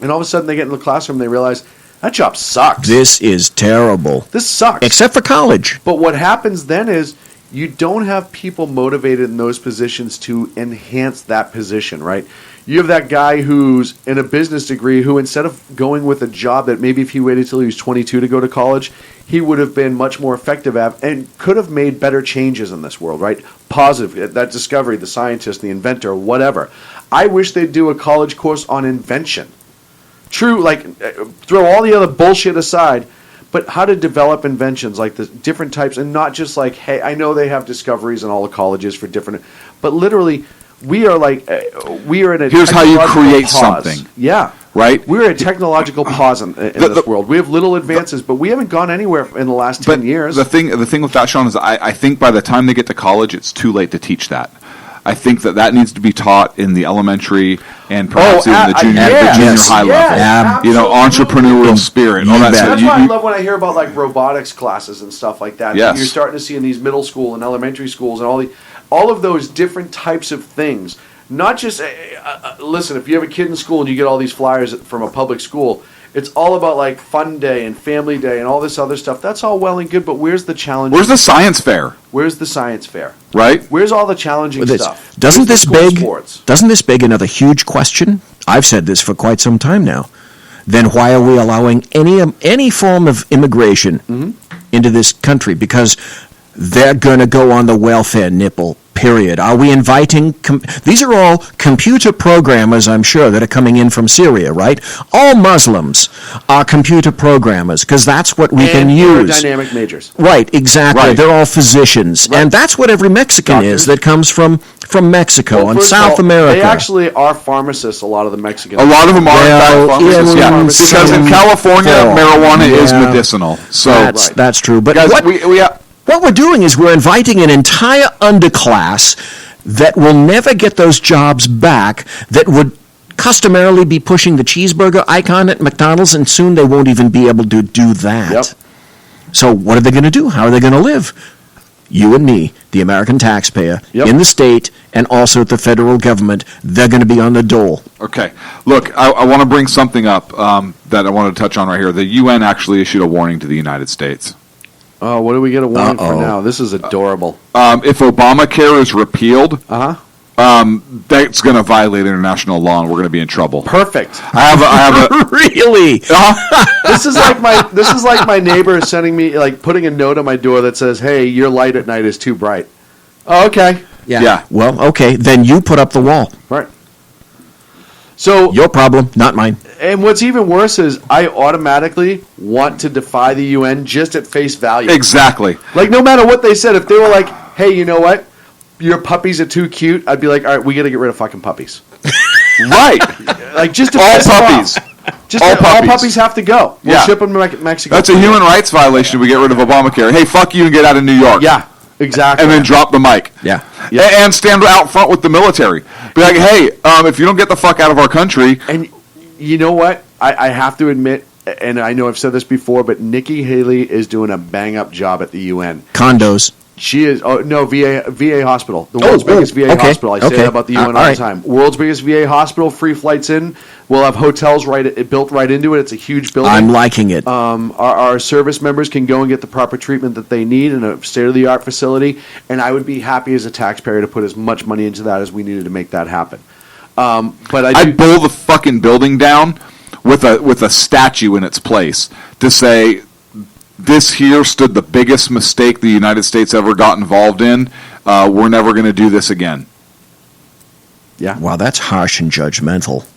And all of a sudden they get in the classroom and they realize That job sucks. This is terrible. This sucks. Except for college. But what happens then is you don't have people motivated in those positions to enhance that position, right? You have that guy who's in a business degree who, instead of going with a job that maybe if he waited till he was 22 to go to college, he would have been much more effective at and could have made better changes in this world, right? Positive, that discovery, the scientist, the inventor, whatever. I wish they'd do a college course on invention. True, like, throw all the other bullshit aside, but how to develop inventions, like the different types, and not just like, hey, I know they have discoveries in all the colleges for different, but literally, we are in a Here's how you create pause. something. Yeah. Right? We're at a technological pause in this world. We have little advances, but we haven't gone anywhere in the last 10 years. The thing with that, Shaun, is I think by the time they get to college, it's too late to teach that. I think that needs to be taught in the elementary and perhaps even the junior high level. You know, entrepreneurial spirit. All that stuff. That's why I love when I hear about like robotics classes and stuff like that. Yes. That you're starting to see in these middle school and elementary schools and all of those different types of things. Not just listen. If you have a kid in school and you get all these flyers from a public school, it's all about like fun day and family day and all this other stuff. That's all well and good, but where's the challenge? Where's the science fair? Where's the science fair? Right? Where's all the challenging stuff? Doesn't Where's this beg another huge question? I've said this for quite some time now. Then why are we allowing any form of immigration into this country? Because they're going to go on the welfare nipple. Period. Are we inviting... these are all computer programmers, I'm sure, that are coming in from Syria, right? All Muslims are computer programmers, because that's what we can use. Aerodynamic majors. Right, exactly. Right. They're all physicians. Right. And that's what every Mexican is that comes from Mexico and South America. They actually are pharmacists, a lot of the Mexicans. A lot of them are pharmacists, because in California, marijuana is medicinal. So that's true. But guys, what we're doing is we're inviting an entire underclass that will never get those jobs back, that would customarily be pushing the cheeseburger icon at McDonald's, and soon they won't even be able to do that. Yep. So what are they going to do? How are they going to live? You and me, the American taxpayer, in the state and also at the federal government, they're going to be on the dole. Okay. Look, I want to bring something up that I wanted to touch on right here. The UN actually issued a warning to the United States. Oh, what do we get a warning for now? This is adorable. If Obamacare is repealed, that's going to violate international law, and we're going to be in trouble. Perfect. I have a really. This is like my neighbor sending me, like, putting a note on my door that says, "Hey, your light at night is too bright." Oh, okay. Yeah. Well, okay. Then you put up the wall. Right. So your problem, not mine. And what's even worse is I automatically want to defy the UN just at face value. Exactly. Like, no matter what they said, if they were like, hey, you know what? Your puppies are too cute, I'd be like, all right, we got to get rid of fucking puppies. Right. Like, just to all puppies. All puppies have to go. We'll ship them to Mexico. That's a human rights violation if we get rid of Obamacare. Hey, fuck you and get out of New York. Yeah. Exactly. And then drop the mic. Yeah. And stand out front with the military. Be like, hey, if you don't get the fuck out of our country. And you know what? I have to admit, and I know I've said this before, but Nikki Haley is doing a bang-up job at the UN. Condos. She is. Oh, no, VA hospital. The world's biggest VA hospital. I say that about the UN all the time. World's biggest VA hospital, free flights in. We'll have hotels built right into it. It's a huge building. I'm liking it. Our service members can go and get the proper treatment that they need in a state-of-the-art facility, and I would be happy as a taxpayer to put as much money into that as we needed to make that happen. But I'd pull the fucking building down with a statue in its place to say, this here stood the biggest mistake the United States ever got involved in. We're never going to do this again. Yeah. Wow, that's harsh and judgmental.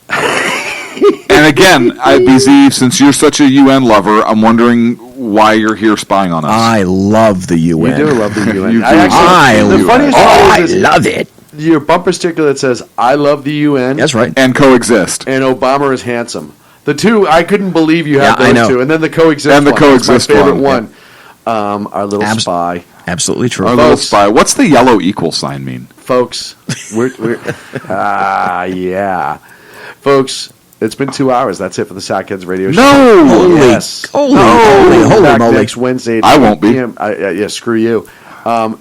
And again, BZ, since you're such a UN lover, I'm wondering why you're here spying on us. I love the UN. You do love the UN. You do. I love it. Your bumper sticker that says, I love the UN. That's right. And coexist. And Obama is handsome. The two, I couldn't believe you had those two. And then the coexist and the one. coexist That's my favorite one. Our little spy. Absolutely true. Our little spy. What's the yellow equal sign mean? Folks, we're yeah. Folks, it's been 2 hours. That's it for the Sackheads Radio Show. No! Yes. Holy moly. Next Wednesday. I won't be. Yeah, screw you.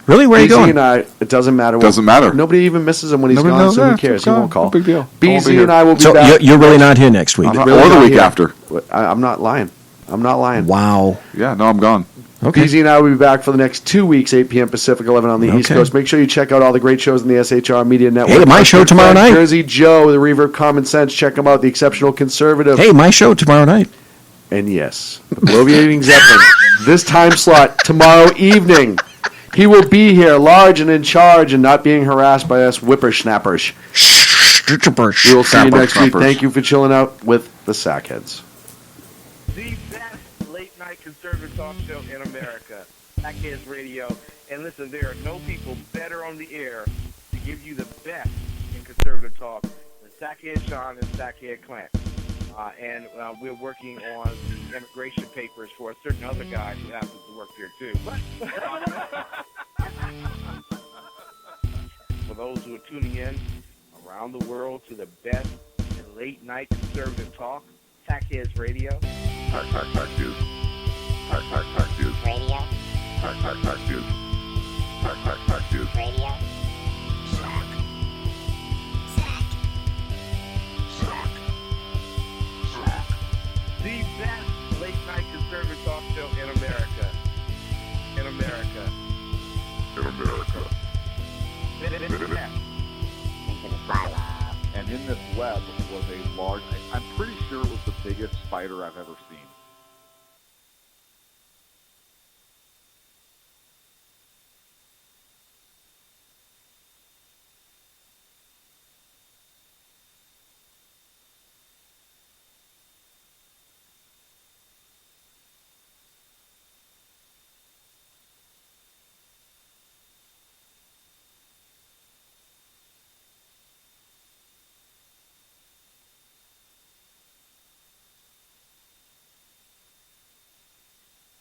Really? Where are you BZ going? and I, it doesn't matter. Doesn't matter. Nobody even misses him when he's Nobody gone, knows so that. who cares? He It's won't call. no big deal. I won't be BZ here. and I will be So back. you're really not here next week? Or Really the not week here. after. I'm not lying. I'm not lying. Wow. Yeah, no, I'm gone. Okay. BZ and I will be back for the next 2 weeks, 8 p.m. Pacific, 11 on the East Okay. Coast. Make sure you check out all the great shows in the SHR Media Network. Hey, my Our show good tomorrow friend night. Jersey Joe, the Reverb Common Sense. Check him out. The Exceptional Conservative. Hey, my show tomorrow night. And yes, the Bloviating Zeppelin. This time slot tomorrow evening. He will be here, large and in charge, and not being harassed by us whippersnappers. We will see you next week. Thank you for chilling out with the Sackheads. The best late-night conservative talk show in America, Sackheads Radio. And listen, there are no people better on the air to give you the best in conservative talk than Sackhead Shaun and Sackhead Clint. And we're working on immigration papers for a certain other guy who happens to work there too. For those who are tuning in around the world to the best in late-night conservative talk, Sackheads Radio. Sack news. Sack news. Radio. Sack news. Sack news. Radio. The best late-night conservative talk show in America. In America. In America. And in this web was a large, I'm pretty sure it was the biggest spider I've ever seen.